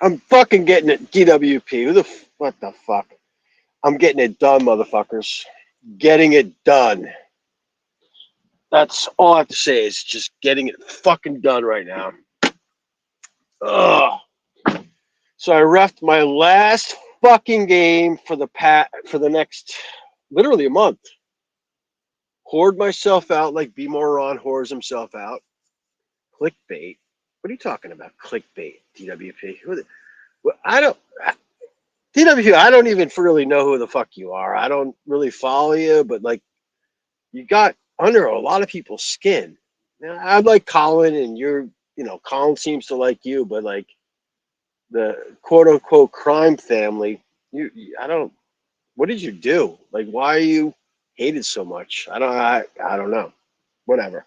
I'm fucking getting it, DWP. What the fuck? I'm getting it done, motherfuckers. Getting it done. That's all I have to say is just getting it fucking done right now. Ugh. So I refed my last fucking game for the next literally a month. Hoard myself out like B Moron whores himself out. Clickbait. What are you talking about? Clickbait, DWP. I don't. DWP. I don't even really know who the fuck you are. I don't really follow you, but like you got under a lot of people's skin. Now, I like Colin, and Colin seems to like you, but like the quote unquote crime family, I don't. What did you do? Like, why are you hated so much? I don't know. Whatever.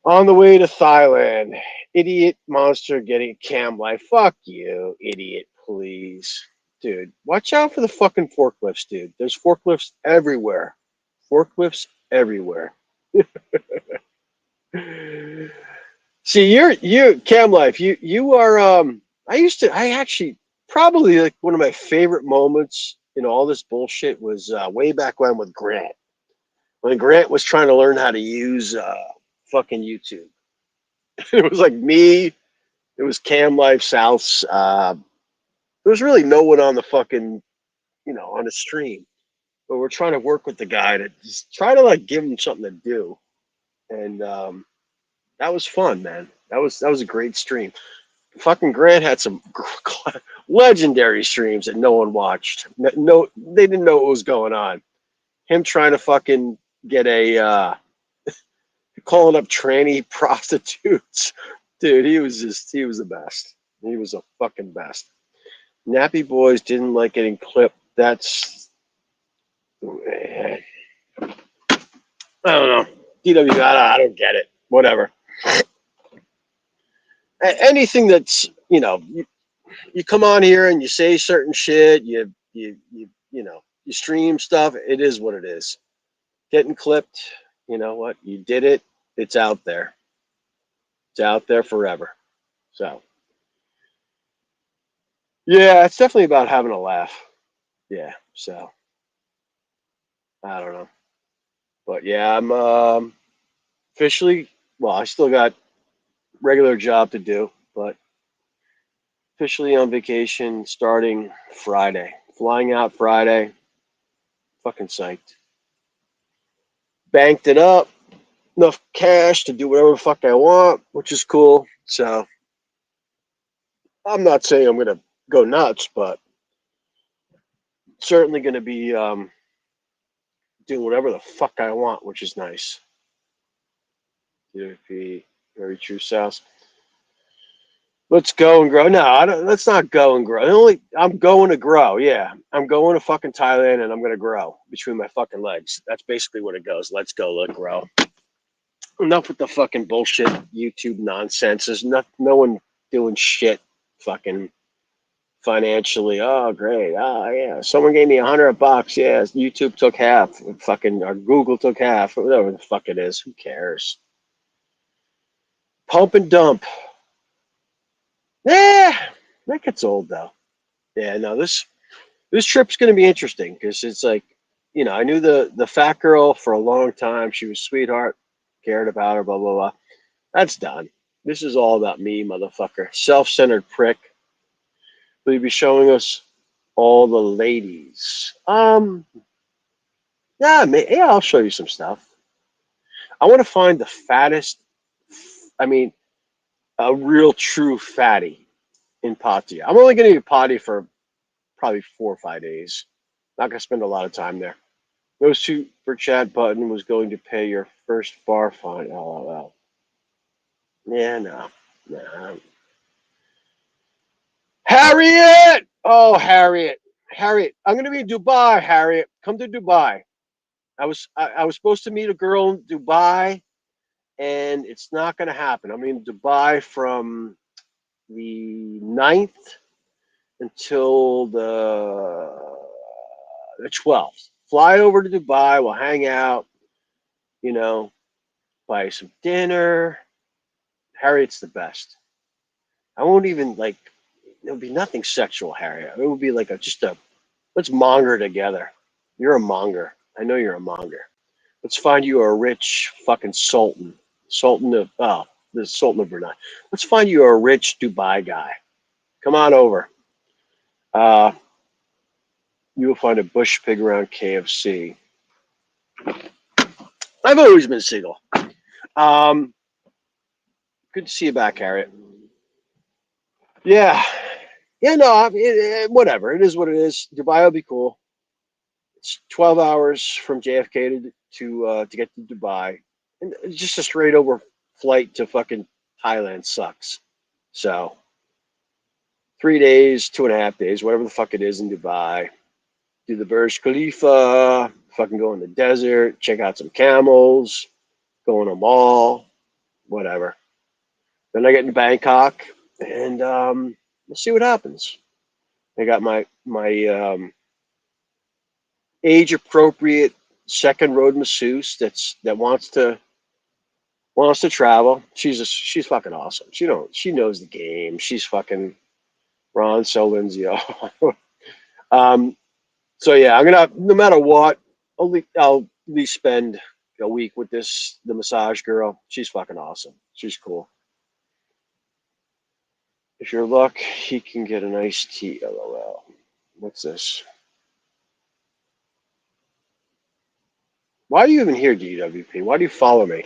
On the way to Thailand, idiot monster getting cam life. Fuck you, idiot, please. Dude, watch out for the fucking forklifts, dude. There's forklifts everywhere. Forklifts everywhere. See, you're cam life. You are I actually probably like one of my favorite moments in all this bullshit was way back when with Grant. When Grant was trying to learn how to use fucking YouTube. It was like me. It was Cam Life South's. There was really no one on the fucking, on the stream. But we're trying to work with the guy to just try to like give him something to do, and that was fun, man. That was a great stream. Fucking Grant had some legendary streams that no one watched. No, they didn't know what was going on. Him trying to fucking get a calling up tranny prostitutes. Dude, he was the best. He was a fucking best. Nappy boys didn't like getting clipped. That's I don't know. DW, I don't get it. Whatever. Anything that's you come on here and you say certain shit. You stream stuff. It is what it is. Getting clipped. You know what? You did it. It's out there. It's out there forever. So yeah, it's definitely about having a laugh. Yeah. So I don't know, but yeah, I'm officially. Well, I still got regular job to do, but officially on vacation starting Friday. Flying out Friday. Fucking psyched. Banked it up. Enough cash to do whatever the fuck I want, which is cool. So I'm not saying I'm gonna go nuts, but certainly gonna be doing whatever the fuck I want, which is nice. Very true, South. Let's go and grow. No, I don't. Let's not go and grow. I'm going to grow. Yeah, I'm going to fucking Thailand, and I'm gonna grow between my fucking legs. That's basically what it goes. Let's go, let grow. Enough with the fucking bullshit YouTube nonsense. There's no one doing shit fucking financially. Oh, great. Oh, yeah. Someone gave me $100. Yeah, YouTube took half. Fucking, or Google took half. Whatever the fuck it is. Who cares? Pump and dump. Yeah, that gets old though. Yeah, no, this trip's gonna be interesting because it's like, I knew the fat girl for a long time. She was a sweetheart, cared about her, blah blah blah. That's done. This is all about me, motherfucker. Self-centered prick. Will you be showing us all the ladies? Yeah, I'll show you some stuff. I want to find the fattest. I mean, a real true fatty in Pattaya. I'm only going to be Pattaya for probably 4 or 5 days. Not going to spend a lot of time there. No super chat button was going to pay your first bar fine. LOL. Yeah, no. No. Harriet! Oh, Harriet. Harriet. I'm going to be in Dubai, Harriet. Come to Dubai. I was supposed to meet a girl in Dubai, and it's not going to happen. I'm in Dubai from the 9th until the 12th. Fly over to Dubai. We'll hang out, you know, buy some dinner. Harriet's the best. I won't even like it would be nothing sexual, Harry. It would be like just a let's monger together. You're a monger. I know you're a monger. Let's find you a rich fucking sultan, the Sultan of Brunei. Let's find you a rich Dubai guy. Come on over. Uh, you will find a bush pig around KFC. I've always been single. Um, Good to see you back, Harriet. Yeah, yeah. No, whatever. It is what it is. Dubai will be cool. It's 12 hours from JFK to get to Dubai, and it's just a straight over flight to fucking Thailand sucks. So 3 days, 2.5 days, whatever the fuck it is in Dubai. Do the Burj Khalifa, fucking go in the desert, check out some camels, go in a mall, whatever. Then I get in Bangkok, and we'll see what happens. I got my age appropriate second road masseuse that wants to travel. She's fucking awesome. She knows the game. She's fucking Ron Solenzio. So yeah, I'm gonna no matter what, I'll at least spend a week with the massage girl. She's fucking awesome. She's cool. If you're luck, he can get an iced tea. LOL. What's this? Why are you even here, DWP? Why do you follow me?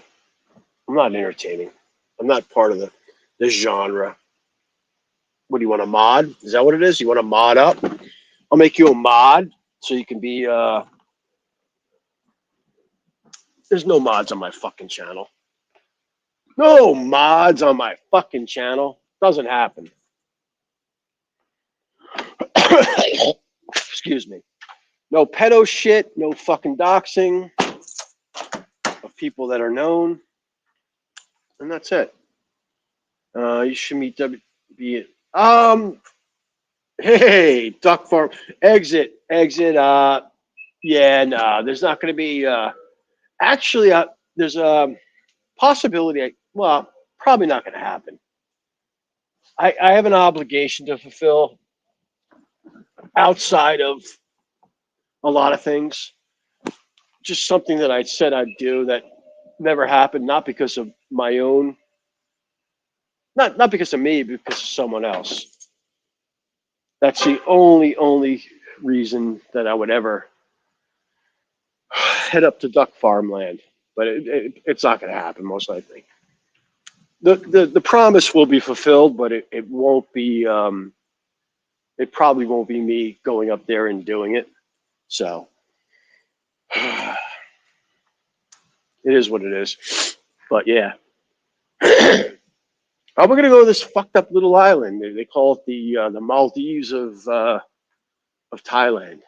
I'm not entertaining. I'm not part of the genre. What do you want a mod? Is that what it is? You want to mod up? I'll make you a mod so you can be there's no mods on my fucking channel. No mods on my fucking channel. Doesn't happen. Excuse me. No pedo shit, no fucking doxing of people that are known. And that's it. You should meet WB. Hey, Duck Farm. Exit. Yeah, no, there's not going to be. Actually, there's a possibility. Well, probably not going to happen. I have an obligation to fulfill outside of a lot of things. Just something that I said I'd do that never happened, not because of my own, not because of me, because of someone else. That's the only reason that I would ever head up to duck farmland, but it's not going to happen most likely. The promise will be fulfilled, but it won't be. It probably won't be me going up there and doing it. So it is what it is. But yeah, we're gonna go to this fucked up little island. They call it the Maldives of Thailand.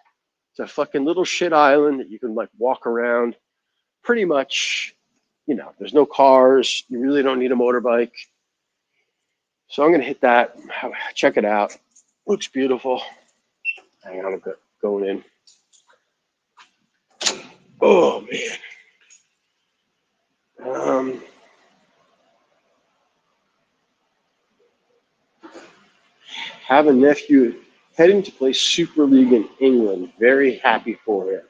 It's a fucking little shit island that you can like walk around. Pretty much, there's no cars. You really don't need a motorbike. So I'm gonna hit that. Check it out. Looks beautiful. Hang on, I'm going in. Oh man. Have a nephew heading to play Super League in England. Very happy for him.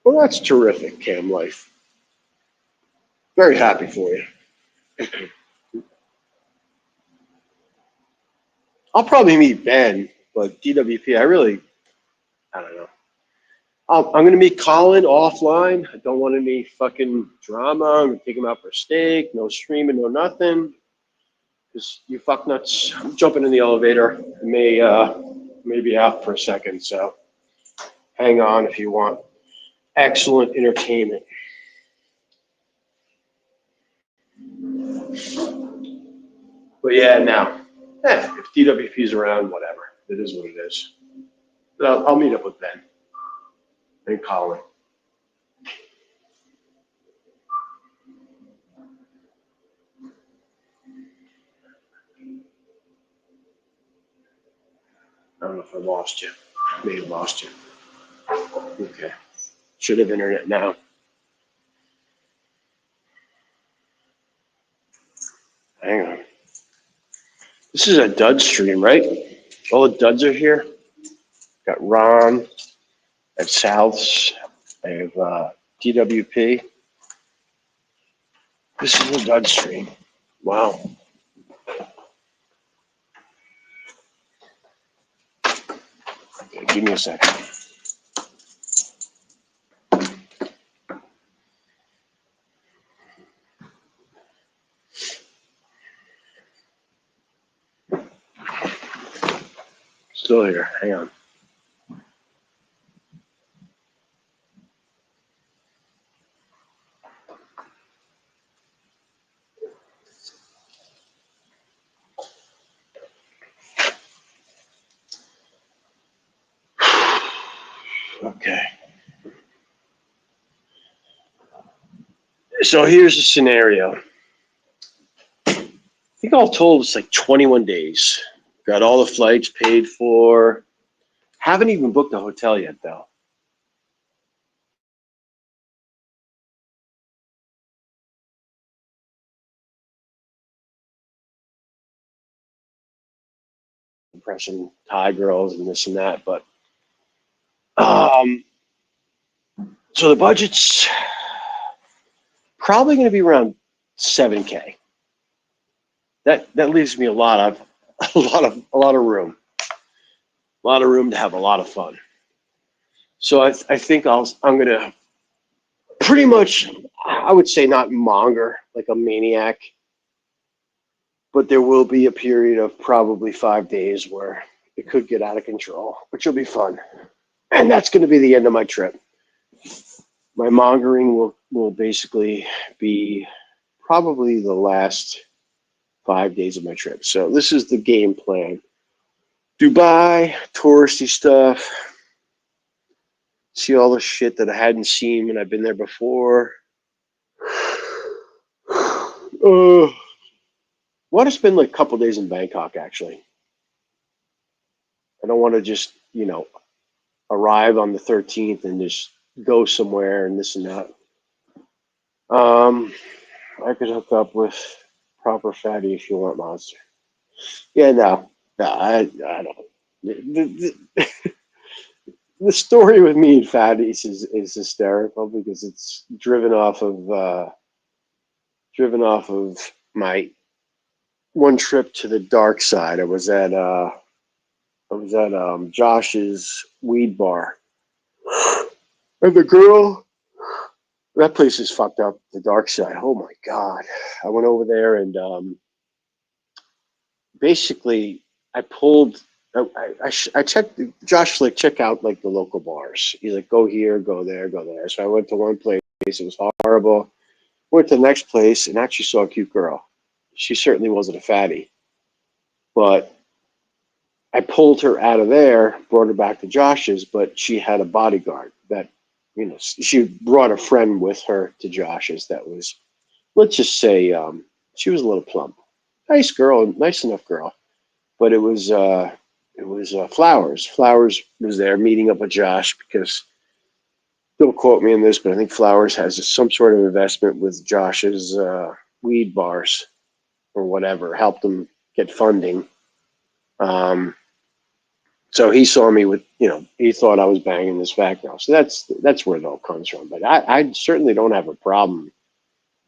Well, that's terrific, Cam Life. Very happy for you. I'll probably meet Ben, but DWP, I don't know. I'm going to meet Colin offline. I don't want any fucking drama. I'm going to take him out for a steak. No streaming, no nothing. Because you fucknuts, I'm jumping in the elevator. I may be out for a second, so hang on if you want excellent entertainment. But yeah, now, if DWP's around, whatever. It is what it is. But I'll meet up with Ben and Colin. I don't know if I lost you. May have lost you. Okay. Should have internet now. Hang on. This is a dud stream, right? All the duds are here. Got Ron. I have Souths. I have DWP. This is a dud stream. Wow. Okay, give me a second. Still here. Hang on. Okay. So here's the scenario. I think all told it's like 21 days. Got all the flights paid for. Haven't even booked a hotel yet, though. Impression Thai girls and this and that, but so the budget's probably going to be around 7K. That leaves me a lot of room, to have a lot of fun. So I think I'm going to pretty much, I would say, not monger like a maniac, but there will be a period of probably 5 days where it could get out of control, which will be fun. And that's going to be the end of my trip. My mongering will basically be probably the last 5 days of my trip. So this is the game plan. Dubai, touristy stuff. See all the shit that I hadn't seen when I've been there before. Want to spend like a couple days in Bangkok, actually. I don't want to just, arrive on the 13th and just go somewhere and this and that. I could hook up with proper fatty if you want, monster. Yeah, no, I don't. The story with me and fatties is hysterical because it's driven off of my one trip to the dark side. I was at Josh's weed bar, and the girl. That place is fucked up. The dark side. Oh my god! I went over there and basically I pulled. I checked. Josh like check out like the local bars. He's like go here, go there, go there. So I went to one place. It was horrible. Went to the next place and actually saw a cute girl. She certainly wasn't a fatty, but I pulled her out of there, brought her back to Josh's, but she had a bodyguard that, she brought a friend with her to Josh's that was, let's just say, she was a little plump. Nice girl, nice enough girl. But it was Flowers. Flowers was there meeting up with Josh because, don't quote me on this, but I think Flowers has some sort of investment with Josh's weed bars or whatever, helped him get funding. So he saw me with, he thought I was banging this fat girl. So that's where it all comes from. But I certainly don't have a problem.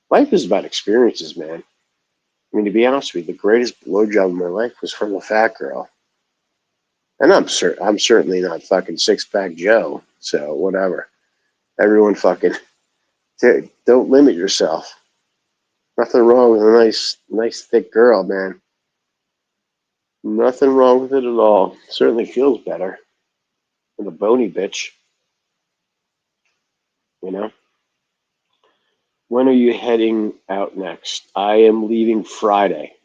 Life is about experiences, man. I mean, to be honest with you, the greatest blowjob of my life was from a fat girl. And I'm certainly not fucking six-pack Joe. So whatever. Everyone fucking, don't limit yourself. Nothing wrong with a nice thick girl, man. Nothing wrong with it at all. Certainly feels better than a bony bitch. When are you heading out next? I am leaving Friday.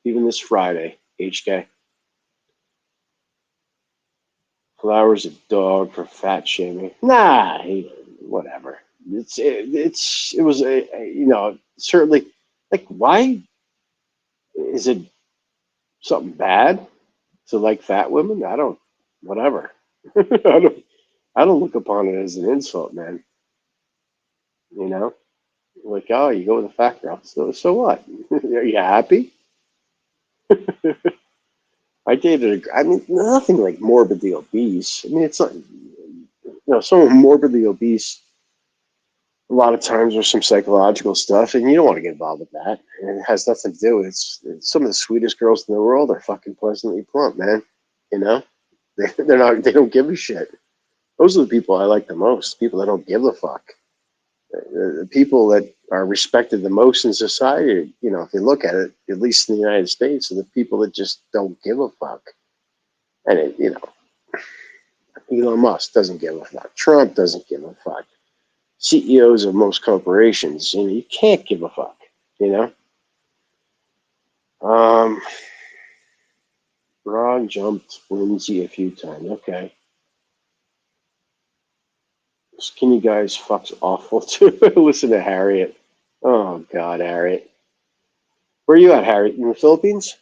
Leaving this Friday, HK. Flowers a dog for fat shaming. Nah, whatever. It was certainly like why is it something bad to like fat women? I don't whatever. I don't look upon it as an insult, man. Like, oh, you go with a fat girl. So what? Are you happy? I dated I mean, nothing like morbidly obese. I mean, it's not, someone morbidly obese, a lot of times there's some psychological stuff, and you don't want to get involved with that. And it has nothing to do with it. It's some of the sweetest girls in the world are fucking pleasantly plump, man. You know, they're not, they don't give a shit. Those are the people I like the most. People that don't give a fuck. The people that are respected the most in society, if you look at it, at least in the United States, are the people that just don't give a fuck. And Elon Musk doesn't give a fuck. Trump doesn't give a fuck. CEOs of most corporations, you can't give a fuck. You know. Ron jumped Lindsay a few times. Okay. Skinny guys fucks awful too. Listen to Harriet. Oh God, Harriet. Where are you at, Harriet? In the Philippines?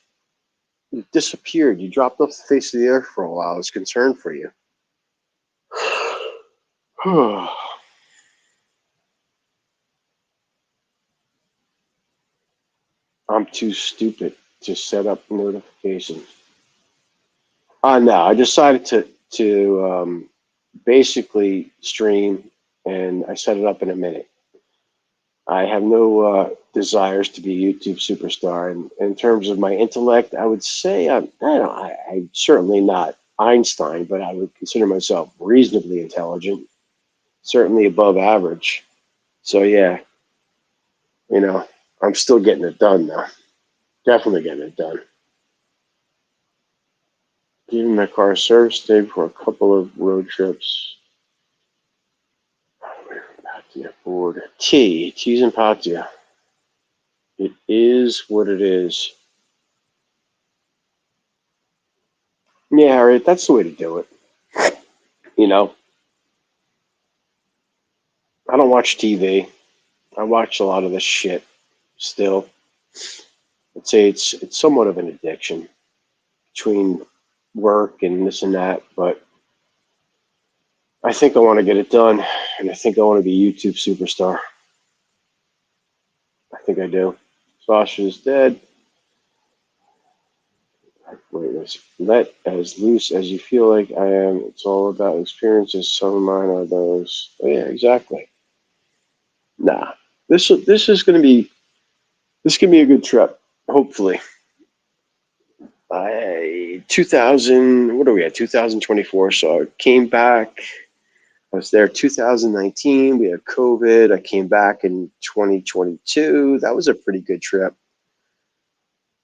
You disappeared. You dropped off the face of the earth for a while. I was concerned for you. I'm too stupid to set up notifications. No, I decided to basically stream, and I set it up in a minute. I have no desires to be a YouTube superstar. And in terms of my intellect, I would say I'm certainly not Einstein, but I would consider myself reasonably intelligent, certainly above average. So yeah, I'm still getting it done though. Definitely getting it done. Giving my car a service day for a couple of road trips. Patia Ford. T's and Patia. It is what it is. Yeah, Harriet, that's the way to do it. You know, I don't watch TV. I watch a lot of this shit still. I'd say it's somewhat of an addiction between work and this and that, but I think I want to get it done, and I think I want to be a YouTube superstar. I think I do. Sasha's dead. Wait, let as loose as you feel like I am. It's all about experiences. Some of mine are those. Oh, yeah, exactly. Nah, this is gonna be a good trip. Hopefully, 2000. What are we at? 2024. So I came back. I was there 2019. We had COVID. I came back in 2022. That was a pretty good trip.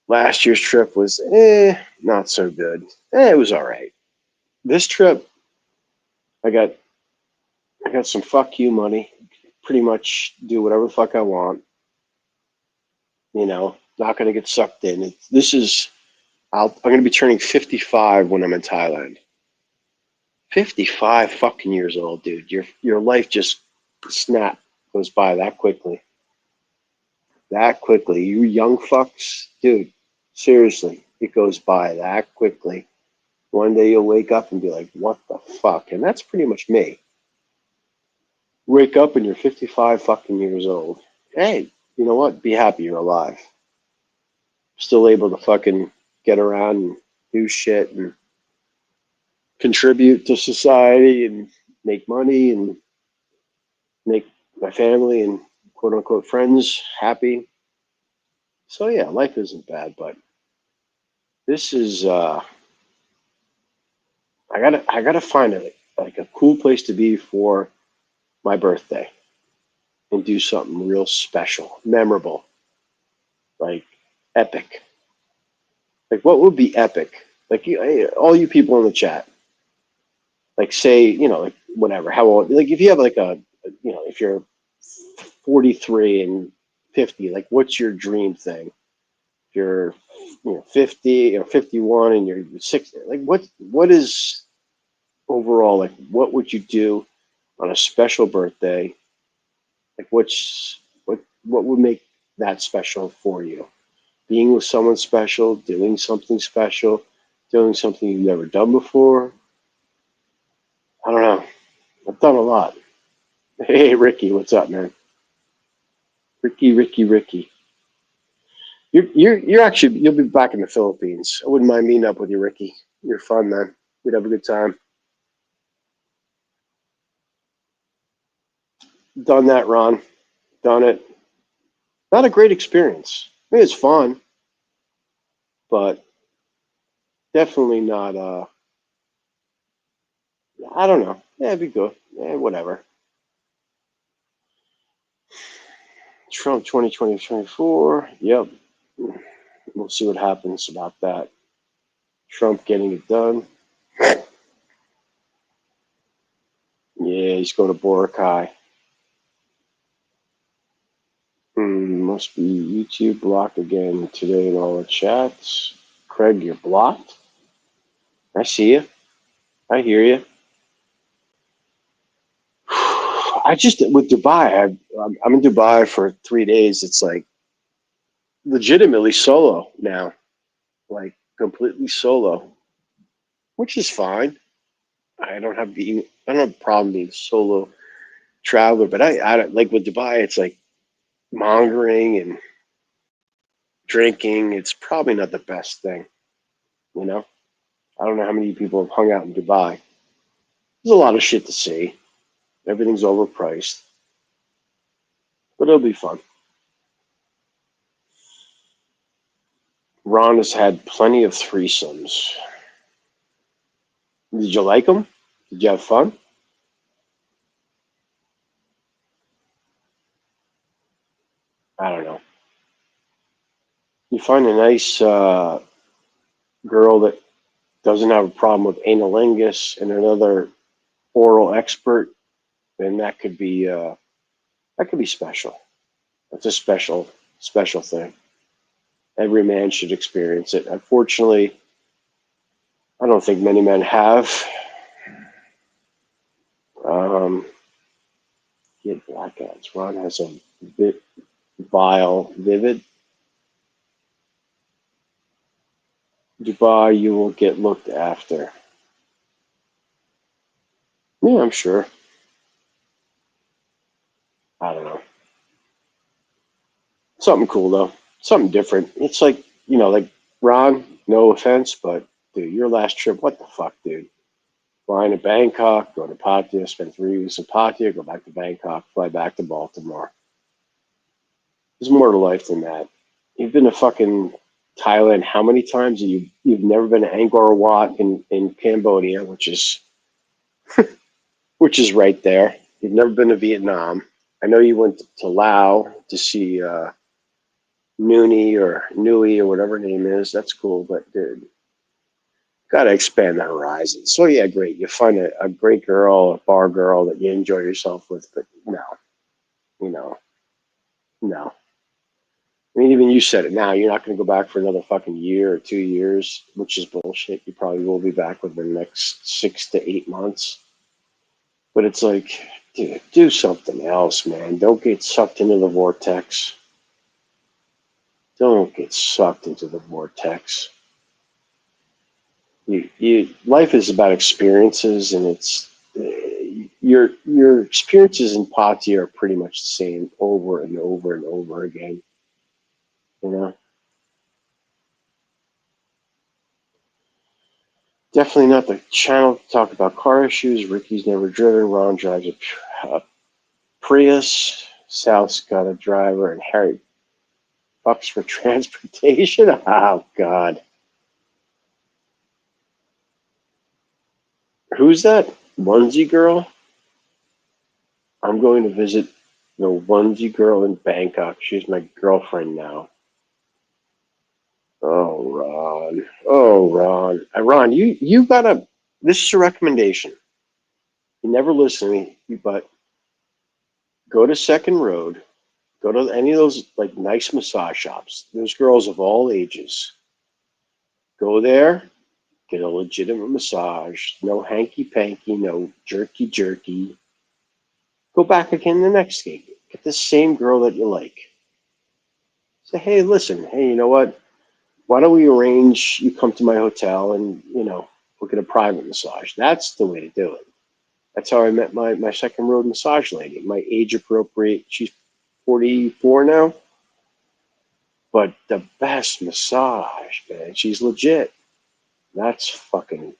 Last year's trip was not so good. It was all right. This trip, I got some fuck you money. Pretty much do whatever the fuck I want. Not gonna get sucked in. I'm gonna be turning 55 when I'm in Thailand. 55 fucking years old, dude. Your life just goes by that quickly. That quickly. You young fucks, dude. Seriously, it goes by that quickly. One day you'll wake up and be like, what the fuck? And that's pretty much me. Wake up and you're 55 fucking years old. Hey, you know what? Be happy you're alive. Still able to fucking get around and do shit and contribute to society and make money and make my family and quote unquote friends happy. So yeah, life isn't bad, but this is I gotta find a cool place to be for my birthday and do something real special, memorable, like epic. Like what would be epic? Like all you people in the chat, like say, like whatever, how old, like if you have like if you're 43 and 50, like what's your dream thing? If you're 50 or 51 and you're 60, like what is overall, like what would you do on a special birthday? Like what would make that special for you? Being with someone special, doing something special, doing something you've never done before. I don't know. I've done a lot. Hey Ricky, what's up, man? Ricky. You're actually you'll be back in the Philippines. I wouldn't mind meeting up with you, Ricky. You're fun, man. We'd have a good time. Done that, Ron. Done it. Not a great experience. I mean, it's fun, but definitely not. I don't know. Yeah, it'd be good. Yeah, whatever. Trump 2024. Yep. We'll see what happens about that. Trump getting it done. Yeah, he's going to Boracay. Must be YouTube blocked again today in all the chats. Craig, you're blocked? I see you. I hear you. I just, with Dubai, I'm in Dubai for 3 days. It's like legitimately solo now, like completely solo, which is fine. I don't have a problem being solo traveler, but I don't like with Dubai, it's like mongering and drinking. It's probably not the best thing, you know? I don't know how many people have hung out in Dubai. There's a lot of shit to see. Everything's overpriced, but it'll be fun. Ron has had plenty of threesomes. Did you like them? Did you have fun? I don't know. You find a nice girl that doesn't have a problem with analingus and another oral expert, then that could be special. That's a special thing. Every man should experience it. Unfortunately, I don't think many men have. Um, he had blackouts. Ron has a bit vile, vivid. Dubai, you will get looked after. Yeah, I'm sure. I don't know. Something cool though. Something different. It's like, like Ron, no offense, but dude, your last trip, what the fuck, dude? Flying to Bangkok, go to Pattaya, spend 3 weeks in Pattaya, go back to Bangkok, fly back to Baltimore. There's more to life than that. You've been to fucking Thailand how many times? You've never been to Angkor Wat in Cambodia, which is right there. You've never been to Vietnam. I know you went to Laos to see Noonie or Nui or whatever her name is. That's cool, but dude, gotta expand the horizon. So yeah, great. You find a great girl, a bar girl that you enjoy yourself with, but no, you know, no. I mean, even you said it now. You're not going to go back for another fucking year or 2 years, which is bullshit. You probably will be back within the next 6 to 8 months. But it's like, dude, do something else, man. Don't get sucked into the vortex. Don't get sucked into the vortex. Life is about experiences, and it's your experiences in Pati are pretty much the same over and over and over again. You know, definitely not the channel to talk about car issues. Ricky's never driven. Ron drives a Prius. Sal's got a driver, and Harry fucks for transportation. Oh God, who's that onesie girl? I'm going to visit the onesie girl in Bangkok. She's my girlfriend now. Oh, Ron. Oh, Ron. Ron, you gotta. This is a recommendation. You never listen to me, but go to Second Road. Go to any of those like nice massage shops. There's girls of all ages. Go there, get a legitimate massage. No hanky panky, no jerky jerky. Go back again the next gig. Get the same girl that you like. Say, hey, listen, hey, you know what? Why don't we arrange you come to my hotel and, we'll get a private massage. That's the way to do it. That's how I met my second road massage lady. My age appropriate, she's 44 now. But the best massage, man. She's legit. That's fucking.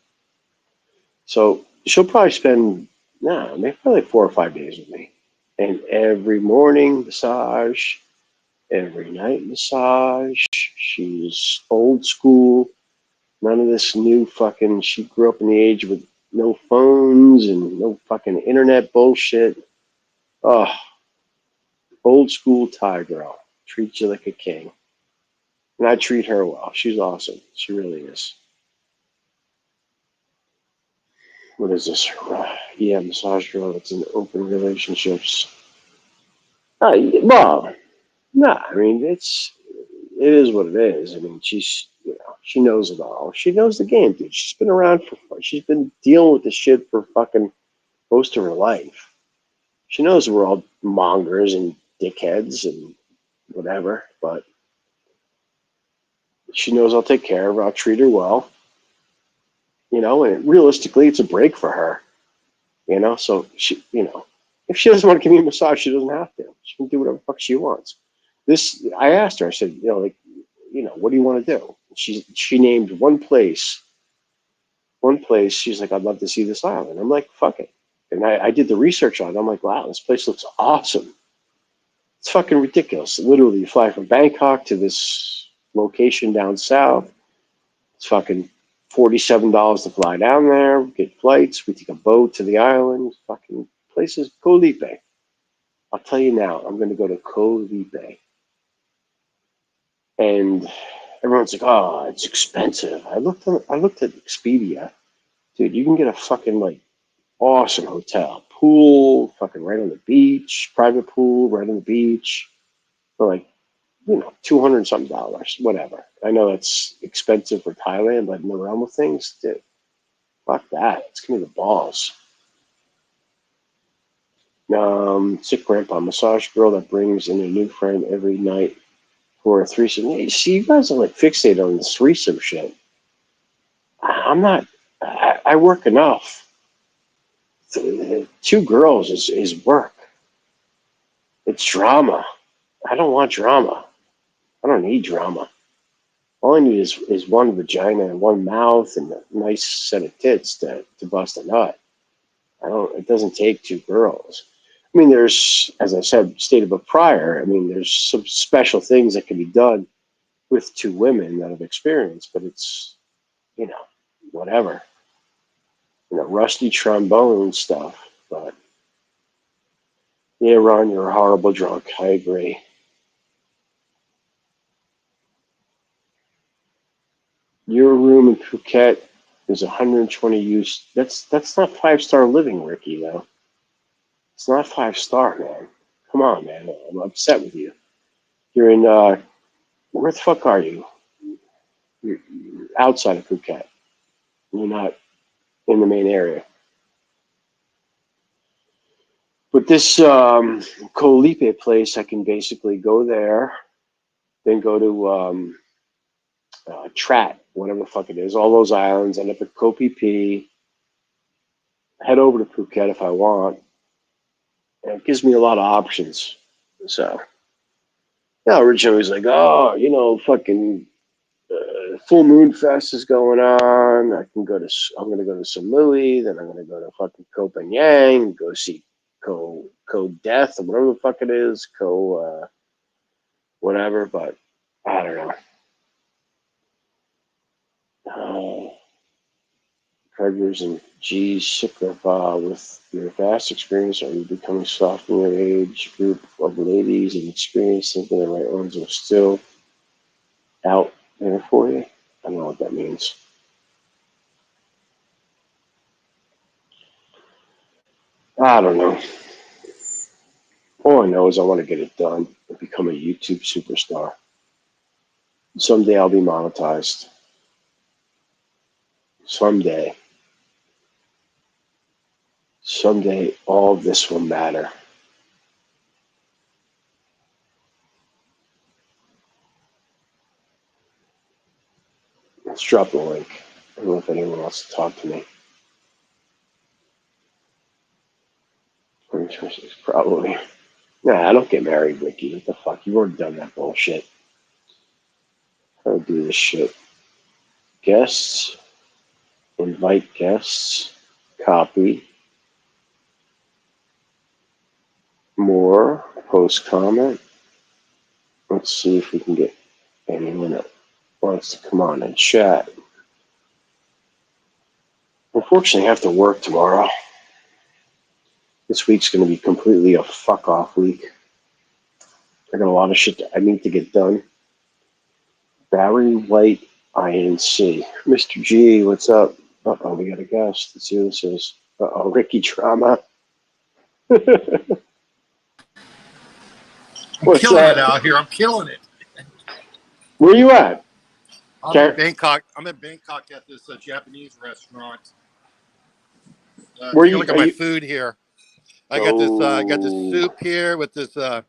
So she'll probably spend, nah, maybe probably 4 or 5 days with me. And every morning massage, every night massage. She's old school. None of this new fucking. She grew up in the age with no phones and no fucking internet bullshit. Oh, old school Thai girl. Treats you like a king. And I treat her well. She's awesome. She really is. What is this? Yeah, massage girl that's in open relationships. Well, no, I mean it is what it is. I mean, she knows it all. She knows the game, dude. She's been around she's been dealing with this shit for fucking most of her life. She knows we're all mongers and dickheads and whatever, but she knows I'll take care of her. I'll treat her well, and realistically, it's a break for her, So if she doesn't want to give me a massage, she doesn't have to. She can do whatever the fuck she wants. I asked her. I said, what do you want to do? She named one place. One place. She's like, I'd love to see this island. I'm like, fuck it. And I did the research on it. I'm like, wow, this place looks awesome. It's fucking ridiculous. Literally, you fly from Bangkok to this location down south. It's fucking $47 to fly down there. We get flights. We take a boat to the island. Fucking places. Koh Lipe. I'll tell you now. I'm going to go to Koh Lipe. And everyone's like, "Oh, it's expensive." I looked at Expedia, dude. You can get a fucking awesome hotel, pool, fucking right on the beach, private pool right on the beach for $200 something dollars, whatever. I know it's expensive for Thailand, but in the realm of things, dude, fuck that. It's gonna be the balls. Sick grandpa massage girl that brings in a new friend every night for a threesome. Hey, see, you guys are fixated on this threesome shit. I'm not. I work enough. Two girls is work. It's drama. I don't want drama. I don't need drama. All I need is one vagina and one mouth and a nice set of tits to bust a nut. It doesn't take two girls. I mean, there's, as I stated but prior, I mean, there's some special things that can be done with two women that have experience, but it's, whatever. Rusty trombone stuff. But yeah, Ron, you're a horrible drunk. I agree. Your room in Phuket is 120 use. That's not 5-star living, Ricky. Though it's not 5-star, man. Come on, man. I'm upset with you. You're in. Where the fuck are you? You're outside of Phuket. You're not in the main area. But this Koh Lipe place, I can basically go there, then go to Trat, whatever the fuck it is, all those islands, end up at Koh Phi Phi, head over to Phuket if I want. And it gives me a lot of options. So, yeah, originally it was like, oh, fucking Full Moon Fest is going on. I'm going to go to Samui, then I'm going to go to fucking Koh Phangan, go see Koh Death or whatever the fuck it is, Koh whatever, but I don't know. Predators and G's sick with your vast experience. Are you becoming soft in your age group of ladies and experience thinking the right ones are still out there for you? I don't know what that means. I don't know. All I know is I want to get it done and become a YouTube superstar. Someday I'll be monetized. Someday. Someday all of this will matter. Let's drop the link. I don't know if anyone wants to talk to me. 2026, probably. Nah, I don't get married, Ricky. What the fuck? You've already done that bullshit. I'll do this shit. Guests, invite guests, copy, more, post comment. Let's see if we can get anyone that wants to come on and chat. Unfortunately, I have to work tomorrow. This week's going to be completely a fuck off week. I got a lot of shit that I need to get done. Barry White, INC. Mr. G, what's up? Uh-oh, we got a guest. Let's see who this is. Uh-oh, Ricky Trauma. I'm killing it out here. I'm killing it. Where you at? I'm in Bangkok. I'm in Bangkok at this Japanese restaurant. Where take a look at my food here. I got this. I got this soup here with this. I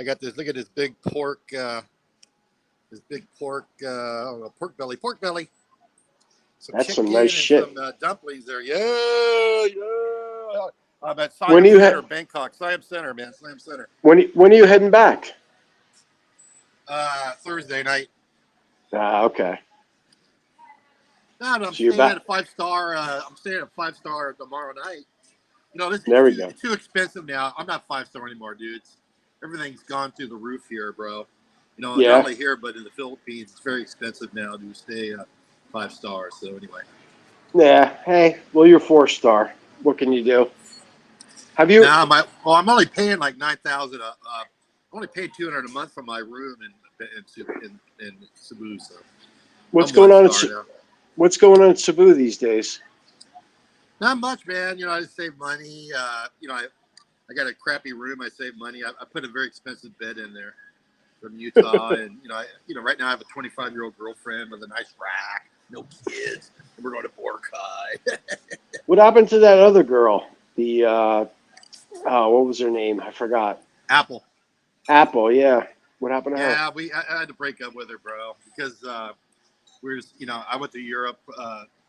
got this. Look at this big pork. This big pork. Pork belly. Pork belly. That's some nice shit. Some dumplings there. Yeah. I'm at Siam Center, Bangkok. Siam Center, man. Siam Center. When are you heading back? Thursday night. Okay. No, I'm staying at a 5-star. I'm staying at a 5-star tomorrow night. You know, it's too expensive now. I'm not 5-star anymore, dude. Everything's gone through the roof here, bro. You know, not only here, but in the Philippines, it's very expensive now to stay 5 stars. So anyway. Yeah. Hey, well, you're 4-star. What can you do? Have you? I'm only paying like $9,000. I'm only paying $200 a month for my room in Cebu. So What's going on? What's going on in Cebu these days? Not much, man. You know, I just save money. You know, I got a crappy room. I save money. I put a very expensive bed in there from Utah, and right now I have a 25-year-old girlfriend with a nice rack, no kids, and we're going to Boracay. What happened to that other girl? The what was her name? I forgot. Apple, yeah. What happened to her? Yeah, I had to break up with her, bro, because I went to Europe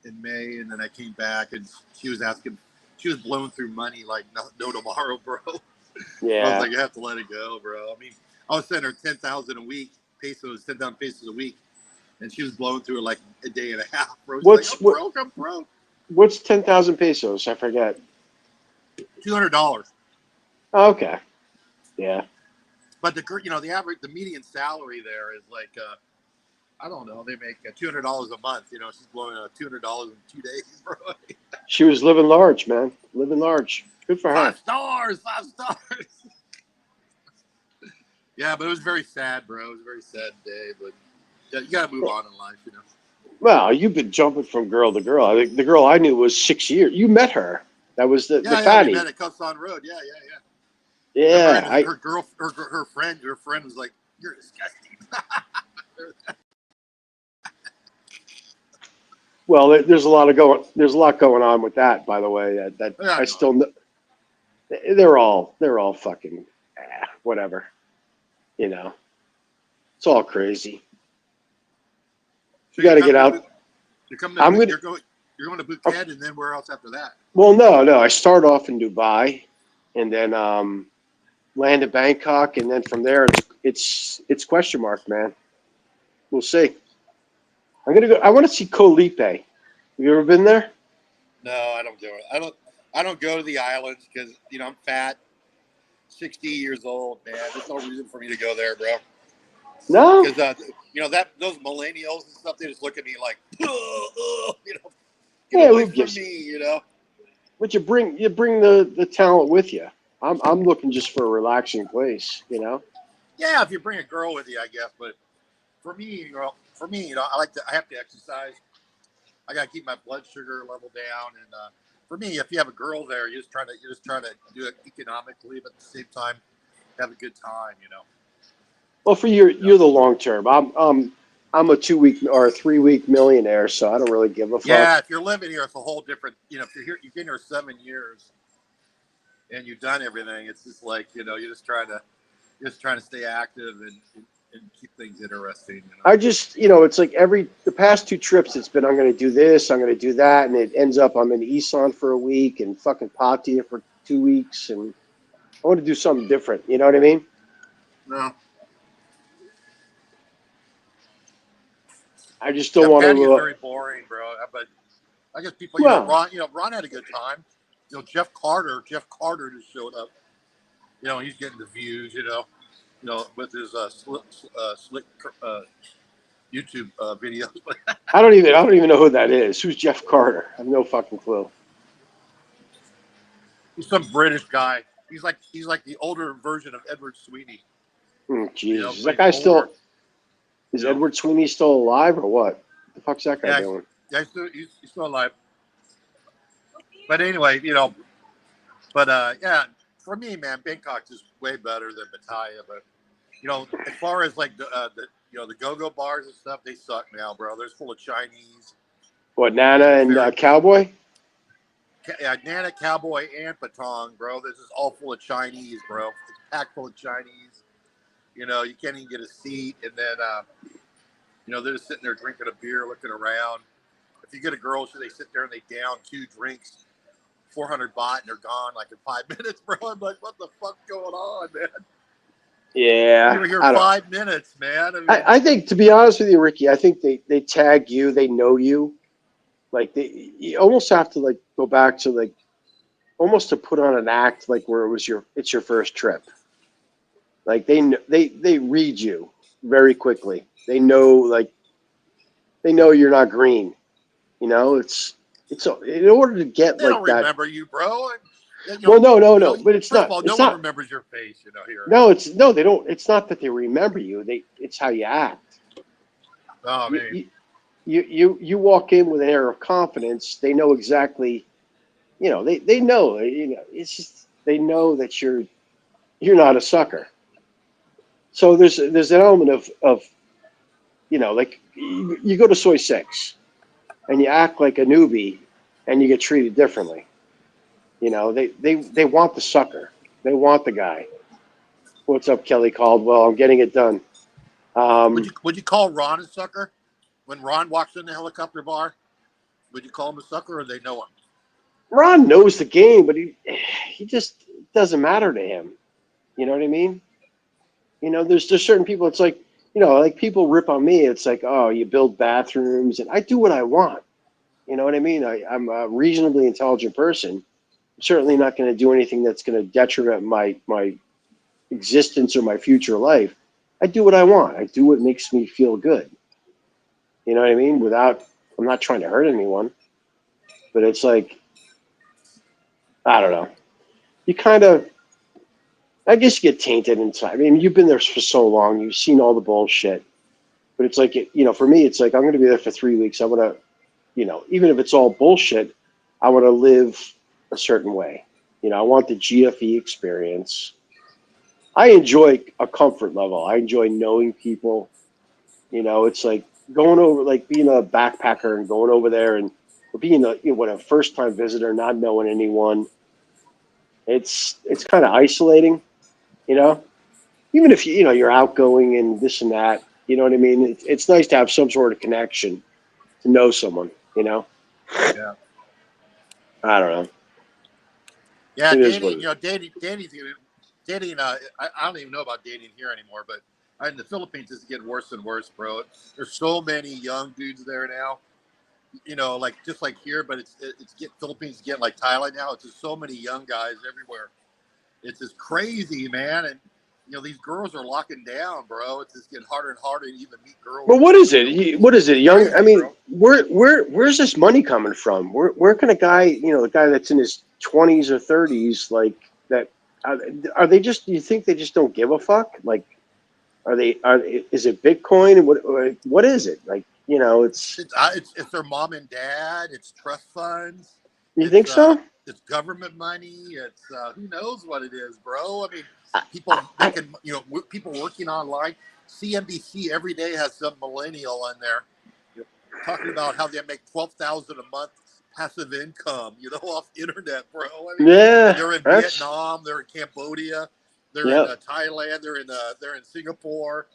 in May, and then I came back, and she was blowing through money like no tomorrow, bro. Yeah. I was like, you have to let it go, bro. I mean, I was sending her 10,000 a week, 10,000 pesos a week, and she was blowing through it like a day and a half, bro. I'm broke. What's 10,000 pesos? I forget. $200. Okay. Yeah. But the median salary there is like, I don't know, they make $200 a month. You know, she's blowing $200 in 2 days, bro. She was living large, man. Living large. Good for her. 5 stars. Yeah, but it was very sad, bro. It was a very sad day, but you got to move on in life, you know. Well, you've been jumping from girl to girl. I think the girl I knew was 6 years. You met her. That was the fatty. We met at Cusson Road. Yeah. Yeah. Her friend was like, "You're disgusting." Well, there's a lot going on with that, by the way. I still know. They're all fucking whatever. You know, it's all crazy. So you got to get out. You're going to Phuket, and then where else after that? Well, no. I start off in Dubai, and then land in Bangkok, and then from there it's question mark, man. We'll see. I'm gonna go. I want to see Koh Lipe. Have you ever been there? No, I don't do it. I don't go to the islands because I'm fat, 60 years old, man. There's no reason for me to go there, bro. No, because those millennials and stuff, they just look at me like, who gives me, But you bring the talent with you. I'm looking just for a relaxing place, Yeah, if you bring a girl with you, I guess. But for me, I have to exercise. I got to keep my blood sugar level down, and for me, if you have a girl there, you're just trying to do it economically, but at the same time, have a good time, Well, for you're the long term. I'm a 2-week or a 3-week millionaire, so I don't really give a fuck. Yeah, if you're living here, it's a whole different. If you're here, you've been here 7 years, and you've done everything. It's just like you're just trying to stay active and keep things interesting. I just it's like the past 2 trips, it's been I'm going to do this, I'm going to do that, and it ends up I'm in Issan for a week and fucking Pattaya for 2 weeks, and I want to do something different. You know what I mean? No. I just don't want Patty is to. very boring, bro. But I guess people, Well, Ron had a good time. Jeff Carter just showed up. He's getting the views. With his slick YouTube videos. I don't even know who that is. Who's Jeff Carter? I have no fucking clue. He's some British guy. He's like the older version of Edward Sweeney. Jesus, is that guy still? Is Edward Sweeney still alive or what? What the fuck's that guy doing? Yeah, he's still alive. But anyway, for me, man, Bangkok's is way better than Pattaya. But as far as like the go-go bars and stuff, they suck now, bro. They're full of Chinese. What, Nana and Cowboy? Yeah, Nana, Cowboy, and Patong, bro. This is all full of Chinese, bro. It's packed full of Chinese. You can't even get a seat, and then they're just sitting there drinking a beer, looking around. If you get a girl, they sit there and they down 2 drinks, 400 baht, and they're gone like in 5 minutes, bro. I'm like, what the fuck's going on, man? Yeah, you were here 5 minutes, man. I think, to be honest with you, Ricky, I think they tag you, they know you. Like you almost have to like go back to like almost to put on an act like where it's your first trip. Like they read you very quickly. They know you're not green. It's in order to get they like don't that. Remember you, bro. No. But it's not. No one remembers your face, here. No, they don't. It's not that they remember you. It's how you act. Oh man. You walk in with an air of confidence. They know exactly, they know, it's just, they know that you're not a sucker. So there's an element of like you go to Soy 6 and you act like a newbie and you get treated differently. They want the sucker. They want the guy. What's up, Kelly Caldwell? I'm getting it done. Would you call Ron a sucker? When Ron walks in the helicopter bar, would you call him a sucker, or they know him? Ron knows the game, but he just doesn't matter to him. You know what I mean? There's certain people. It's like like people rip on me. It's like, oh, you build bathrooms, and I do what I want. You know what I mean? I'm a reasonably intelligent person. I'm certainly not going to do anything that's going to detriment my existence or my future life. I do what I want. I do what makes me feel good. You know what I mean? I'm not trying to hurt anyone, but it's like, I don't know. You kind of, I guess you get tainted inside. I mean, you've been there for so long. You've seen all the bullshit, but it's like, for me, it's like, I'm going to be there for 3 weeks. I want to, even if it's all bullshit, I want to live a certain way. I want the GFE experience. I enjoy a comfort level. I enjoy knowing people. It's like, going over, like being a backpacker and going over there and being a first time visitor, not knowing anyone. It's kind of isolating, even if you're outgoing and this and that, you know what I mean? It's nice to have some sort of connection, to know someone, Yeah. I don't know. Yeah, dating, dating. I don't even know about dating here anymore, but in the Philippines, it's getting worse and worse, bro. There's so many young dudes there now. Like just like here, but it's Philippines getting like Thailand now. It's just so many young guys everywhere. It's just crazy, man. And these girls are locking down, bro. It's just getting harder and harder to even meet girls. Well, what is it? What is it? Young? Crazy, I mean, where's this money coming from? Where can a guy, the guy that's in his 20s or 30s, like that? Are they just? Do you think they just don't give a fuck? Like, is it Bitcoin? What is it? Like, it's their mom and dad. It's trust funds. You think so? It's government money. It's who knows what it is, bro. I mean, people making, people working online. CNBC every day has some millennial in there talking about how they make $12,000 a month passive income, off internet, bro. I mean, yeah, they're in Vietnam, they're in Cambodia, they're in Thailand, they're in Singapore.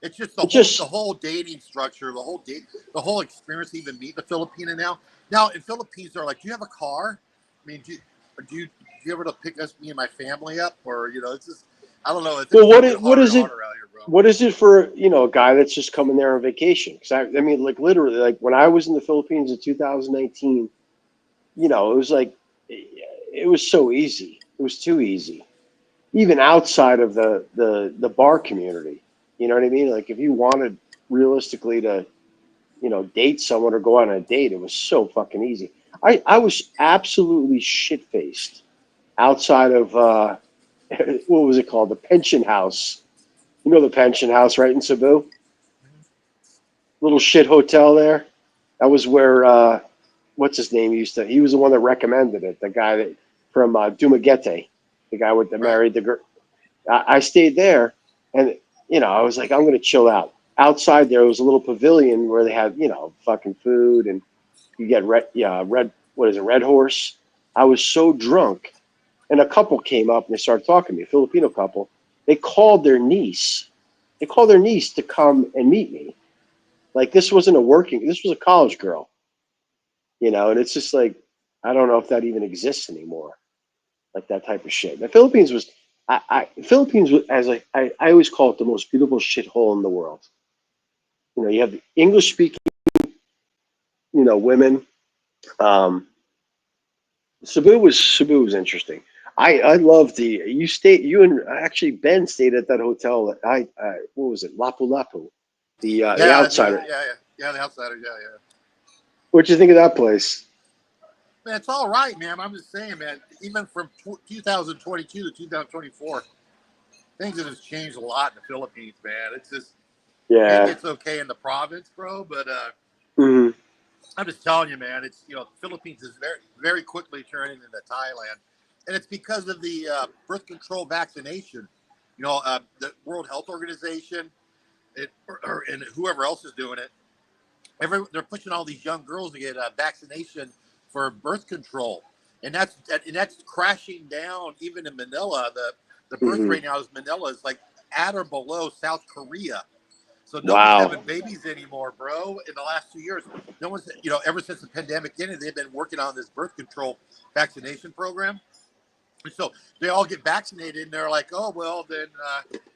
It's just the whole dating structure, the whole experience to even meet the Filipino now. Now in Philippines, they're like, "Do you have a car? I mean, do you ever to pick me and my family up, or it's just I don't know." It's well, what is it? Here, bro. What is it for, a guy that's just coming there on vacation? Because I mean, like literally, like when I was in the Philippines in 2019, it was like, it was so easy. It was too easy, even outside of the bar community. You know what I mean? Like if you wanted realistically to, date someone or go on a date, it was so fucking easy. I was absolutely shit faced outside of what was it called? The Pension House. You know the Pension House, right in Cebu? Little shit hotel there. That was where what's his name used to. He was the one that recommended it. The guy that from Dumaguete, the guy with the married the girl. I stayed there, and I was like, I'm gonna chill out. Outside there was a little pavilion where they had fucking food, and you get red. What is it, Red Horse? I was so drunk, and a couple came up and they started talking to me. A Filipino couple. They called their niece. They called their niece to come and meet me. Like this wasn't this was a college girl, and it's just like, I don't know if that even exists anymore. Like that type of shit. The Philippines was, Philippines was, I always call it the most beautiful shithole in the world. You have the English speaking, women. Um, Cebu was interesting. I love you and actually Ben stayed at that hotel. What was it? Lapu Lapu, the Outsider. The Outsider. Yeah. What'd you think of that place? Man, it's all right, man. I'm just saying, man. Even from 2022 to 2024, things have just changed a lot in the Philippines, man. It's just maybe it's okay in the province, bro, but I'm just telling you, man. It's the Philippines is very very quickly turning into Thailand, and it's because of the birth control vaccination. The World Health Organization, and whoever else is doing it. They're pushing all these young girls to get a vaccination for birth control, and that's crashing down. Even in Manila, the birth rate now is Manila is like at or below South Korea. So no one's having babies anymore, bro. In the last 2 years, no one's ever since the pandemic ended, they've been working on this birth control vaccination program. And so they all get vaccinated, and they're like, oh well, then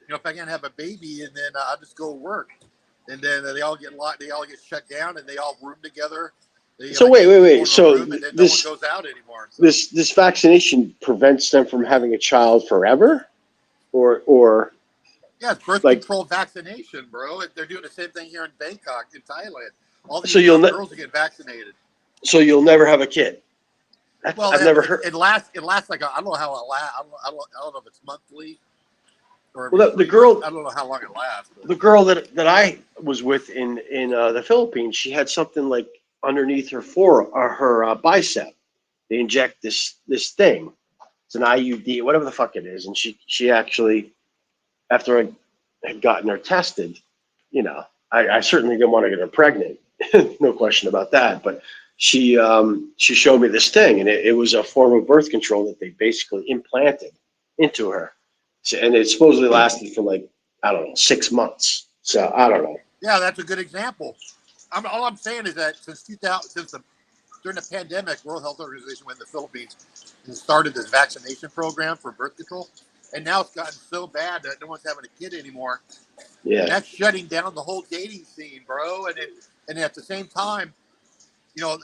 if I can't have a baby, and then I'll just go work. And then they all get locked. They all get shut down, and they all room together. So wait. So and then no one goes out anymore. So. This vaccination prevents them from having a child forever, or yeah, it's birth control vaccination, bro. They're doing the same thing here in Bangkok, in Thailand. All these young girls get vaccinated. So you'll never have a kid. Well, I've never heard. It lasts like I don't know how it lasts. I don't know if it's monthly. Well, the girl, I don't know how long it lasts. The girl that I was with in the Philippines, she had something like underneath her bicep. They inject this thing. It's an IUD, whatever the fuck it is, and she actually, after I had gotten her tested, I certainly didn't want to get her pregnant, no question about that. But she showed me this thing, and it was a form of birth control that they basically implanted into her. And it supposedly lasted for like, I don't know, 6 months. So I don't know. Yeah, that's a good example. All I'm saying is that during the pandemic, World Health Organization went in the Philippines and started this vaccination program for birth control. And now it's gotten so bad that no one's having a kid anymore. Yeah. And that's shutting down the whole dating scene, bro. And at the same time, a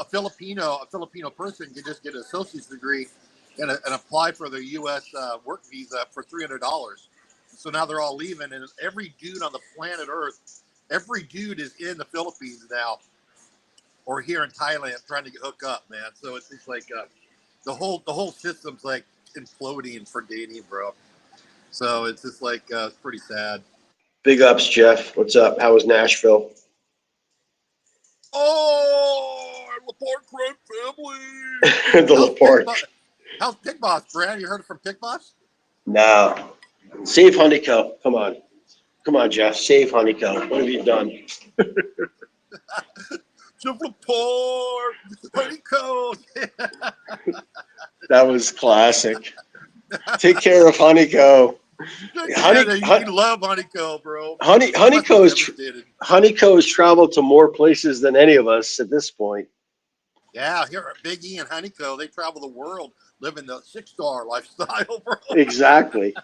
Filipino person can just get an associate's degree and apply for the U.S. Work visa for $300. So now they're all leaving, and every dude on the planet Earth, every dude is in the Philippines now, or here in Thailand trying to hook up, man. So it's like the whole system's like imploding for dating, bro. So it's just like it's pretty sad. Big ups, Jeff. What's up? How was Nashville? Oh, Laporte crime family. The Laporte. How's Pig Boss, Brad? You heard it from Pig Boss? No. Save Honeycomb. Come on, Jeff. Save Honeycomb. What have you done? Jeff Laporte, Honeycomb. That was classic. Take care of Honeycomb. You love Honeycomb, bro. Honeycomb has traveled to more places than any of us at this point. Yeah, here Big E and Honeycomb, they travel the world living the 6-star lifestyle, bro. Exactly.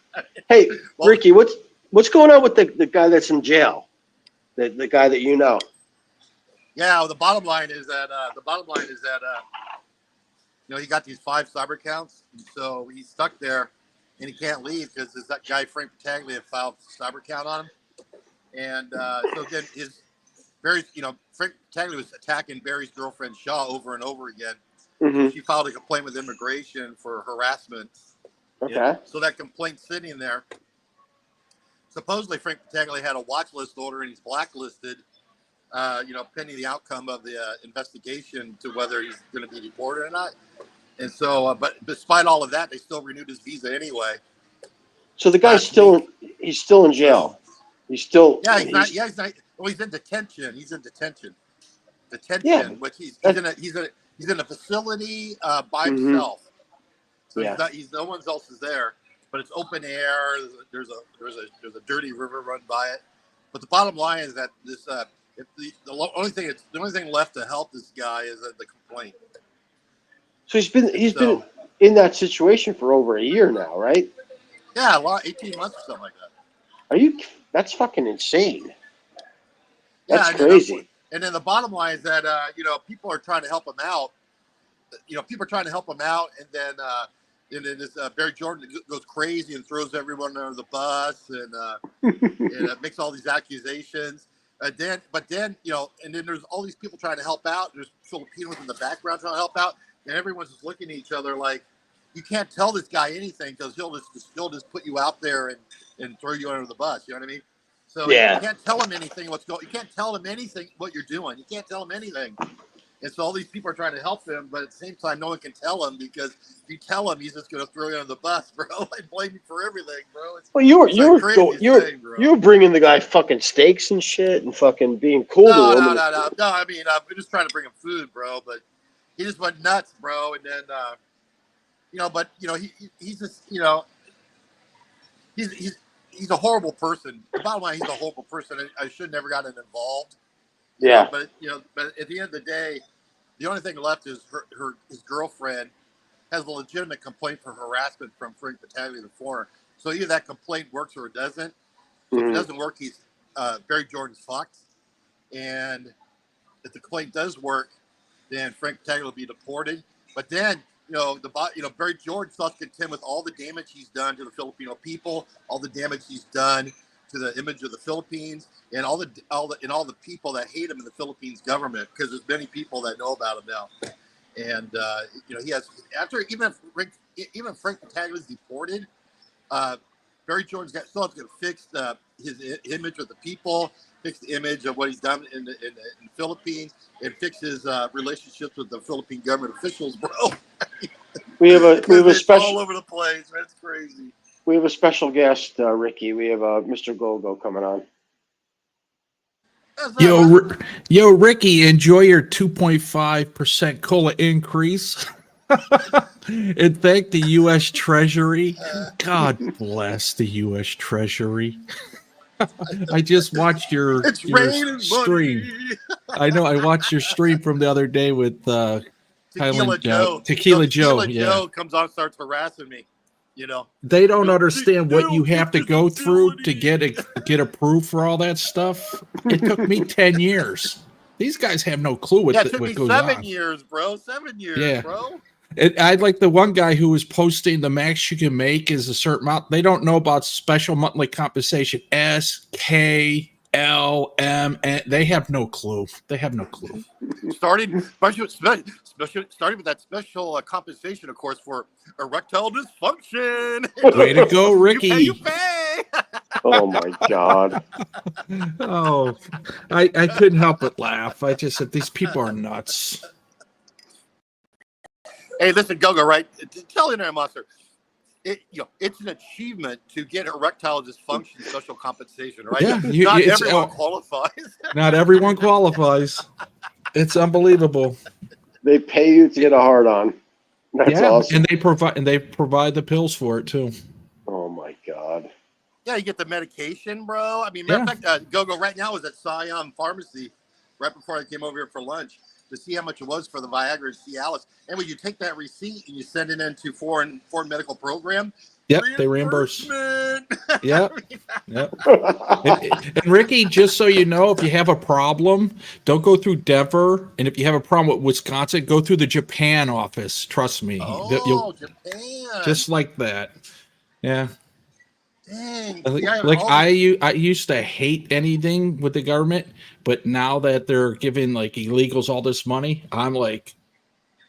Hey, Ricky, what's What's going on with the guy that's in jail? The guy that you know. Yeah, well, the bottom line is that he got these 5 cyber counts, and so he's stuck there, and he can't leave because there's that guy Frank Pataglia filed a cyber count on him, and so again, Frank Pataglia was attacking Barry's girlfriend Shaw over and over again. Mm-hmm. So she filed a complaint with immigration for harassment. Okay. So that complaint's sitting there. Supposedly, Frank Pataglia had a watch list order, and he's blacklisted. Pending the outcome of the investigation to whether he's going to be deported or not. And so, but despite all of that, they still renewed his visa anyway. So the guy's he's still in jail. He's still. Yeah, he's not. Well, he's in detention. He's in detention. Which he's in a facility by himself. So he's no one else is there. But it's open air. There's a dirty river run by it. But the bottom line is that this. The only thing left to help this guy is the complaint. So he's been in that situation for over a year now, right? Yeah, 18 months or something like that. That's fucking insane. Yeah, that's crazy. And then the bottom line is that people are trying to help him out. People are trying to help him out, and then this Barry Jordan goes crazy and throws everyone under the bus and makes all these accusations. And then there's all these people trying to help out. There's Filipinos in the background trying to help out, and everyone's just looking at each other like, you can't tell this guy anything because he'll just put you out there and throw you under the bus. You know what I mean? So you can't tell him anything. You can't tell him anything what you're doing. You can't tell him anything. And so all these people are trying to help him, but at the same time, no one can tell him because if you tell him, he's just going to throw you under the bus, bro, and blame you for everything, bro. You were bringing the guy fucking steaks and shit and fucking being cool to him. No. I mean, we're just trying to bring him food, bro. But he just went nuts, bro. And then, he's just, he's a horrible person. The bottom line, he's a horrible person. I should have never gotten involved. Yeah. But at the end of the day, the only thing left is his girlfriend has a legitimate complaint for harassment from Frank Pataglia, the foreigner. So either that complaint works or it doesn't. So if it doesn't work, he's Barry Jordan's fucked. And if the complaint does work, then Frank Pataglia will be deported. But then Barry Jordan still has to contend with all the damage he's done to the Filipino people, all the damage he's done to the image of the Philippines, and all the people that hate him in the Philippines government, because there's many people that know about him now. And he has even if Frank Pataglia is deported, Barry Jordan's still has to fix his image with the people, fix the image of what he's done in the Philippines, and fix his relationships with the Philippine government officials, bro. We have a special all over the place, man. It's crazy. We have a special guest, Ricky. We have Mr. Gogo coming on. Yo, Ricky, enjoy your 2.5% COLA increase. And thank the U.S. Treasury. God bless the U.S. Treasury. I just watched your stream. I know. I watched your stream from the other day with Tequila Joe. Tequila Joe. Joe comes on and starts harassing me. They don't understand what you have to go through to get approved for all that stuff. It took me 10 years. These guys have no clue what goes on. It took me 7 years, bro. 7 years, bro. I'd like the one guy who was posting the max you can make is a certain amount. They don't know about special monthly compensation. S, K, L, M, and they have no clue. Starting with that special compensation, of course, for erectile dysfunction. Way to go, Ricky. You pay. Oh my God. Oh, I couldn't help but laugh. I just said these people are nuts. Hey, listen, Gogo, right? Tell the Internet Monster. It's an achievement to get erectile dysfunction special compensation, right? Yeah, not everyone qualifies. Not everyone qualifies. It's unbelievable. They pay you to get a hard-on. That's awesome. And they provide the pills for it too. Oh my God. Yeah, you get the medication, bro. I mean, matter of fact, Gogo right now is at Scion Pharmacy right before I came over here for lunch to see how much it was for the Viagra and Cialis. And when you take that receipt and you send it into foreign medical program, Yep, they reimburse. Yep. Yep. And Ricky, just so you know, if you have a problem, don't go through Denver. And if you have a problem with Wisconsin, go through the Japan office. Trust me. Japan. Just like that. Yeah. Dang. I used to hate anything with the government, but now that they're giving like illegals all this money, I'm like,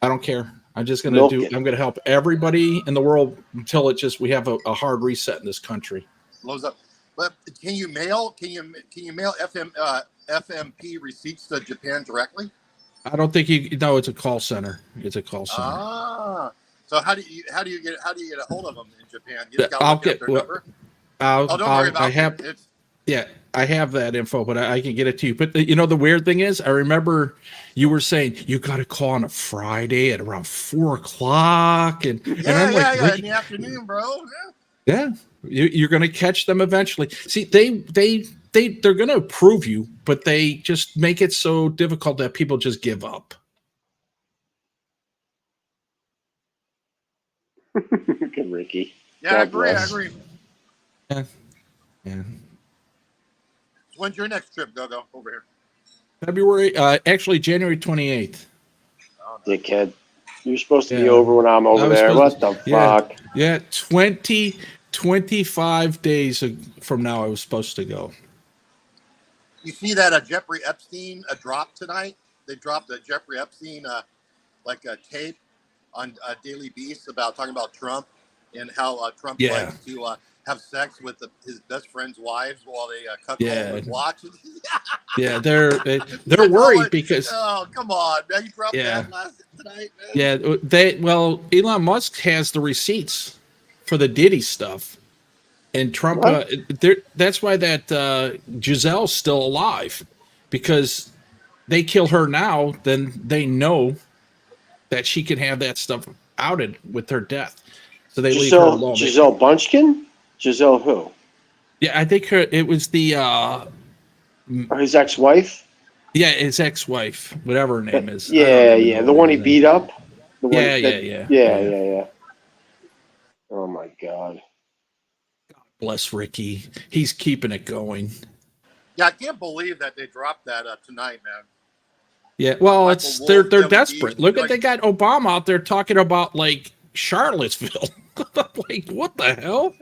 I don't care. I'm just gonna I'm gonna help everybody in the world until we have a hard reset in this country. Blows up. But can you mail FMP receipts to Japan directly? I don't think it's a call center. It's a call center. Ah. So how do you get a hold of them in Japan? You just gotta look up their number? Don't worry about it. Yeah, I have that info, but I can get it to you. But the weird thing is, I remember you were saying you got to call on a Friday at around 4:00, and I'm like, in the afternoon, bro. Yeah, you're going to catch them eventually. See, they're going to approve you, but they just make it so difficult that people just give up. Good, Ricky. Yeah, I agree. Yeah. When's your next trip, Go over here? February, actually January 28th. Oh, dickhead. You're supposed to be over when I'm over there. What the fuck? Yeah, 25 days from now I was supposed to go. You see that Jeffrey Epstein dropped tonight? They dropped a Jeffrey Epstein like a tape on Daily Beast talking about Trump and how Trump likes to have sex with his best friend's wives while they cuckold and watch. Yeah, they're worried because. Oh, come on, man! You dropped that tonight, man. Yeah, Elon Musk has the receipts for the Diddy stuff, and Trump. That's why that Giselle's still alive, because they kill her now, then they know that she can have that stuff outed with her death. So they leave her alone. Giselle Bunchkin? Giselle who? Yeah, I think it was the his ex-wife? Yeah, his ex-wife, whatever her name is. Yeah. The one he beat up? Yeah. Oh my God. God bless Ricky. He's keeping it going. Yeah, I can't believe that they dropped that tonight, man. Yeah, well, they're desperate. Look at they got Obama out there talking about like Charlottesville. Like, what the hell?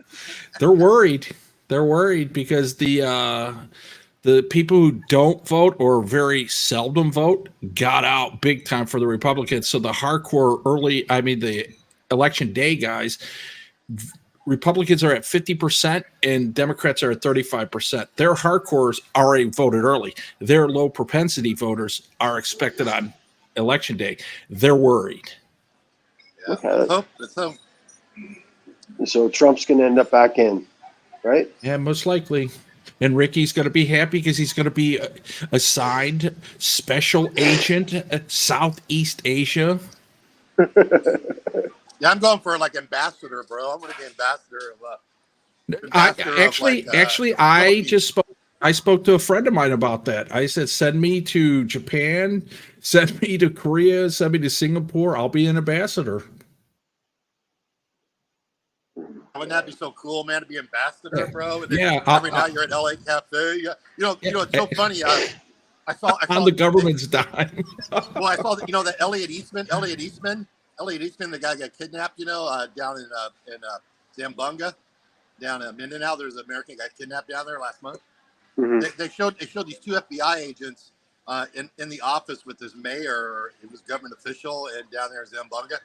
They're worried. They're worried because the people who don't vote or very seldom vote got out big time for the Republicans. So the hardcore the election day guys, Republicans are at 50% and Democrats are at 35%. Their hardcores already voted early. Their low propensity voters are expected on election day. They're worried. Yeah. Let's hope. So Trump's going to end up back in, right? Yeah, most likely. And Ricky's going to be happy because he's going to be assigned special agent at Southeast Asia. Yeah, I'm going for like ambassador, bro. I'm going to be ambassador of. I spoke to a friend of mine about that. I said, send me to Japan, send me to Korea, send me to Singapore. I'll be an ambassador. Wouldn't that be so cool, man, to be ambassador, bro? And then every night you're at LA Cafe. You know, it's so funny. I saw on the government's dime. Well, I saw that, the Elliot Eastman, the guy got kidnapped, down in Zamboanga, down in Mindanao. There's an American guy kidnapped down there last month. Mm-hmm. They showed these two FBI agents in the office with this mayor. It was government official, and down there in Zamboanga.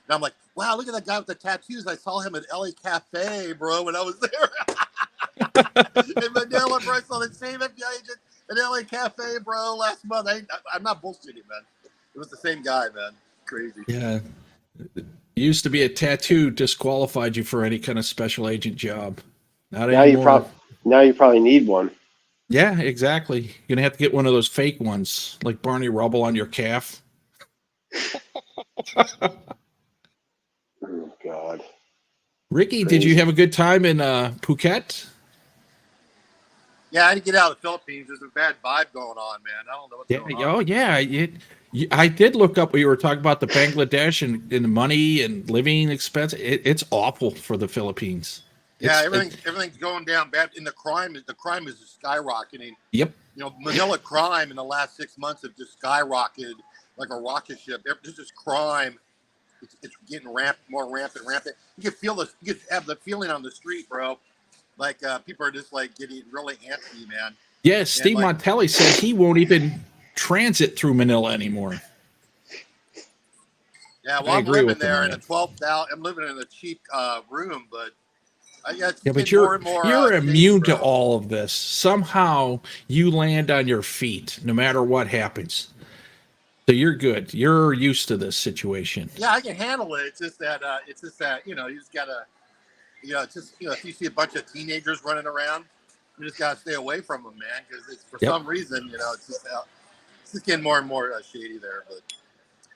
And I'm like, wow, look at that guy with the tattoos. I saw him at LA Cafe, bro, when I was there. In Manila, bro, I saw the same FBI agent at LA Cafe, bro, last month. I'm not bullshitting, man. It was the same guy, man. Crazy. Yeah. It used to be a tattoo disqualified you for any kind of special agent job. Not anymore. Now you probably need one. Yeah, exactly. You're going to have to get one of those fake ones, like Barney Rubble on your calf. Oh, God. Ricky, did you have a good time in Phuket? Yeah, I had to get out of the Philippines. There's a bad vibe going on, man. I don't know what's going on. Oh, yeah. I did look up. We were talking about the Bangladesh and the money and living expense. It's awful for the Philippines. Yeah, everything's going down bad. And the crime is skyrocketing. Yep. Manila crime in the last 6 months have just skyrocketed like a rocket ship. There's this crime. It's getting more rampant. You can have the feeling on the street, bro. Like people are just like getting really antsy, man. Yeah, Steve Montelli said he won't even transit through Manila anymore. Yeah, well, I'm living there in a 12,000. I'm living in a cheap room, but but you're immune to all of this. Somehow you land on your feet, no matter what happens. So you're good. You're used to this situation. Yeah, I can handle it. It's just that you just gotta, it's just if you see a bunch of teenagers running around, you just gotta stay away from them, man, because it's for some reason, it's just getting more and more shady there. But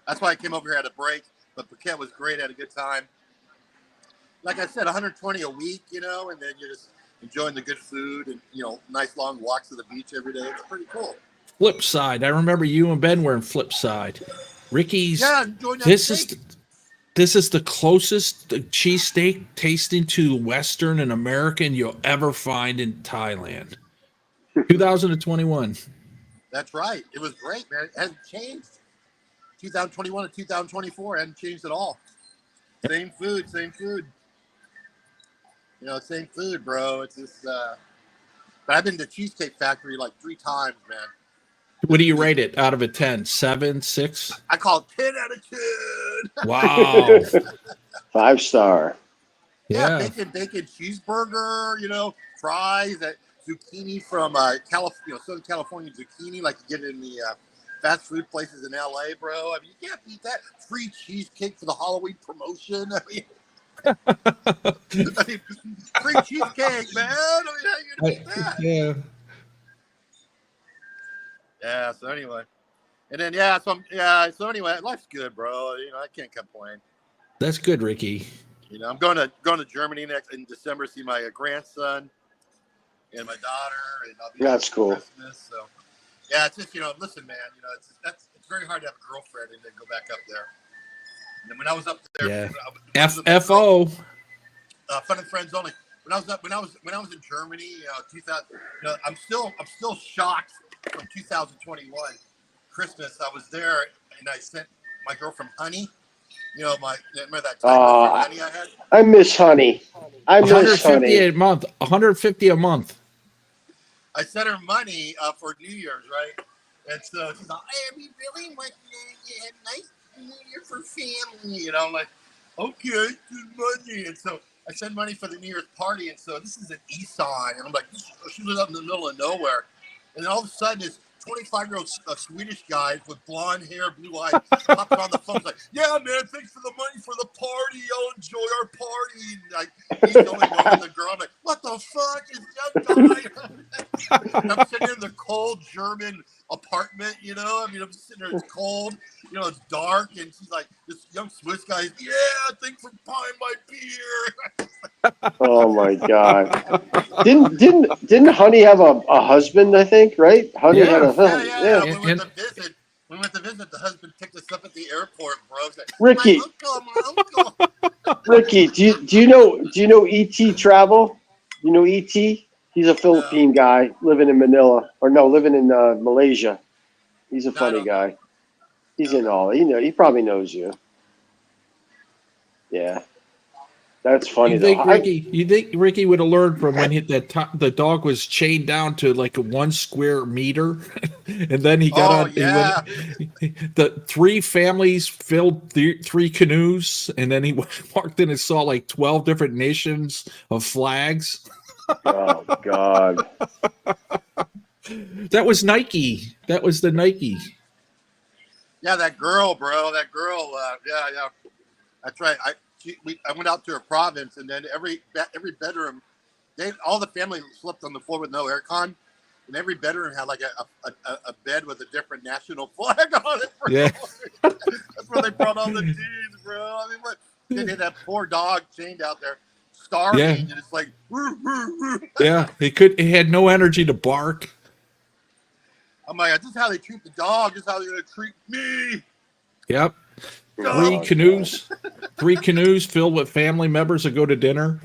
that's why I came over here at a break. But Phuket was great. Had a good time. Like I said, 120 a week, and then you're just enjoying the good food and nice long walks to the beach every day. It's pretty cool. Flipside. I remember you and Ben were in Flipside. Ricky's. Yeah, this is the closest cheesesteak tasting to Western and American you'll ever find in Thailand. 2021. That's right. It was great, man. It hasn't changed. 2021 to 2024 hasn't changed at all. Same food. Same food, bro. It's just. But I've been to Cheesecake Factory like 3 times, man. What do you rate it out of a 10? 7, 6? I call it 10 out of 10. Wow. 5-star. Yeah, bacon cheeseburger, fries, that zucchini from Southern California zucchini, like you get it in the fast food places in LA, bro. I mean, you can't beat that. Free cheesecake for the Halloween promotion. Free cheesecake, man. How you gonna beat that? Yeah. Yeah. So anyway, and then So anyway, life's good, bro. I can't complain. That's good, Ricky. I'm going to Germany next in December to see my grandson and my daughter, and I'll be that's cool. Christmas. So yeah, it's just listen, man. It's very hard to have a girlfriend and then go back up there. And then when I was up there, FO. Fun and friends only. When I was in Germany, 2000. I'm still shocked. From 2021 Christmas, I was there and I sent my girlfriend honey. Remember that time honey I had? I miss honey. I miss honey. $150 a month. I sent her money for New Year's, right? And so she's like, "Hey, we really want you had a nice New Year for family." I'm like, "Okay, good money." And so I sent money for the New Year's party, and so this is an Issan, and I'm like, she lives up in the middle of nowhere. And then all of a sudden, this 25-year-old Swedish guy with blonde hair, blue eyes, pops on the phone. He's like, "Yeah, man, thanks for the money for the party. I'll enjoy our party." And he's going over the girl. I'm like, "What the fuck is that guy?" I'm sitting in the cold German apartment, I'm sitting there, it's cold, it's dark, and she's like, this young Swiss guy, "Yeah, thanks for buying my beer." Oh my God! Didn't Honey have a husband? I think, right? Honey had a husband. Yeah. We went to visit. The husband picked us up at the airport, bro. Like, Ricky, my uncle. Ricky, do you know E.T. Travel? You know E.T. He's a Philippine guy living in Manila, living in Malaysia. He's a funny guy. He's in all. He probably knows you. Yeah. That's funny. You think Ricky would have learned from when the dog was chained down to like a 1 square meter, and then he got on. Yeah. The 3 families filled 3 canoes, and then he walked in and saw like 12 different nations of flags. Oh God! That was Nike. That was the Nike. Yeah, that girl, bro. That girl. Yeah. That's right. I went out to her province, and then every bedroom, all the family slept on the floor with no aircon, and every bedroom had like a bed with a different national flag on it. Bro. Yeah, that's where they brought all the dudes, bro. I mean, they had that poor dog chained out there, starving, Yeah. and it's like, Yeah, he had no energy to bark. I'm like, this is how they treat the dog. This is how they're gonna treat me. Yep. Dog. Three canoes filled with family members that go to dinner.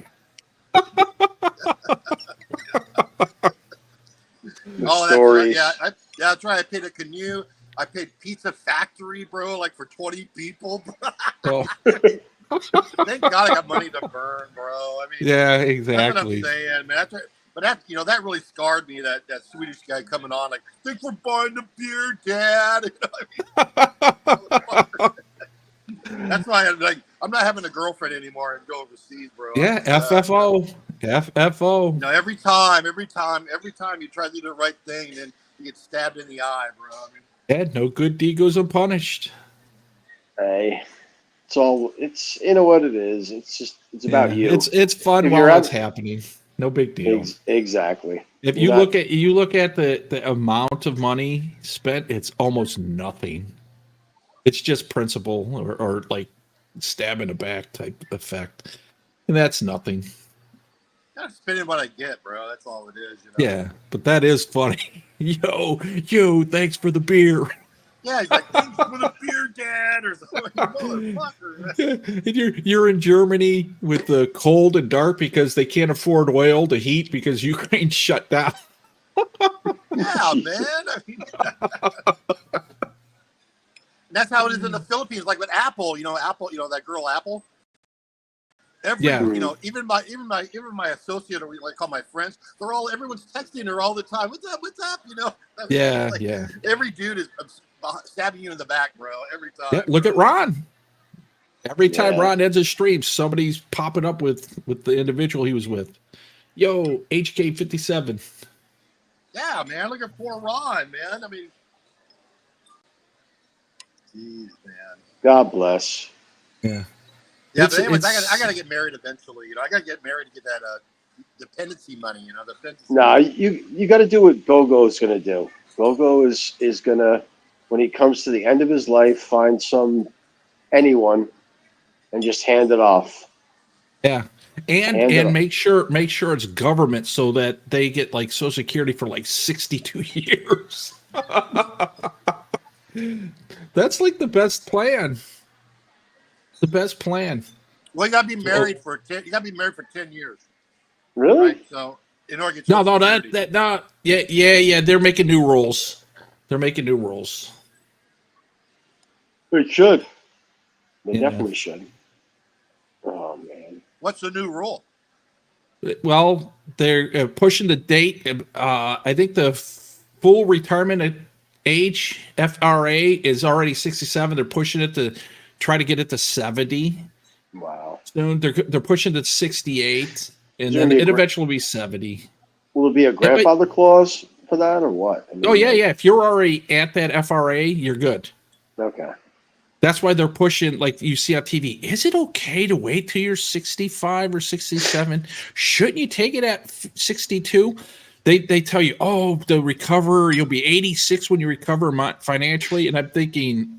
Stories. That's right. I paid a canoe. I paid Pizza Factory, bro, like for 20 people. Oh. Thank God I got money to burn, bro. I mean, Yeah, that's exactly. what I'm saying, man. But that that really scarred me. That Swedish guy coming on, like, thanks for buying the beer, Dad. That's why I'm not having a girlfriend anymore and go overseas, bro. Yeah, FFO. FFO. No, every time you try to do the right thing, then you get stabbed in the eye, bro. I mean, Yeah, no good deed goes unpunished. Hey, it's you know what it is. It's about you. It's fun while it's happening. No big deal. Exactly. If you look at the amount of money spent, it's almost nothing. It's just principal or like stab in the back type effect. And that's nothing. I'm spending what I get, bro. That's all it is, you know? Yeah, but that is funny. Yo, thanks for the beer. Yeah, he's like, thanks for the beer, Dad, or something. Motherfucker. And you're in Germany with the cold and dark because they can't afford oil to heat because Ukraine's shut down. Yeah, man. I mean, that's how it is in the Philippines. Like with Apple, that girl Apple. Even my associate, or we like call my friends, everyone's texting her all the time. What's up? You know. Yeah, like, yeah. Every dude is stabbing you in the back, bro. Every time. Yeah, look at Ron. Every time Ron ends a stream, somebody's popping up with the individual he was with. Yo, HK57. Yeah, man. Look at poor Ron, man. I mean, jeez, man. God bless. Yeah. Yeah, but anyways, I gotta get married eventually. You know, I gotta get married to get that dependency money. You know, No, you got to do what Gogo is going to do. Gogo is going to, when he comes to the end of his life, find anyone and just hand it off. Yeah. And make sure it's government so that they get like Social Security for like 62 years. That's like the best plan. The best plan. Well, you gotta be married for 10 years. Really? Right? So in order to get yeah. They're making new rules. They should. They definitely should. Oh man. What's the new rule? Well, they're pushing the date. I think the full retirement age FRA is already 67. They're pushing it to try to get it to 70. Wow. Soon they're pushing it to 68, and then it eventually will be 70. Will it be a grandfather clause for that or what? I mean, yeah. If you're already at that FRA, you're good. Okay. That's why they're pushing, like you see on TV. Is it okay to wait till you're 65 or 67? Shouldn't you take it at 62? They tell you, the recover, you'll be 86 when you recover financially. And I'm thinking,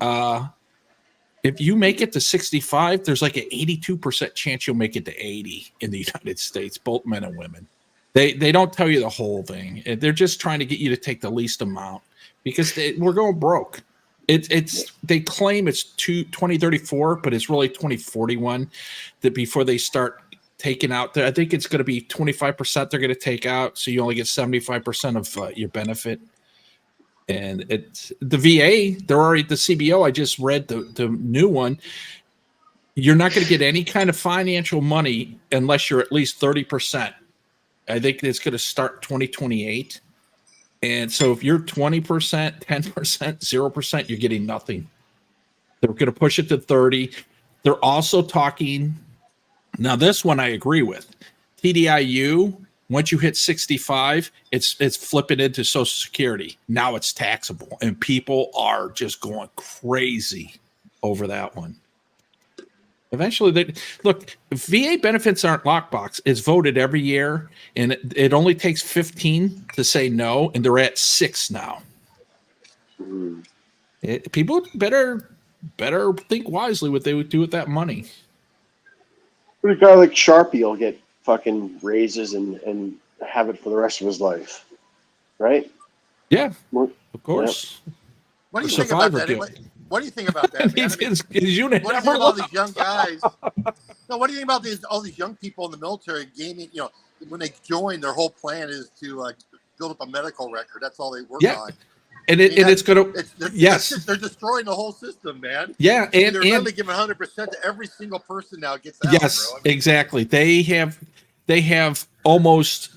if you make it to 65, there's like an 82% chance you'll make it to 80 in the United States, both men and women. They don't tell you the whole thing. They're just trying to get you to take the least amount because we're going broke. They claim it's 2034, but it's really 2041 that before they start taking out. I think it's going to be 25% they're going to take out, so you only get 75% of your benefit. And it's the VA. They're already the CBO. I just read the new one. You're not going to get any kind of financial money unless you're at least 30%. I think it's going to start 2028. And so if you're 20%, 10%, 0%, you're getting nothing. They're going to push it to 30. They're also talking. Now, this one I agree with. TDIU, once you hit 65, it's flipping into Social Security. Now it's taxable. And people are just going crazy over that one. Eventually, VA benefits aren't lockbox. It's voted every year, and it only takes 15 to say no, and they're at 6 now. People better think wisely what they would do with that money. A guy like Sharpie will get fucking raises and have it for the rest of his life, right? Yeah, of course. Yeah. What do you The think about survivor that? guilt. What do you think about that, man? I mean, His unit what do you never think about left. these young guys? No, what do you think about all these young people in the military gaining? You know, when they join, their whole plan is to build up a medical record. That's all they work on. And it's gonna they're destroying the whole system, man. Yeah, I mean, they're and literally giving 100% to every single person now gets out. yes, Bro. I mean, exactly. They have almost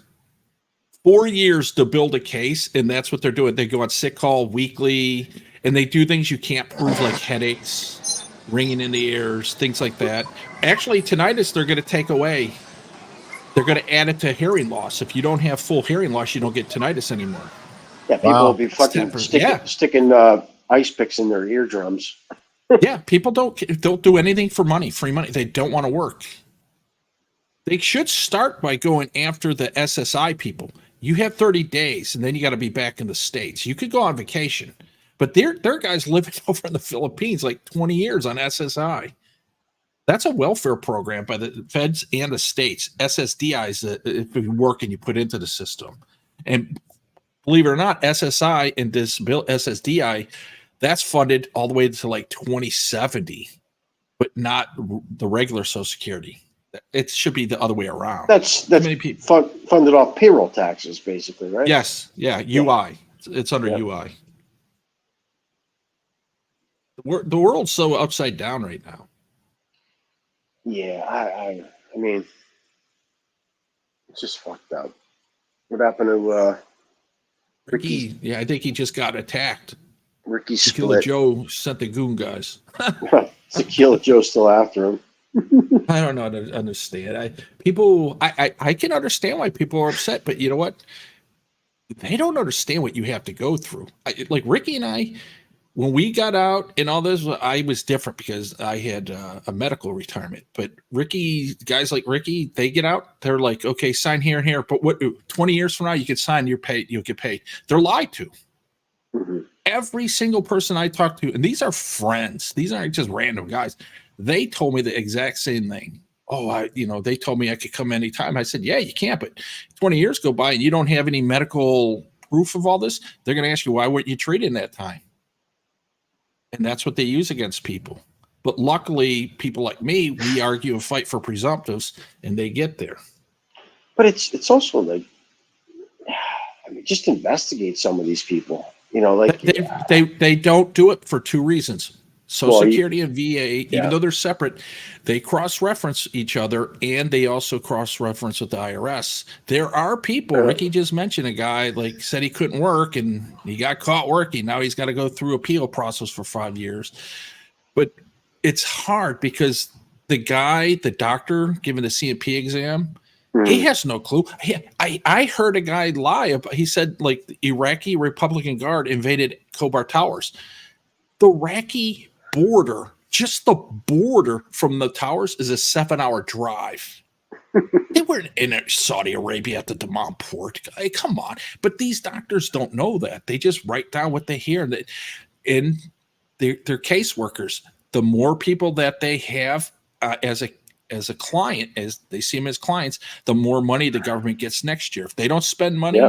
4 years to build a case, and that's what they're doing. They go on sick call weekly, and they do things you can't prove, like headaches, ringing in the ears, things like that. Actually, tinnitus they're going to take away. They're going to add it to hearing loss. If you don't have full hearing loss, you don't get tinnitus anymore. Yeah, people will be fucking sticking ice picks in their eardrums. Yeah, people don't do anything for money, free money. They don't want to work. They should start by going after the SSI people. You have 30 days, and then you got to be back in the States. You could go on vacation, but there are guys living over in the Philippines like 20 years on SSI. That's a welfare program by the feds and the states. SSDI is if you work and you put into the system. And believe it or not, SSI and this bill SSDI, that's funded all the way to like 2070, but not the regular Social Security. It should be the other way around. That's many people funded off payroll taxes, basically, right? Yes, yeah, UI. It's under UI. The world's so upside down right now. Yeah, I mean, it's just fucked up. What happened to Ricky? Yeah, I think he just got attacked. Ricky Tequila split. Joe sent the goon guys. Tequila Joe's still after him. I don't know how to understand. I can understand why people are upset, but you know what? They don't understand what you have to go through. Like Ricky and I, when we got out and all this, I was different because I had a medical retirement. But guys like Ricky, they get out, they're like, okay, sign here and here. But what? 20 years from now, you can sign. You'll get paid. They're lied to. Mm-hmm. Every single person I talked to, and these are friends. These aren't just random guys. They told me the exact same thing. Oh, they told me I could come anytime. I said, yeah, you can't. But 20 years go by and you don't have any medical proof of all this. They're going to ask you, why weren't you treated in that time? And that's what they use against people. But luckily, people like me, we argue and fight for presumptives, and they get there. But it's also like, I mean, just investigate some of these people. Like they don't do it for two reasons. Social Security and VA, even though they're separate, they cross-reference each other, and they also cross-reference with the IRS. There are people, Ricky just mentioned a guy, like, said he couldn't work, and he got caught working. Now he's got to go through appeal process for 5 years. But it's hard because the doctor giving the CMP exam, he has no clue. I heard a guy lie. He said, like, the Iraqi Republican Guard invaded Khobar Towers. The Iraqi border, just the border from the towers, is a 7-hour drive. They weren't in Saudi Arabia at the Dammam port. Hey, come on. But these doctors don't know that. They just write down what they hear. And they're caseworkers. The more people that they have as a client, as they see them as clients, the more money the government gets next year. If they don't spend money,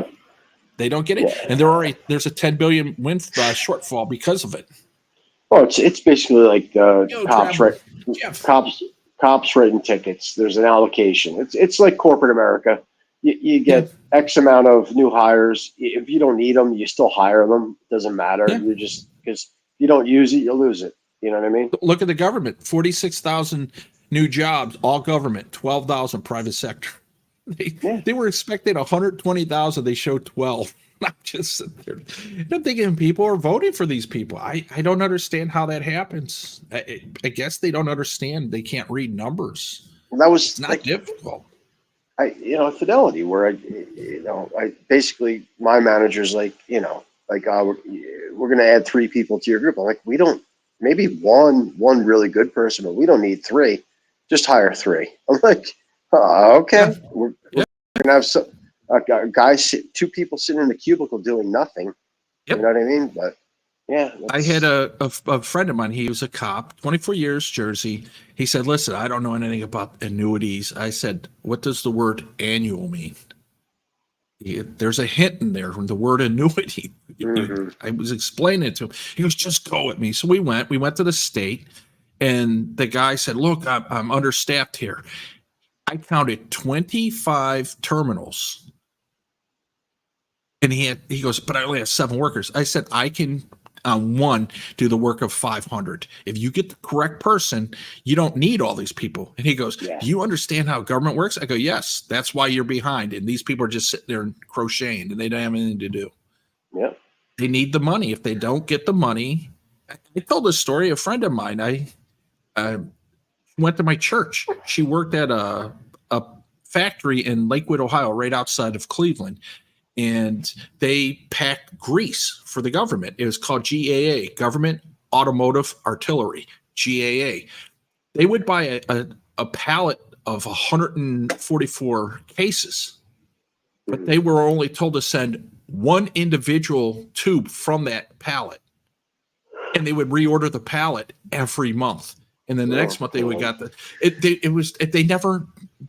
they don't get it. And there's a $10 billion shortfall because of it. Well, it's basically like cops writing tickets. There's an allocation. It's like corporate America. You get X amount of new hires. If you don't need them, you still hire them. Doesn't matter. You just, because you don't use it, you lose it. You know what I mean? Look at the government. 46,000 new jobs, all government. 12,000 private sector. They were expecting 120,000. They showed 12. I'm just sitting there. I'm thinking people are voting for these people. I don't understand how that happens. I guess they don't understand. They can't read numbers. It's not difficult. Fidelity, where I basically, my manager's like, we're going to add 3 people to your group. I'm like, we don't, maybe one really good person, but we don't need 3. Just hire 3. I'm like, okay. We're going to have some. Guys, 2 people sitting in the cubicle doing nothing. You know what I mean? But Yeah. I had a friend of mine. He was a cop, 24 years, Jersey. He said, "Listen, I don't know anything about annuities." I said, "What does the word annual mean?" There's a hint in there from the word annuity. I was explaining it to him. He goes, "Just go with me." So we went. We went to the state, and the guy said, "Look, I'm understaffed here." I counted 25 terminals, and he goes, "But I only have 7 workers." I said, "I can one do the work of 500. If you get the correct person, you don't need all these people." And he goes, Yeah. "Do you understand how government works?" I go, "Yes, that's why you're behind. And these people are just sitting there crocheting and they don't have anything to do." Yeah. They need the money. If they don't get the money, I told this story. A friend of mine, I went to my church. She worked at a factory in Lakewood, Ohio, right outside of Cleveland. And they packed grease for the government. It was called GAA, Government Automotive Artillery, GAA. They would buy a pallet of 144 cases, but they were only told to send one individual tube from that pallet. And they would reorder the pallet every month. And then the next month they would got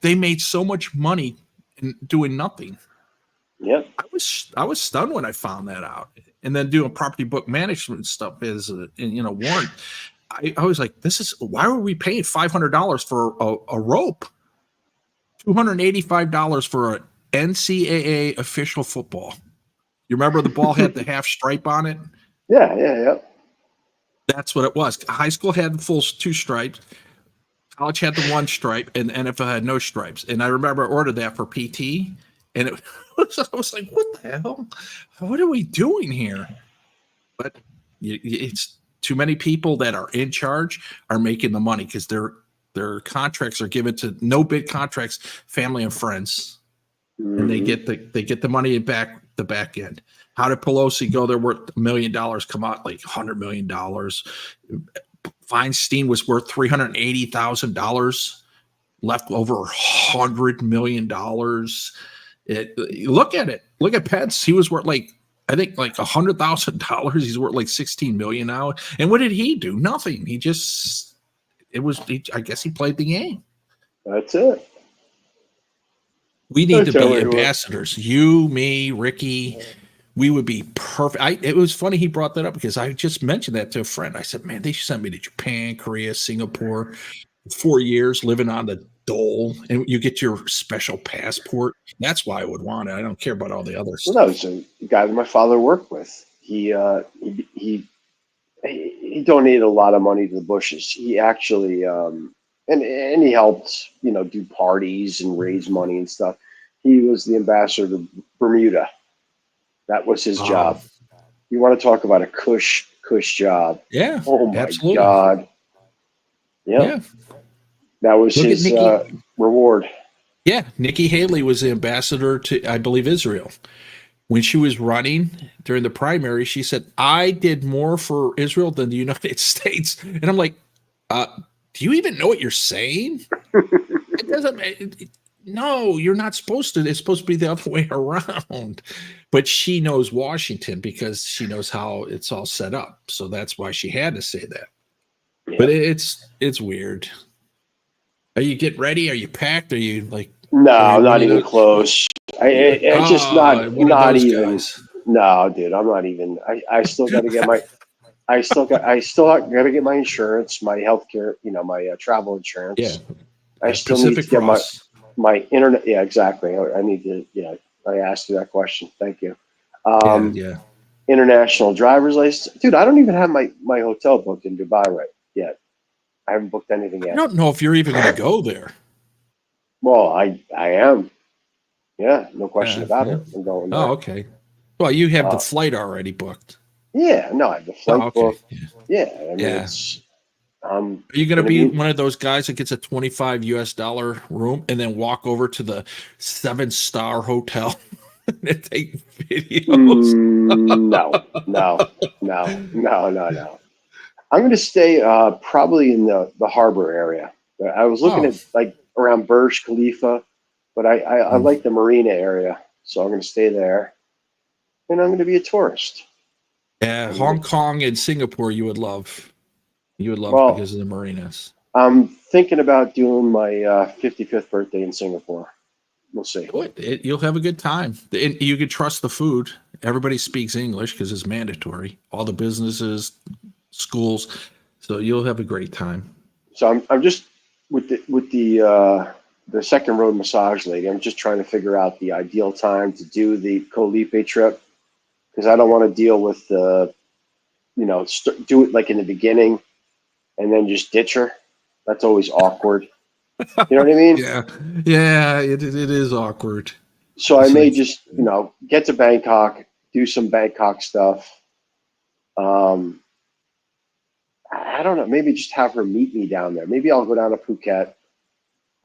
they made so much money in doing nothing. Yep. I was stunned when I found that out. And then doing property book management stuff is, Warren. I was like, why were we paying $500 for a rope? $285 for an NCAA official football. You remember the ball had the half stripe on it? Yeah. That's what it was. High school had the full 2 stripes. College had the 1 stripe, and the NFL had no stripes. And I remember I ordered that for PT, and I was like, "What the hell? What are we doing here?" But it's too many people that are in charge are making the money because their contracts are given to no bid contracts, family and friends, and they get the money back the back end. How did Pelosi go there worth $1 million? Come out like $100 million. Feinstein was worth $380,000, left over $100 million. Look at it. Look at Pence. He was worth I think $100,000. He's worth like $16 million now. And what did he do? Nothing. I guess he played the game. That's it. We need to be ambassadors. You, me, Ricky. We would be perfect. It was funny he brought that up because I just mentioned that to a friend. I said, "Man, they should send me to Japan, Korea, Singapore, 4 years living on the dole, and you get your special passport." That's why I would want it. I don't care about all the other stuff. Well, no, it's a guy that my father worked with. He donated a lot of money to the Bushes. He actually and he helped do parties and raise money and stuff. He was the ambassador to Bermuda. That was his job. You want to talk about a cush job? Yeah. Oh my absolutely. God. Yep. Yeah. That was his reward. Yeah, Nikki Haley was the ambassador to, I believe, Israel. When she was running during the primary, she said, "I did more for Israel than the United States." And I'm like, do you even know what you're saying? It doesn't. No, you're not supposed to. It's supposed to be the other way around. But she knows Washington because she knows how it's all set up. So that's why she had to say that. Yeah. But it's weird. Are you getting ready? Are you packed? Are you like? No, not even close. I just not even. Guys. No, dude, I'm not even. I still got to get my. I still got to get my insurance, my healthcare, my travel insurance. Yeah. I still need to get my internet. Yeah, exactly. I need to. Yeah, I asked you that question. Thank you. Yeah. International driver's license, dude. I don't even have my hotel booked in Dubai right yet. I haven't booked anything yet. I don't know if you're even going to go there. Well, I am. Yeah, no question about it. I'm going there. Oh, okay. Well, you have the flight already booked. Yeah, no, I have the flight booked. Yeah, I mean, it's. Are you going to be one of those guys that gets a $25 room and then walk over to the 7-star hotel and take videos? No. I'm going to stay probably in the harbor area. I was looking at like around Burj Khalifa, but I like the marina area, so I'm going to stay there, and I'm going to be a tourist. Yeah, I mean, Hong Kong and Singapore, you would love. You would love well, because of the marinas. I'm thinking about doing my 55th birthday in Singapore. We'll see. You'll have a good time. You can trust the food. Everybody speaks English because it's mandatory. All the businesses, schools, so you'll have a great time. So I'm just with the second road massage lady. I'm just trying to figure out the ideal time to do the Colipe trip because I don't want to deal with the, do it like in the beginning and then just ditch her. That's always awkward. You know what I mean? Yeah, it is awkward. So I may just, get to Bangkok, do some Bangkok stuff. I don't know. Maybe just have her meet me down there. Maybe I'll go down to Phuket.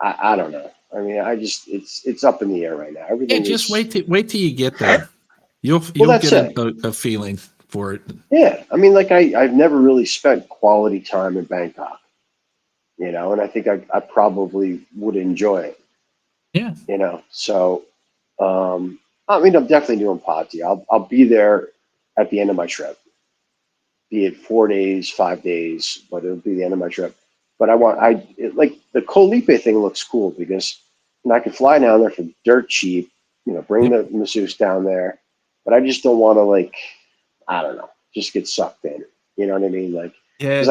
I don't know. I mean, it's up in the air right now. Everything. Just wait till you get there. You'll that's get a feeling for it. Yeah, I mean, like I've never really spent quality time in Bangkok, and I think I probably would enjoy it. Yeah. So I mean, I'm definitely doing Pati. I'll be there at the end of my trip, be it 4 days, 5 days, but it'll be the end of my trip. But like the Colipe thing looks cool because I can fly down there for dirt cheap, bring the masseuse down there, but I just don't want to I don't know, just get sucked in. You know what I mean? Like, yeah,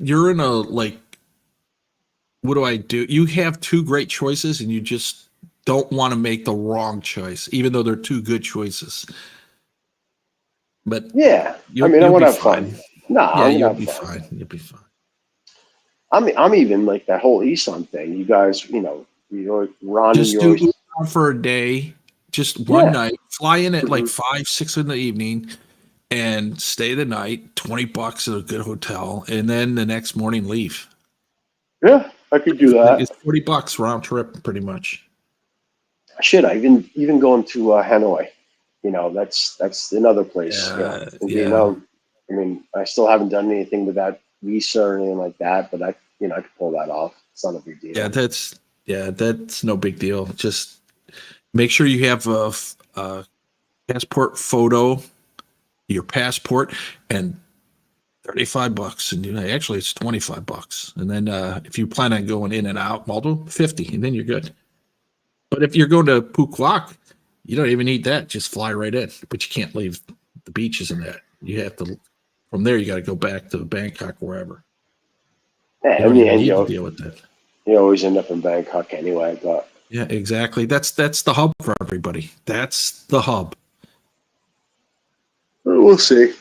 you're in a what do I do? You have two great choices, and you just don't want to make the wrong choice, even though they're two good choices. But yeah, I mean, I want to have fun. No, yeah, you'll be fine. You'll be fine. I'm even like that whole Issan thing. You guys, Ronnie, just do for a day, just one night. Fly in at like 5, 6 in the evening, and stay the night. $20 at a good hotel, and then the next morning leave. Yeah, I could do that. It's $40 round trip, pretty much. Shit, I even going to Hanoi. That's another place. Vietnam. I mean, I still haven't done anything with that visa or anything like that, but I could pull that off. It's not a big deal. That's no big deal. Just make sure you have a passport photo, your passport, and $35, and actually it's $25. And then if you plan on going in and out, Maldo, $50, and then you're good. But if you're going to Phuket, you don't even need that. Just fly right in. But you can't leave the beaches and that. You have to. From there, you got to go back to Bangkok, wherever. Yeah, in the end, you deal with that. You always end up in Bangkok anyway. But yeah, exactly. That's the hub for everybody. That's the hub. We'll see.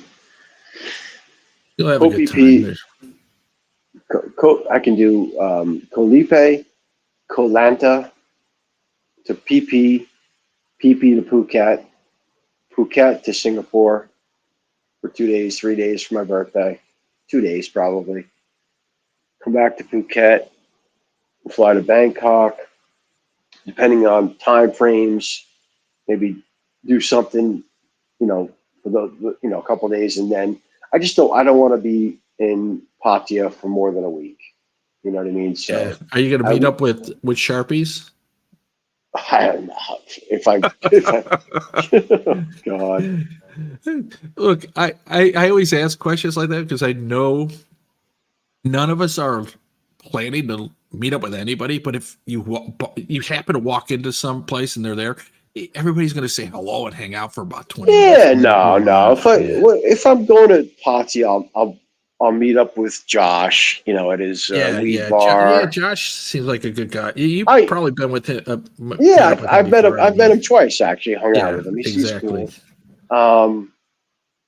You'll have a good time. I can do Colipe, Koh Lanta to PP to Phuket, Phuket to Singapore for 2 days, 3 days for my birthday, 2 days probably. Come back to Phuket, fly to Bangkok, depending on time frames, maybe do something, for a couple of days, and then I don't want to be in Pattaya for more than a week. You know what I mean? So, are you going to meet up with Sharpies? I don't know if I oh God. Look, I always ask questions like that because I know none of us are planning to meet up with anybody. But if you happen to walk into some place and they're there, everybody's going to say hello and hang out for about 20 minutes. Yeah, no. If I'm going to Pattaya, I'll meet up with Josh. At his weed bar. Josh seems like a good guy. You've probably been with him. I've met him. I've met him twice actually. Hung out with him. He's cool. I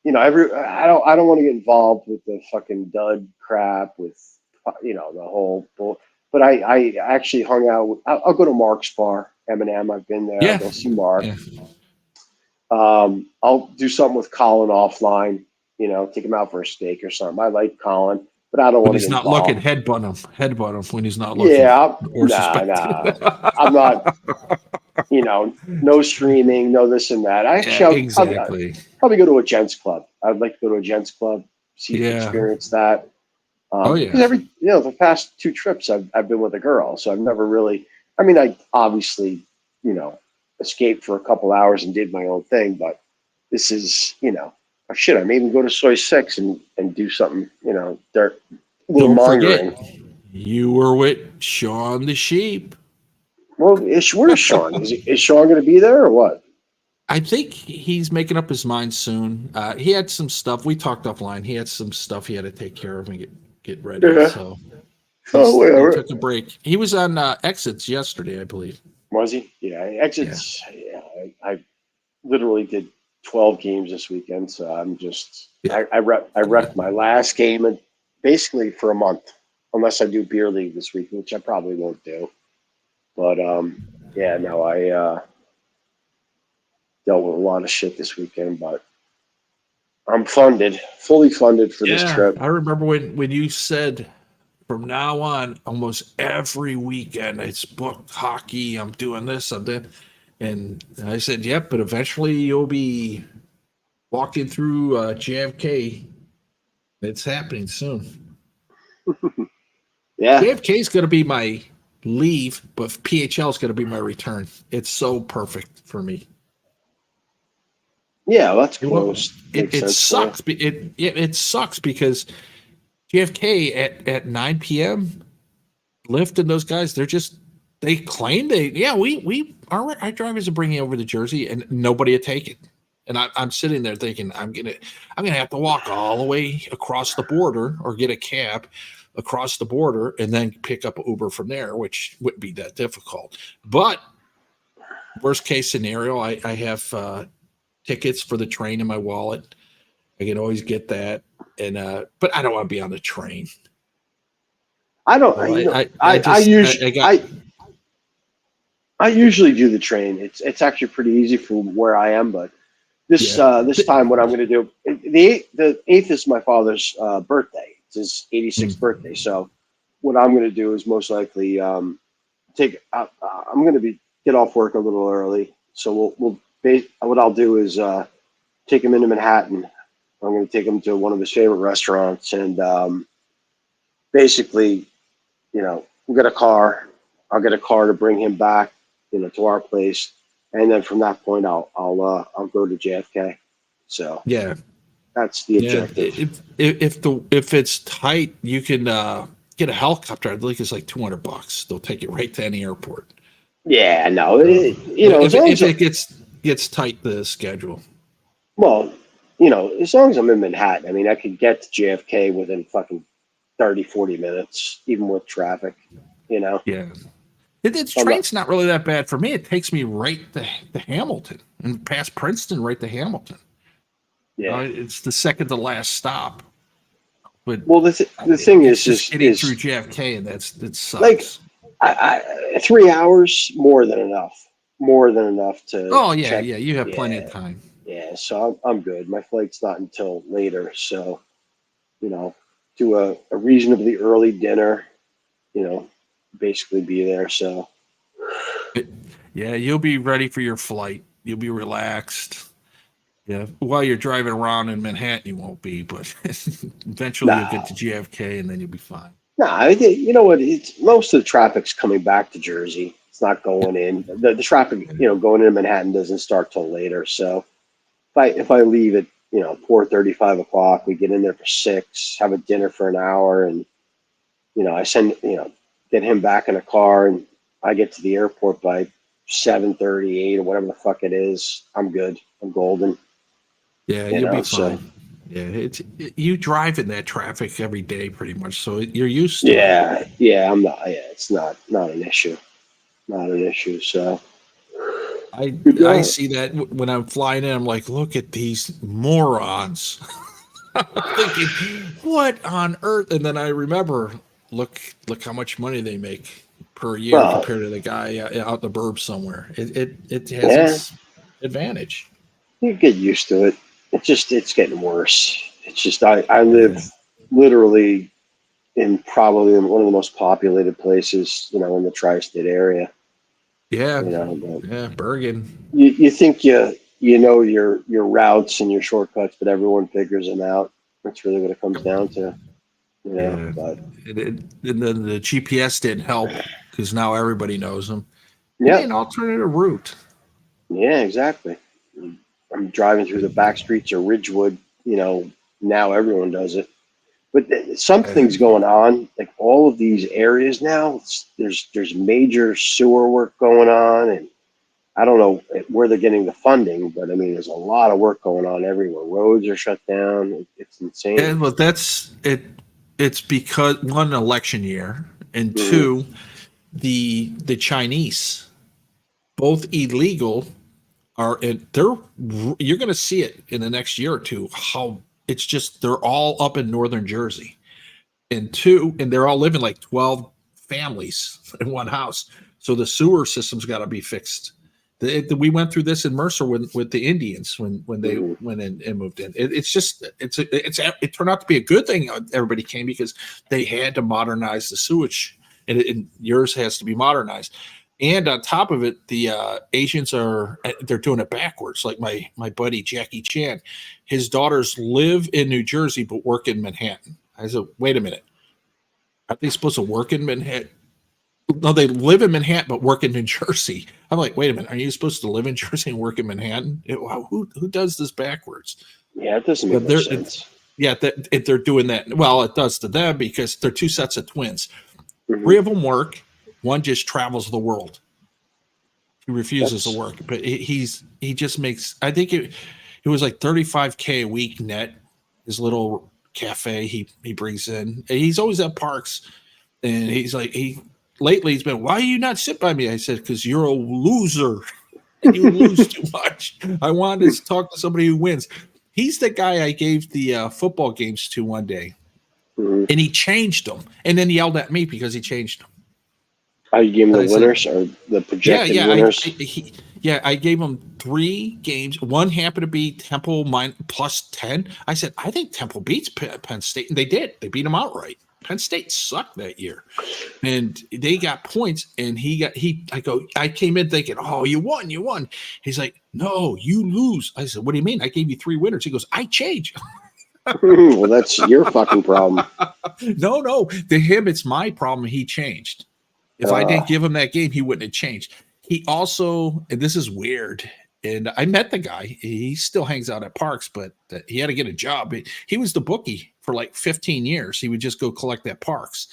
don't want to get involved with the fucking dud crap with the whole bull. But I actually hung out with. I'll go to Mark's bar, Eminem. I've been there. I'll go see Mark. Yeah. I'll do something with Colin offline. Take him out for a steak or something. I like Colin, but I don't want to. He's not looking. Headbutt him when he's not looking. Yeah, nah. I'm not. No streaming, no this and that. I'll probably go to a gents club. I'd like to go to a gents club, experience that. Because the past 2 trips I've been with a girl, so I've never really. I mean, I obviously escaped for a couple hours and did my own thing, but this is, shit, I may even go to Soy 6 and do something, dirt, little Don't forget, mongering. you were with Sean the Sheep. Well, where's Sean? Is Sean going to be there or what? I think he's making up his mind soon. He had some stuff. We talked offline. He had some stuff he had to take care of and get ready. Yeah. So Oh, he took a break. He was on Exits yesterday, I believe. Was he? Yeah, Exits. Yeah, I literally did 12 games this weekend, so I'm just I repped my last game and basically for a month, unless I do beer league this week, which I probably won't do. But yeah, no, I dealt with a lot of shit this weekend, but I'm fully funded for this trip. I remember when you said from now on, almost every weekend it's booked hockey. I'm doing this, I'm doing, and I said, yep, but eventually you'll be walking through JFK. It's happening soon. Yeah. JFK is going to be my leave, but PHL is going to be my return. It's so perfect for me. Yeah, well, that's close. It sucks. It sucks because JFK at 9 p.m. Lyft and those guys, they claim our drivers are bringing over the Jersey and nobody will take it. And I'm sitting there thinking I'm gonna have to walk all the way across the border or get a cab across the border and then pick up Uber from there, which wouldn't be that difficult. But worst case scenario, I have tickets for the train in my wallet. I can always get that, and but I don't want to be on the train. I don't. I usually do the train. It's actually pretty easy from where I am, but this time, what I'm going to do, the 8th is my father's birthday. It's his 86th birthday. So what I'm going to do is most likely I'm going to get off work a little early. So what I'll do is take him into Manhattan. I'm going to take him to one of his favorite restaurants and basically, we'll get a car. I'll get a car to bring him back, to our place. And then from that point, I'll go to JFK. So yeah, that's the objective. If it's tight, you can get a helicopter. I think it's like $200. They'll take you right to any airport. Yeah, no, if it gets tight, the schedule. Well, as long as I'm in Manhattan, I mean, I could get to JFK within fucking 30, 40 minutes, even with traffic. Yeah. Train's not really that bad for me. It takes me right to Hamilton and past Princeton right to Hamilton. Yeah, it's the second to last stop. But the thing is getting through JFK, and that sucks. Like, 3 hours more than enough. More than enough to. Oh yeah, check. Yeah. You have plenty of time. Yeah, so I'm good. My flight's not until later, so do a reasonably early dinner. Basically be there. So, yeah, you'll be ready for your flight. You'll be relaxed. Yeah, while you're driving around in Manhattan, you won't be, but eventually you'll get to JFK and then you'll be fine. You know what? It's most of the traffic's coming back to Jersey. It's not going in. The traffic, going into Manhattan doesn't start till later. So, if I leave at 4:30, 5 o'clock, we get in there for 6, have a dinner for an hour, and I send get him back in a car, and I get to the airport by 7:30, 8, or whatever the fuck it is. I'm good. I'm golden. Yeah, you'll be fine. Yeah, you drive in that traffic every day, pretty much, so you're used to it. Yeah, I'm not. Yeah, it's not an issue. Not an issue. So I see that when I'm flying in, I'm like, look at these morons. I'm thinking, what on earth? And then I remember, look how much money they make per year compared to the guy out in the burbs somewhere. It has its advantage. You get used to it. It's getting worse. It's just I live literally in probably one of the most populated places, in the tri-state area. Yeah, Bergen. You think you know your routes and your shortcuts, but everyone figures them out. That's really what it comes down to. But and then the GPS didn't help because now everybody knows them. Yeah, an alternative route. Yeah, exactly. I'm driving through the back streets of Ridgewood. You know, now everyone does it. But something's going on. Like all of these areas now, there's major sewer work going on, and I don't know where they're getting the funding, but I mean, there's a lot of work going on everywhere. Roads are shut down. It's insane. And well, that's it. It's because one, election year, and two, the Chinese, both illegal, you're going to see it in the next year or two. How it's just they're all up in northern Jersey, and they're all living like 12 families in one house. So the sewer system's got to be fixed. We went through this in Mercer with the Indians when they went in and moved in. It turned out to be a good thing. Everybody came because they had to modernize the sewage, and yours has to be modernized. And on top of it, the Asians they're doing it backwards. Like my buddy Jackie Chan, his daughters live in New Jersey but work in Manhattan. I said, wait a minute, aren't they supposed to work in Manhattan? No, they live in Manhattan but work in New Jersey. I'm like, wait a minute, are you supposed to live in Jersey and work in Manhattan? Who does this backwards? Yeah, it doesn't make much sense. Yeah, if they're doing that, well, it does to them because they're two sets of twins. 3 of them work. One just travels the world. He refuses to work, but he just makes. I think it was like $35K a week net. His little cafe he brings in. And he's always at parks, and he's like lately he's been. Why are you not sit by me? I said because you're a loser. You lose too much. I wanted to talk to somebody who wins. He's the guy I gave the football games to one day, and he changed them, and then yelled at me because he changed them. Oh, you gave him the winners or the projected winners? I gave him 3 games. One happened to be Temple plus 10. I said, I think Temple beats Penn State, and they did. They beat them outright. Penn State sucked that year, and they got points. And I came in thinking, oh, you won. He's like, no, you lose. I said, what do you mean? I gave you 3 winners. He goes, I change. Well, that's your fucking problem. No, to him, it's my problem. He changed. If I didn't give him that game, he wouldn't have changed. He also, and this is weird, and I met the guy. He still hangs out at parks, but he had to get a job. He was the bookie for like 15 years. He would just go collect at parks.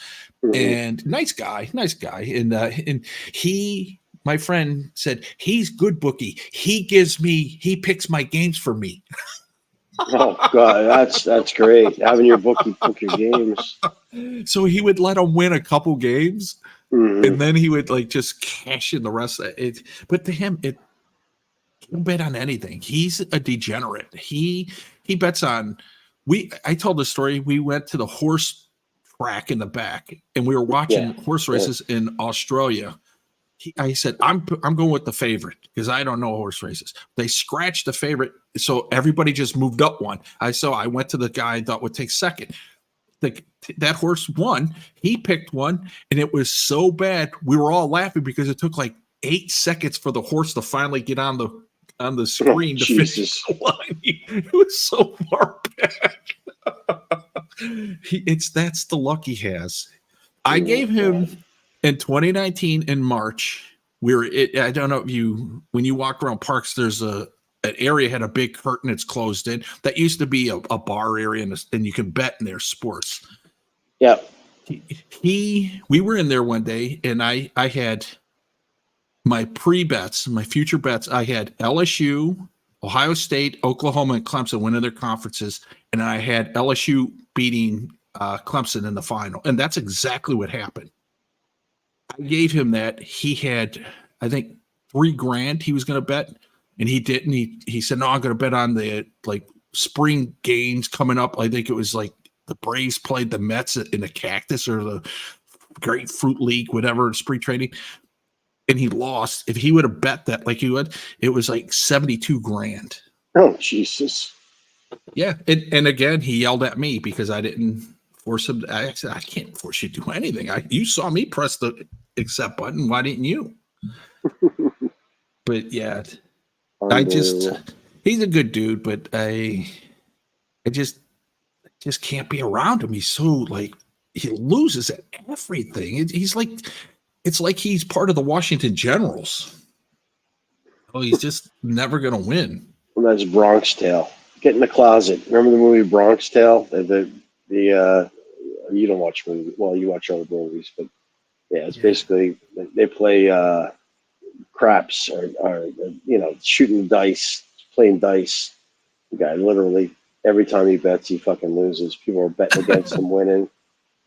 And nice guy. And my friend said, he's good bookie. He picks my games for me. Oh God, that's great. Having your bookie book your games. So he would let him win a couple games. And then he would like just cash in the rest of it. But to him, don't bet on anything. He's a degenerate. He bets on. I told the story. We went to the horse track in the back, and we were watching horse races in Australia. I said, I'm going with the favorite because I don't know horse races. They scratched the favorite, so everybody just moved up one. I went to the guy I thought would take second. That horse won. He picked one, and it was so bad we were all laughing because it took like 8 seconds for the horse to finally get on the screen to finish the line. It was so far back. That's the luck he has. I gave him in 2019 in March. I don't know if when you walk around parks, there's an area had a big curtain. It's closed in. That used to be a bar area, and you can bet in their sports. Yeah. We were in there one day, and I had my pre-bets, my future bets. I had LSU, Ohio State, Oklahoma, and Clemson winning their conferences, and I had LSU beating Clemson in the final, and that's exactly what happened. I gave him that. He had, I think, $3,000 he was going to bet. And he didn't. He said, no, I'm going to bet on the spring games coming up. I think it was like the Braves played the Mets in the Cactus or the Grapefruit League, whatever, spring training. And he lost. If he would have bet that like he would, it was like $72,000. Oh, Jesus. Yeah. And again, he yelled at me because I didn't force him. I said, I can't force you to do anything. You saw me press the accept button. Why didn't you? But yeah. He's a good dude, but I just can't be around him. He's so he loses at everything. It's like he's part of the Washington Generals. Oh, he's just never going to win. Well, That's Bronx Tale. Get in the closet. Remember the movie Bronx Tale? The you don't watch movies. Well, you watch other movies, but yeah, it's basically they play craps or shooting dice, playing dice. The guy literally every time he bets, he fucking loses. People are betting against him winning.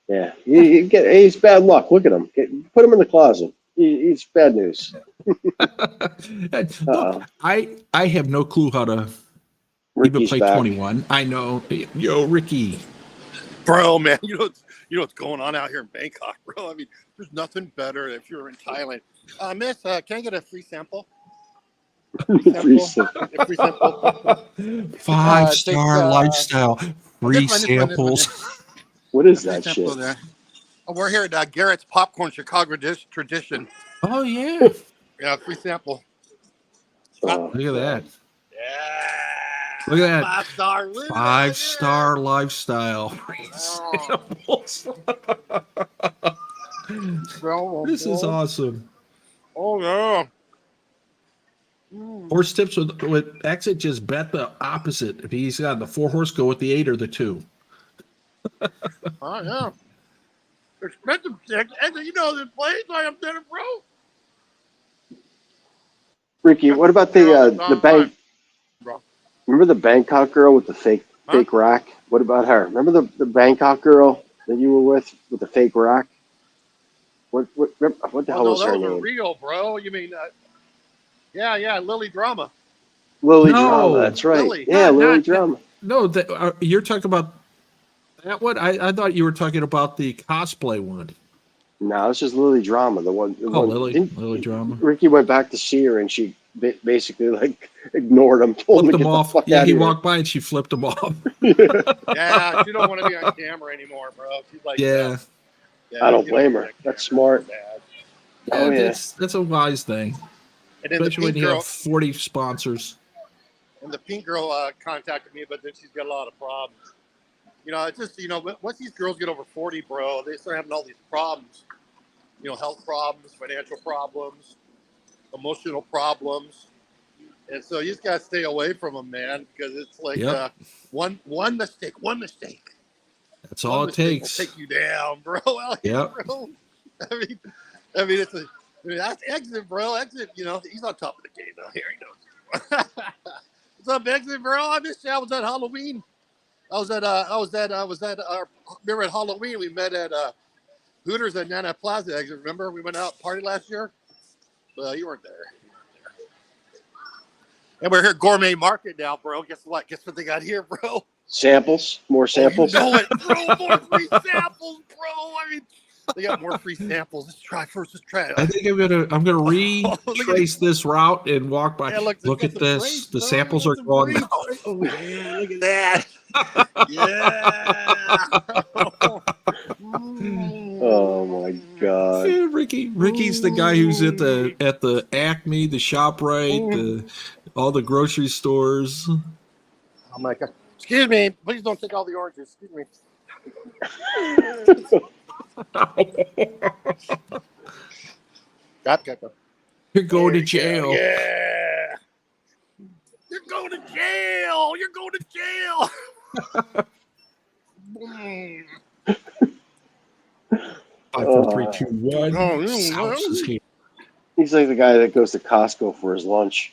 Yeah, he's bad luck. Look at him. Put him in the closet. He's bad news. Look, I have no clue how to even play back. 21. I know. Yo, Ricky. Bro, man, you know what's going on out here in Bangkok, bro. I mean, there's nothing better if you're in Thailand. Miss, can I get a free sample? Free sample. 5-star lifestyle. Free samples. What is that shit? There. Oh, we're here at Garrett's Popcorn Chicago tradition. Oh, yeah. Yeah, free sample. Look at that. Yeah. Look at that. 5-star. 5-star lifestyle. This is awesome. Oh, yeah. Horse tips with exit, just bet the opposite. If he's got the 4-horse, go with the 8 or the 2. Oh, yeah. Expensive exit, you know this place. I am there, bro. Ricky, what about the bank? Remember the Bangkok girl with the fake rack? What about her? Remember the Bangkok girl that you were with the fake rack? What the hell was her name? Those are real, bro. You mean, yeah, Lily Drama. Lily Drama, that's right. Lily. Yeah, Lily Drama. No, you're talking about that one? I thought you were talking about the cosplay one. No, it's just Lily Drama. Lily Drama. Ricky went back to see her, and she basically ignored him, told him to get off. The fuck out he of walked by and she flipped him off. Yeah, she don't want to be on camera anymore, bro. She's like, yeah, I don't blame her. That's smart. That's a wise thing. And then especially when you have 40 sponsors. And the pink girl contacted me, but then she's got a lot of problems. It's just, once these girls get over 40, bro, they start having all these problems. Health problems, financial problems, emotional problems. And so you just got to stay away from them, man, because it's like one mistake. That's all it takes. Will take you down, bro. Yeah. Bro. I mean, that's Exit, bro. Exit, he's on top of the game out here. He knows. What's up, Exit, bro? I missed you. I was at Halloween. Remember at Halloween we met at Hooters at Nana Plaza. Exit, remember we went out party last year? Well, you weren't there. And we're here at Gourmet Market now, bro. Guess what? Guess what they got here, bro? Samples, more samples. You know it, bro. More free samples, bro. I mean, they got more free samples. Let's try it. I think I'm gonna retrace this route and walk by. Yeah, look at this. The samples are going out. Oh, yeah, look at that. Yeah. Oh my God. Yeah, Ricky's the guy who's at the Acme, the ShopRite, all the grocery stores. Oh my God. Excuse me. Please don't take all the oranges. Excuse me. Got. You're going to jail. Yeah. You're going to jail. 5, 4, 3, 2, 1. South is here. He's like the guy that goes to Costco for his lunch.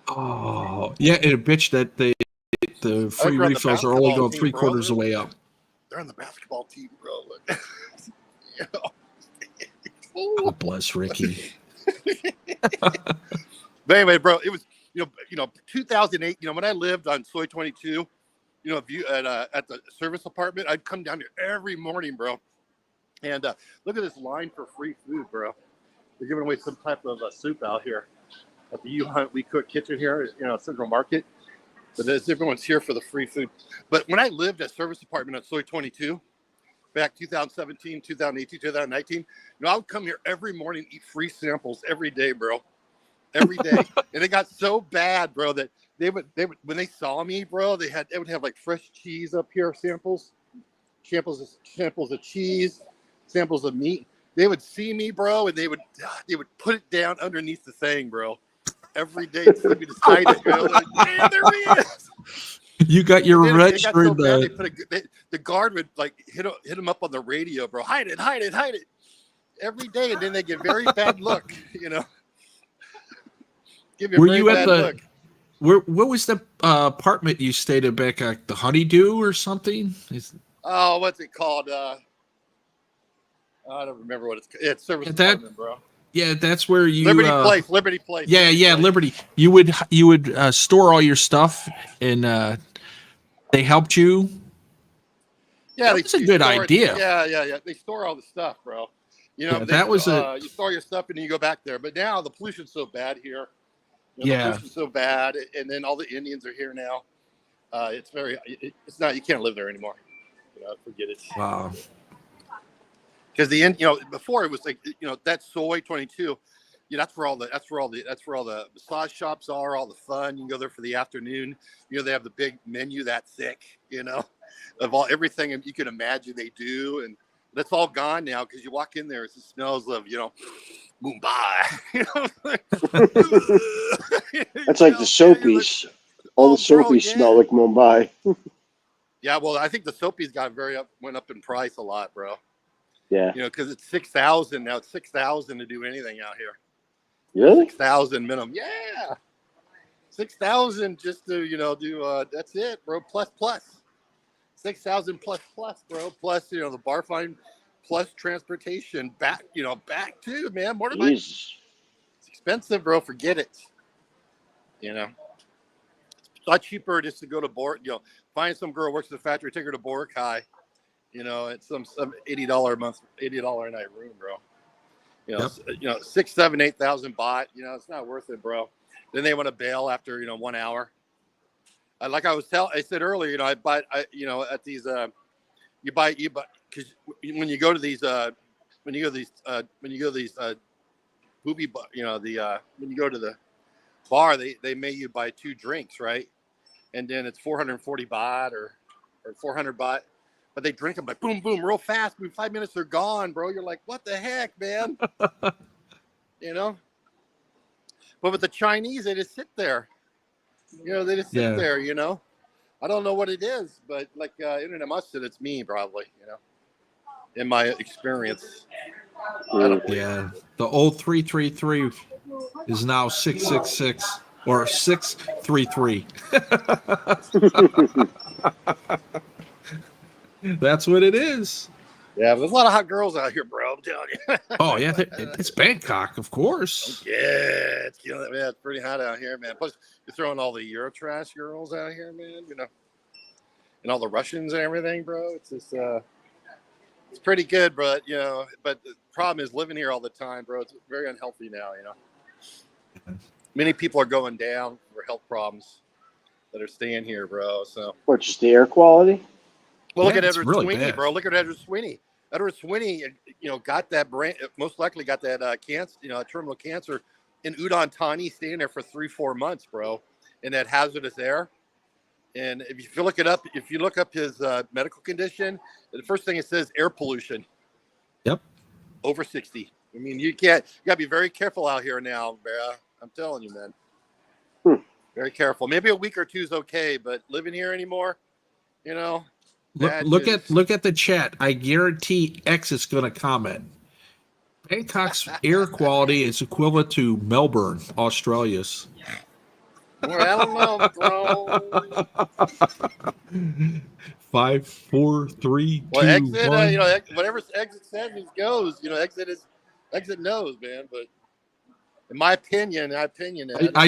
Oh, yeah, and a bitch that the free refills are only going 3/4 of the way up. They're on the basketball team, bro. God bless Ricky. But anyway, bro, it was 2008. When I lived on Soy 22, at the service apartment, I'd come down here every morning, bro. And look at this line for free food, bro. They're giving away some type of soup out here at the U-Hunt We Cook kitchen here, Central Market. But everyone's here for the free food. But when I lived at service apartment at Soy 22, back 2017, 2018, 2019, I would come here every morning, eat free samples every day, bro. Every day. And it got so bad, bro, that they would when they saw me, bro, they would have like fresh cheese up here, samples of cheese, samples of meat. They would see me, bro, and they would put it down underneath the thing, bro. every day to see me decide it. You know, like, man, there he is. You got your register. so the guard would like hit him up on the radio, bro. Hide it every day, and then they get very bad look. You know, give you a very bad look. What was the apartment you stayed at back at the Honeydew or something? What's it called? I don't remember what it's called. It's service apartment, bro. Yeah, that's where you Liberty Place. Yeah, Liberty. You would store all your stuff, and they helped you. Yeah, that's a good idea. Yeah. They store all the stuff, bro. You know, you store your stuff and then you go back there. But now the pollution's so bad here. The pollution's so bad, and then all the Indians are here now. It's not. You can't live there anymore. You know, forget it. Wow. Because before it was like, that's Soy 22. That's where all the massage shops are, all the fun. You can go there for the afternoon. They have the big menu that thick, of everything you can imagine they do, and that's all gone now because you walk in there, it smells of Mumbai. That's like the Soapies. All the Soapies smell like Mumbai. Yeah, well, I think the Soapies went up in price a lot, bro. Yeah. Because it's $6,000 now. It's $6,000 to do anything out here. Really? 6,000 minimum. Yeah. 6,000 just to do that's it, bro. Plus 6,000 plus, bro. Plus the bar fine, plus transportation back too, man. Motorbike. It's expensive, bro. Forget it. It's a lot cheaper just to go to find some girl works at the factory, take her to Boracay. It's some $80 a month, $80 a night room, bro. 6, 7, 8,000 baht. It's not worth it, bro. Then they want to bail after 1 hour. Like I said earlier, I buy at these you buy because when you go to these booby, when you go to the bar, they make you buy 2 drinks, right? And then it's 440 baht or 400 baht. But they drink them like boom, boom, real fast. In 5 minutes, they're gone, bro. You're like, what the heck, man? But with the Chinese, they just sit there. They just sit there, I don't know what it is, but like internet must have, it's me probably, in my experience. Yeah. The old 333 is now 666 or 633. That's what it is. Yeah, there's a lot of hot girls out here, bro. I'm telling you. Oh yeah, it's Bangkok, of course. Yeah, it's pretty hot out here, man. Plus, you're throwing all the Eurotrash girls out here, man. And all the Russians and everything, bro. It's just, it's pretty good, but But the problem is living here all the time, bro. It's very unhealthy now. Many people are going down for health problems that are staying here, bro. So. What? Just the air quality? Well, look at Edward Sweeney, bro. Look at Edward Sweeney. Edward Sweeney, got that brain, most likely got that cancer, terminal cancer in Udon Thani, staying there for 3-4 months, bro, in that hazardous air. And if you look up his medical condition, the first thing it says air pollution. Yep. Over 60. I mean, you got to be very careful out here now, bro. I'm telling you, man. Very careful. Maybe a week or two is okay, but living here anymore, Look at the chat. I guarantee X is going to comment. Bangkok's air quality is equivalent to Melbourne, Australia's. Well, I don't know, bro. 5, 4, 3, well, 2, exit, 1. Whatever exit says goes. Exit knows, man. But in my opinion, I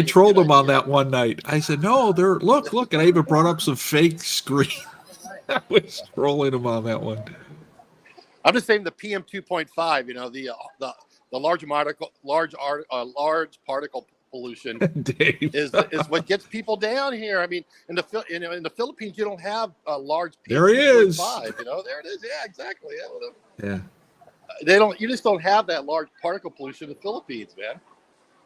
trolled him on that one night. I said, "No, look," and I even brought up some fake screen. I was trolling him on that one. I'm just saying the PM 2.5. The large particle pollution is what gets people down here. I mean, in the Philippines, you don't have a large PM 2.5. There it is. Yeah, exactly. Yeah. They don't. You just don't have that large particle pollution in the Philippines, man.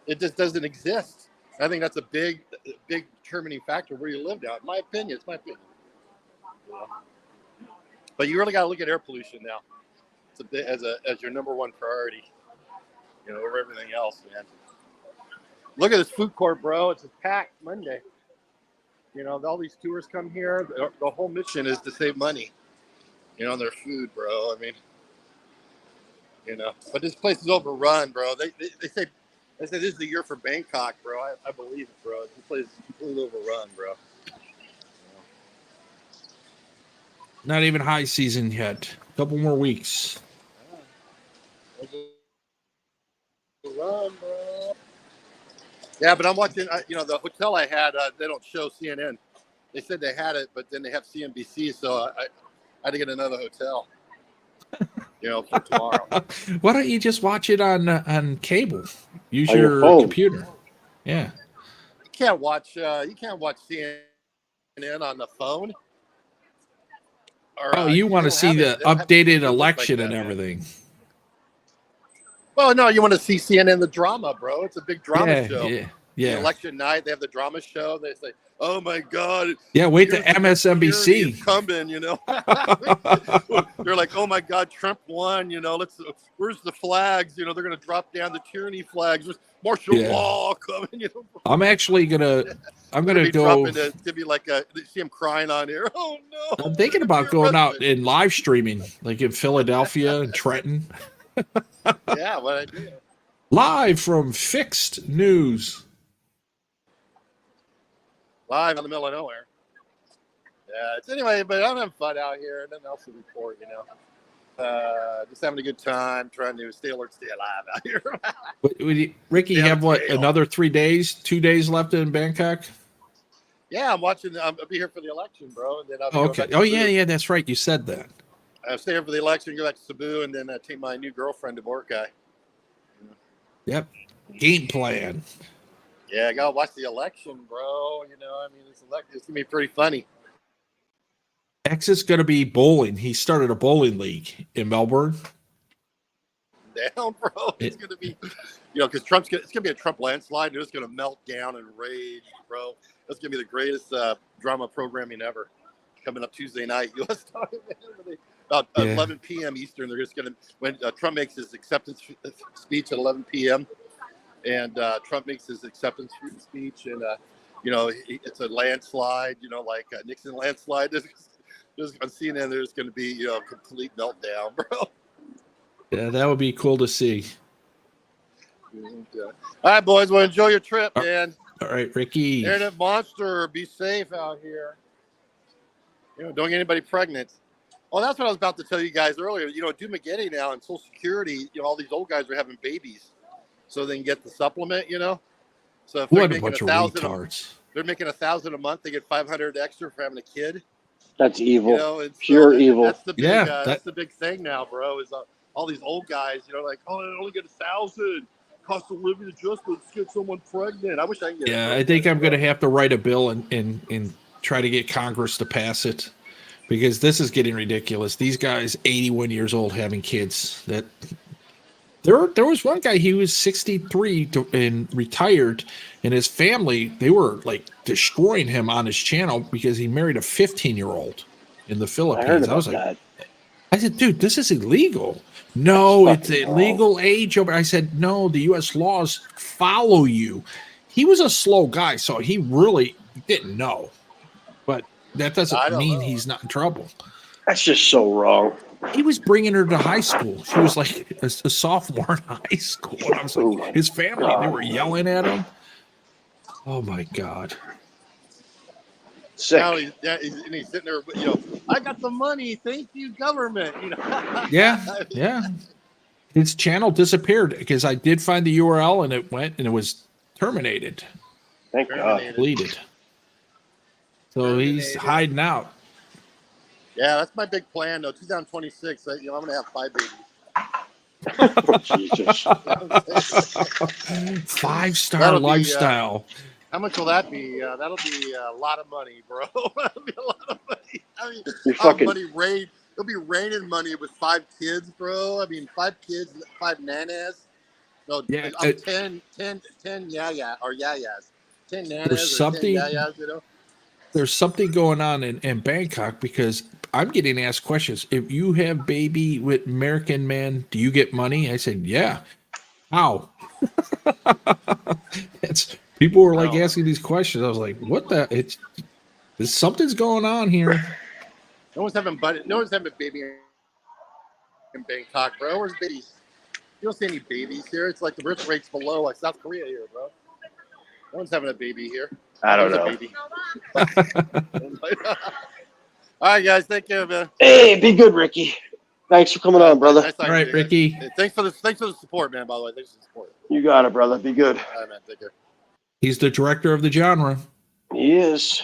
It just doesn't exist. I think that's a big determining factor where you live now. In my opinion, it's my opinion. But you really got to look at air pollution now. It's a bit as your number one priority, over everything else, man. Look at this food court, bro. It's packed Monday. You know, all these tourists come here. The whole mission is to save money. You know, on their food, bro. I mean, you know, but this place is overrun, bro. They say this is the year for Bangkok, bro. I believe it, bro. This place is completely overrun, bro. Not even high season yet. A couple more weeks. Overrun, bro. Yeah, but I'm watching. You know, the hotel I had, they don't show CNN. They said they had it, but then they have CNBC, so I had to get another hotel. You know, for tomorrow. Why don't you just watch it on cable? Use your computer. Yeah. You can't watch CNN on the phone. Or, you want to see the updated election and everything. Well, no, you want to see CNN, the drama, bro. It's a big drama show. Yeah. The election night, they have the drama show. They say, "Oh my God!" Yeah, wait to MSNBC. Coming, you know. They're like, "Oh my God, Trump won!" You know, where's the flags? You know, they're gonna drop down the tyranny flags. There's martial law coming. You know. I'm gonna go. It's gonna be like see him crying on here. Oh no! I'm thinking about going out and live streaming, like in Philadelphia and Trenton. Yeah, what I do. Live from Fixed News. Live in the middle of nowhere. Yeah, anyway, but I'm having fun out here. Nothing else to report, you know. Just having a good time, trying to stay alert, stay alive out here. Ricky, you have another 3 days, 2 days left in Bangkok? Yeah, I'm watching. I'll be here for the election, bro. And then I'll okay. Oh, yeah, that's right. You said that. I'll stay here for the election, go back to Cebu, and then take my new girlfriend to Boracay. Yep. Game plan. Yeah, I gotta watch the election, bro. You know, I mean, it's gonna be pretty funny. X is gonna be bowling. He started a bowling league in Melbourne. Down, bro. It's gonna be, you know, because it's gonna be a Trump landslide. They're just gonna melt down and rage, bro. That's gonna be the greatest drama programming ever. Coming up Tuesday night, U.S. time, about 11 p.m. Eastern. They're just gonna when Trump makes his acceptance speech at 11 p.m. And Trump makes his acceptance speech, and you know, it's a landslide. You know, like Nixon landslide. There's on CNN, there's going to be, you know, a complete meltdown, bro. Yeah, that would be cool to see. All right, boys. Well, enjoy your trip, man. All right, Ricky. Internet monster, be safe out here. You know, don't get anybody pregnant. Oh, that's what I was about to tell you guys earlier. You know, Dumageddon now and Social Security. You know, all these old guys are having babies, so they can get the supplement. You know, so if they're making $1,000, they're making $1,000 a month. They get $500 extra for having a kid. That's evil. You know, pure evil. That's the big, that's the big thing now, bro. Is all these old guys, you know, like, oh, I only get $1,000. Cost of living adjustment to get someone pregnant. I wish I could get. Yeah, I think I'm going to have to write a bill and try to get Congress to pass it, because this is getting ridiculous. These guys, 81 years old, having kids. That there was one guy, he was 63 and retired, and his family, they were like destroying him on his channel because he married a 15-year-old in the Philippines. I said, dude, this is illegal. No, it's a legal age over. I said, no, the U.S. laws follow you. He was a slow guy, so he really didn't know. But that doesn't mean he's not in trouble. That's just so wrong. He was bringing her to high school. She was like a sophomore in high school. And I was like, his family, they were yelling at him. Oh, my God. Sick. Now he's sitting there, you know, I got the money. Thank you, government. You know. Yeah. His channel disappeared because I did find the URL and it went and it was terminated. Thank God. Deleted. So he's hiding out. Yeah, that's my big plan, though. 2026, I'm going to have 5 babies. Jesus. 5-star lifestyle. How much will that be? That'll be a lot of money, bro. That'll be a lot of money. I mean, it'll be raining money with 5 kids, bro. I mean, 5 kids, 5 nanas. No, yeah, 10 yayas. 10 nanas there's something, 10 yayas, you know? There's something going on in Bangkok, because I'm getting asked questions. If you have baby with American man, do you get money? I said, yeah. How? People were like asking these questions. I was like, "What the? There's something's going on here." No one's having a baby in Bangkok, bro. Where's babies? You don't see any babies here. It's like the birth rate's below like South Korea here, bro. No one's having a baby here. I don't know. A baby. All right, guys. Thank you, man. Hey, be good, Ricky. Thanks for coming on, brother. Nice All right, Ricky. Hey, thanks for the support, man. By the way, thanks for the support. You got it, brother. Be good. All right, man. Take care. He's the director of the genre. He is.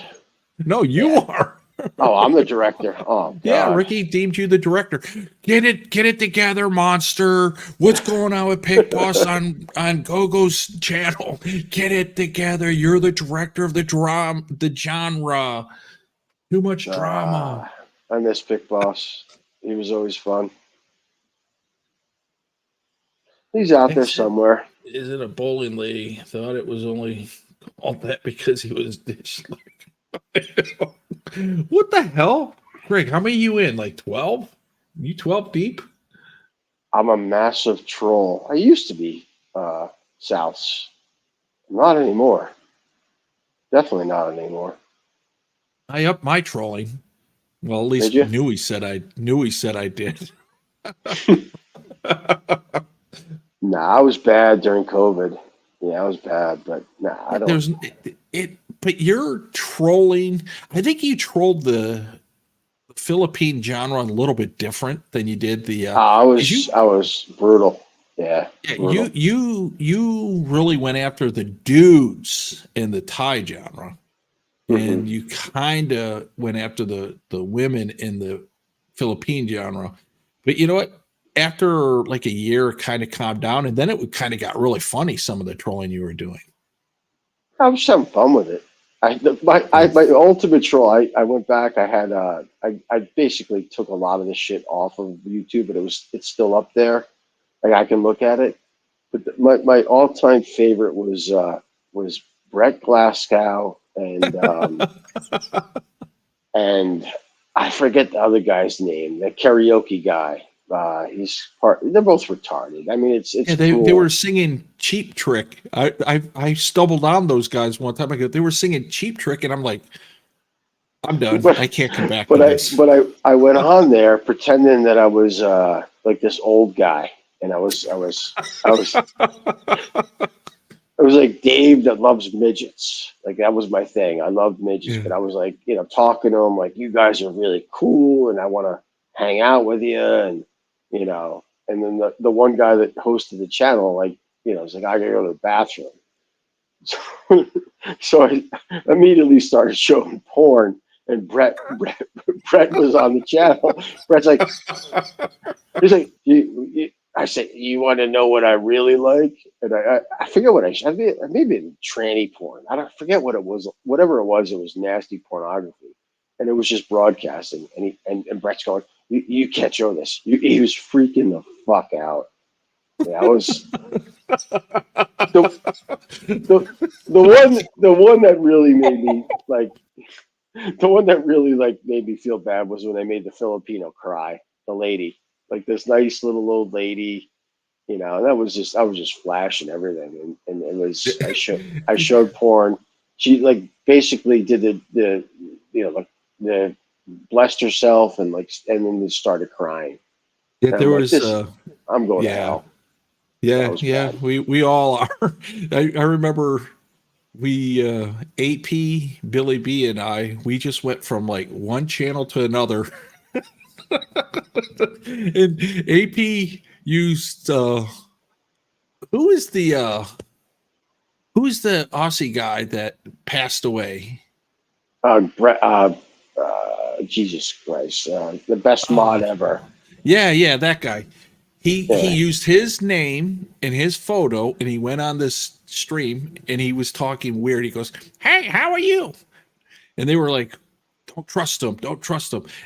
No, you are. Oh, I'm the director. Oh, God. Yeah, Ricky deemed you the director. Get it together, monster. What's going on with Pig Boss on Gogo's channel? Get it together. You're the director of the genre. Too much drama. I miss Big Boss. He was always fun. He's out there somewhere. Is it a bowling lady? Thought it was only called that because he was dish. What the hell? Greg, how many you in? Like 12? You 12 deep? I'm a massive troll. I used to be Souths. Not anymore. Definitely not anymore. I upped my trolling. Well, at least knew he said I did. Nah, I was bad during COVID. Yeah, I was bad, but nah, I don't. But you're trolling. I think you trolled the Philippine genre a little bit different than you did the. I was brutal. Yeah. Brutal. You really went after the dudes in the Thai genre, and you kind of went after the women in the Philippine genre. But you know what? After like a year, it kind of calmed down, and then it kind of got really funny. Some of the trolling you were doing. I was having fun with it. My ultimate troll. I went back. I had I basically took a lot of the shit off of YouTube, but it's still up there. Like I can look at it. But my all time favorite was Brett Glasgow and and I forget the other guy's name. The karaoke guy. They're both retarded. I mean, it's they cool. were singing Cheap Trick. I stumbled on those guys one time ago. They were singing Cheap Trick, and I'm like, I'm done. I can't come back. But I went on there pretending that I was like this old guy, and I was like Dave that loves midgets. Like that was my thing. I loved midgets, but I was like, talking to them like, you guys are really cool, and I want to hang out with you, and and then the one guy that hosted the channel, like, was like, I gotta go to the bathroom. So I immediately started showing porn, and Brett was on the channel. Brett's like, he's like, I said, you want to know what I really like? And I forget what maybe tranny porn. I don't forget what it was. Whatever it was nasty pornography, and it was just broadcasting. And Brett's going, you can't show this. He was freaking the fuck out. Yeah, I was the one that really made me like made me feel bad was when I made the Filipino cry, the lady, like this nice little old lady, and I was just flashing everything, and it was I showed porn. She like basically did the blessed herself and then just started crying. Yeah, there was. I'm going to hell. Yeah, bad. We all are. I remember AP, Billy B, and we just went from like one channel to another. And AP used who's the Aussie guy that passed away? Jesus Christ, the best mod ever. Yeah, that guy. He used his name and his photo, and he went on this stream, and he was talking weird. He goes, "Hey, how are you?" And they were like, don't trust him.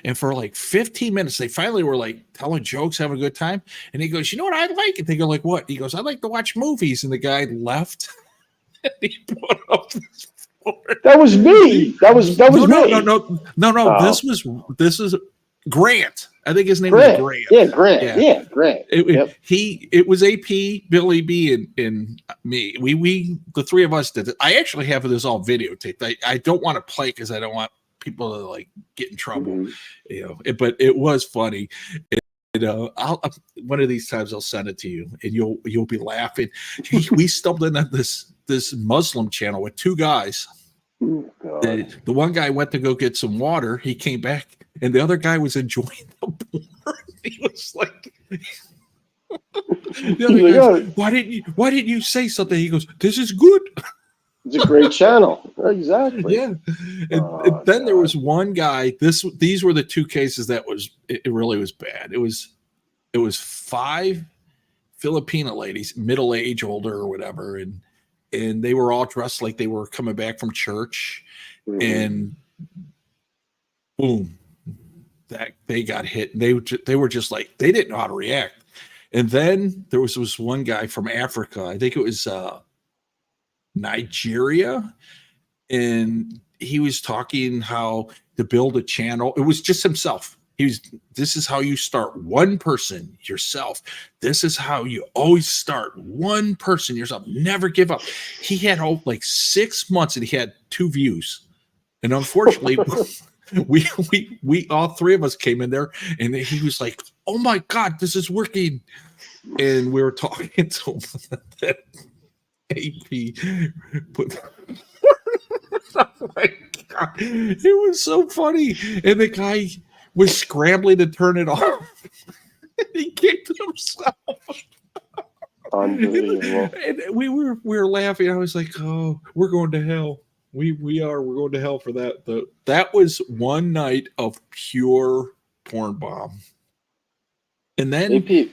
And for like 15 minutes, they finally were like telling jokes, having a good time. And he goes, you know what I like? And they go like, what? He goes, I like to watch movies. And the guy left. And he put up this board. That was me. That was me. No. Oh. This is Grant. I think his name was Grant. Yeah, Grant. Yeah, Grant. It was AP, Billy B, and me. We the three of us did it. I actually have this all videotaped. I don't want to play because I don't want people to like get in trouble, But it was funny. I'll one of these times I'll send it to you, and you'll be laughing. We stumbled into this Muslim channel with two guys. Oh, God. The one guy went to go get some water. He came back, and the other guy was enjoying the porn. He was like, the other guy, why didn't you say something? He goes, this is good. It's a great channel. Exactly. Yeah. And then there was one guy. These were the two cases that it really was bad. It was 5 Filipina ladies, middle age, older or whatever, and they were all dressed like they were coming back from church, and boom, that they got hit. They were just like, they didn't know how to react. And then there was this one guy from Africa. I think it was Nigeria, and he was talking how to build a channel. It was just himself. This is how you start one person yourself. This is how you always start one person yourself. Never give up. He had like 6 months and he had 2 views. And unfortunately, we all three of us came in there and he was like, oh my God, this is working. And we were talking to him that AP put oh my God. It was so funny. And the guy was scrambling to turn it off. He kicked himself. Unbelievable. And we were laughing. I was like, oh, we're going to hell. We're going to hell for that. That was one night of pure porn bomb. And then AP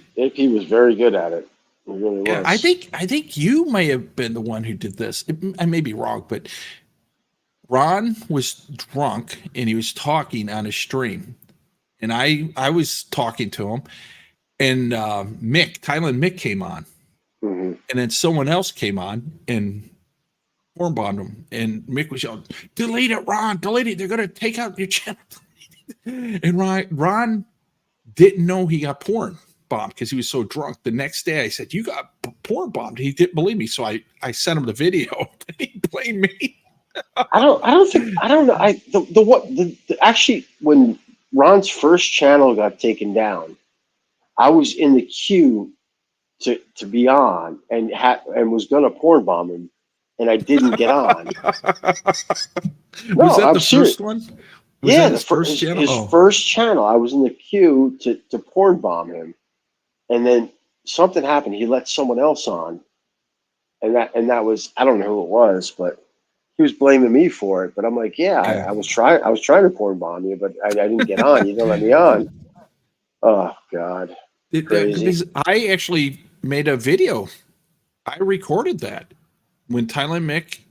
was very good at it. He really was. I think you may have been the one who did this. I may be wrong, but Ron was drunk and he was talking on his stream. And I was talking to him, and Thailand Mick came on. Mm-hmm. And then someone else came on and porn bombed him. And Mick was yelling, delete it, Ron, delete it. They're going to take out your channel. And Ron didn't know he got porn bombed because he was so drunk. The next day I said, you got porn bombed. He didn't believe me. So I sent him the video. He blamed me. I don't know. Actually, when Ron's first channel got taken down, I was in the queue to be on and was gonna porn bomb him, and I didn't get on. Was that the first one? The first channel. His first channel. I was in the queue to porn bomb him, and then something happened. He let someone else on, and that was, I don't know who it was, but he was blaming me for it. But I'm like, I was trying to porn bomb you, but I didn't get on. You didn't let me on. Oh God. Crazy. I actually made a video. I recorded that when Thailand Mick,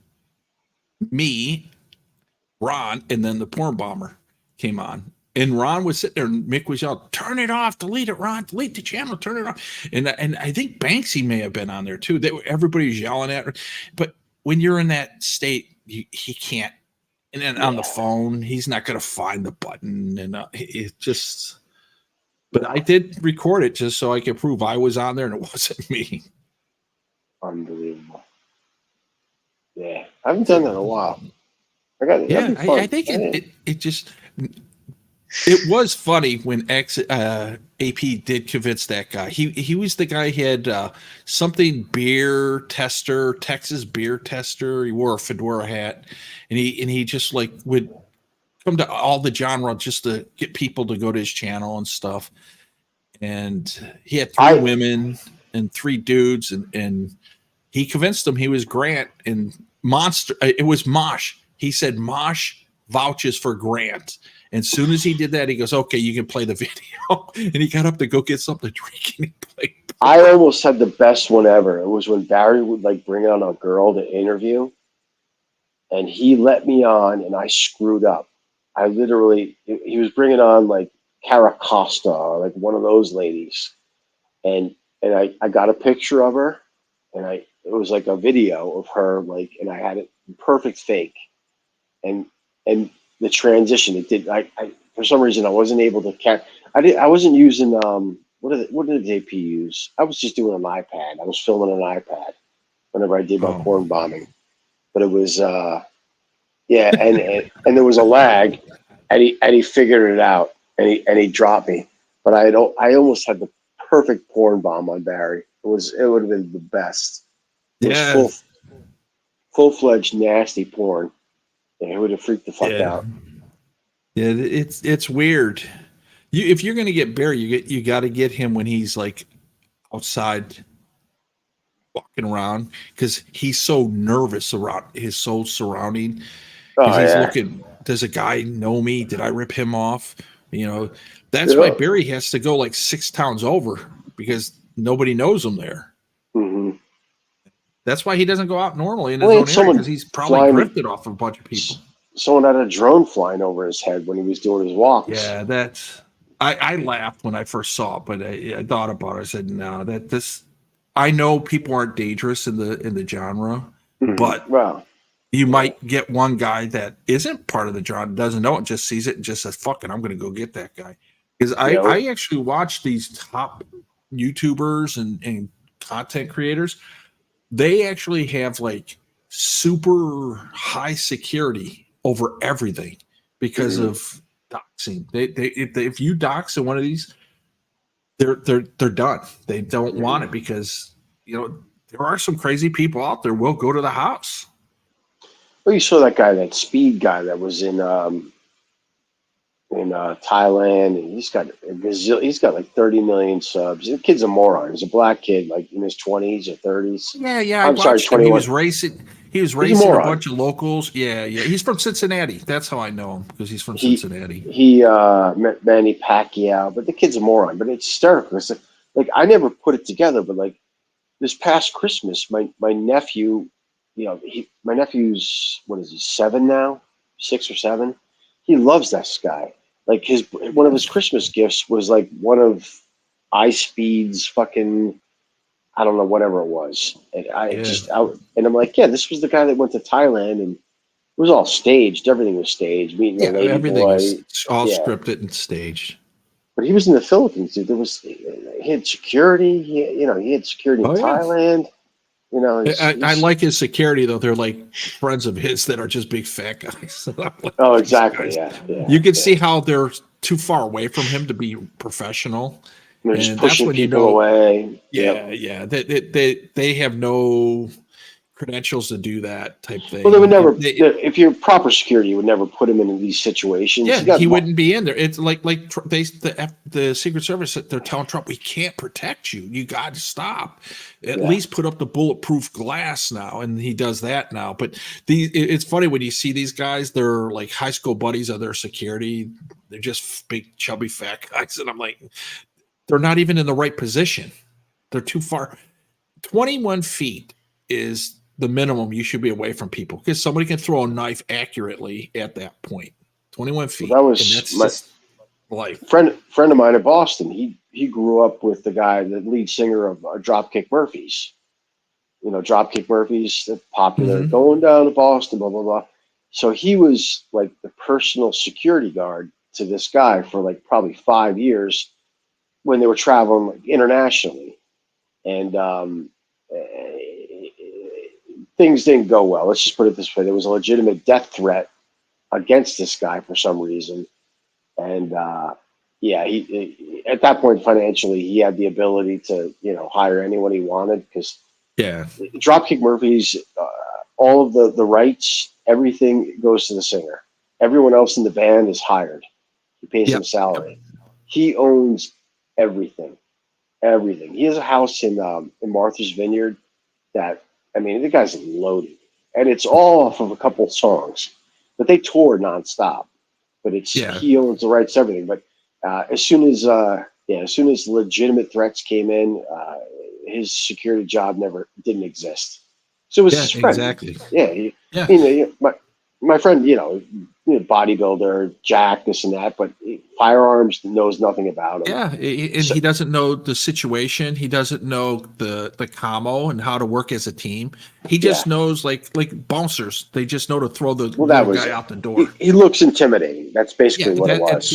me, Ron, and then the porn bomber came on. And Ron was sitting there and Mick was yelling, turn it off, delete it, Ron, delete the channel, turn it off. And I think Banksy may have been on there too. Everybody was yelling at her. But when you're in that state, he can't. And then on the phone, he's not going to find the button. And it just... But I did record it just so I could prove I was on there and it wasn't me. Unbelievable. Yeah, I haven't done that in a while. I think it just... It was funny when AP did convince that guy. He was the guy. He had something beer tester, Texas beer tester. He wore a fedora hat, and he just like would come to all the genre just to get people to go to his channel and stuff. And he had 3 women and 3 dudes, and he convinced them he was Grant and Monster. It was Mosh. He said Mosh vouches for Grant. And as soon as he did that, he goes, okay, you can play the video. And he got up to go get something to drink, and he played. I almost had the best one ever. It was when Barry would like bring on a girl to interview, and he let me on, and I screwed up. I literally, he was bringing on like Cara Costa or like one of those ladies. And I got a picture of her, and it was like a video of her, like, and I had it perfect fake. And the transition, it did, for some reason I wasn't able to catch. I wasn't using what did AP use? I was just doing an iPad. I was filming an iPad whenever I did my porn bombing. But it was yeah, and there was a lag, and he figured it out, and he dropped me. But I almost had the perfect porn bomb on Barry. It would have been the best. It was full-fledged nasty porn. Yeah, it would have freaked the fuck out. Yeah, it's weird. If you're gonna get Barry, you got to get him when he's like outside walking around, because he's so nervous around his soul surrounding. He's looking, does a guy know me? Did I rip him off? That's why Barry has to go like 6 towns over, because nobody knows him there. Mm-hmm. That's why he doesn't go out normally in his own area, because he's probably drifted off of a bunch of people. Someone had a drone flying over his head when he was doing his walks. Yeah, I laughed when I first saw it, but I thought about it. I said, no, I know people aren't dangerous in the genre, but you might get one guy that isn't part of the genre, doesn't know it, just sees it and just says, fuck it, I'm going to go get that guy. Because I actually watch these top YouTubers and content creators. They actually have like super high security over everything because of doxing. If you dox in one of these, they're done. They don't want it, because there are some crazy people out there will go to the house. Well, you saw that speed guy that was in Thailand, and he's got like 30 million subs. The kid's a moron. He's a black kid, like in his 20s or 30s. Yeah. I'm sorry, 21. He was racing a bunch of locals. Yeah. He's from Cincinnati. That's how I know him, because he's from Cincinnati. He met Manny Pacquiao, but the kid's a moron. But it's hysterical. It's like I never put it together, but like this past Christmas, my nephew, my nephew's, what is he, 7 now, 6 or 7. He loves this guy. Like one of his Christmas gifts was like one of iSpeed's fucking, I don't know, whatever it was. And I'm like, yeah, this was the guy that went to Thailand, and it was all staged. Everything was staged. Meeting a lady everything boy. was all scripted and staged. But he was in the Philippines, dude. He had security. He had security in Thailand. I like his security, though. They're like friends of his that are just big fat guys. Like, exactly. Yeah. You can see how they're too far away from him to be professional. They're just pushing people away. Yeah. They have no credentials to do that type thing. Well, they would never. If you're proper security, you would never put him in these situations. Yeah, he wouldn't be in there. It's like the Secret Service, they're telling Trump, we can't protect you. You got to stop. At least put up the bulletproof glass now, and he does that now. But it's funny when you see these guys. They're like high school buddies of their security. They're just big, chubby, fat guys, and I'm like, they're not even in the right position. They're too far. 21 feet is the minimum you should be away from people, because somebody can throw a knife accurately at that point. 21 feet. Well, that was my life. Friend of mine in Boston. He grew up with the lead singer of Dropkick Murphys. Dropkick Murphys, popular, going down to Boston, blah, blah, blah. So he was like the personal security guard to this guy for like probably 5 years when they were traveling like internationally. And things didn't go well. Let's just put it this way. There was a legitimate death threat against this guy for some reason. And he at that point, financially, he had the ability to, hire anyone he wanted, because Dropkick Murphys, all of the rights, everything goes to the singer. Everyone else in the band is hired. He pays them salary. He owns everything. He has a house in Martha's Vineyard that, the guy's loaded, and it's all off of a couple songs, but they tour nonstop. But he owns the rights to everything. But as soon as legitimate threats came in, his security job didn't exist. So it was his friend. Exactly. My friend, bodybuilder, Jack, this and that, but firearms, knows nothing about him. Yeah, and he doesn't know the situation. He doesn't know the commo and how to work as a team. He just knows like bouncers. They just know to throw the guy out the door. He looks intimidating. That's basically what it was.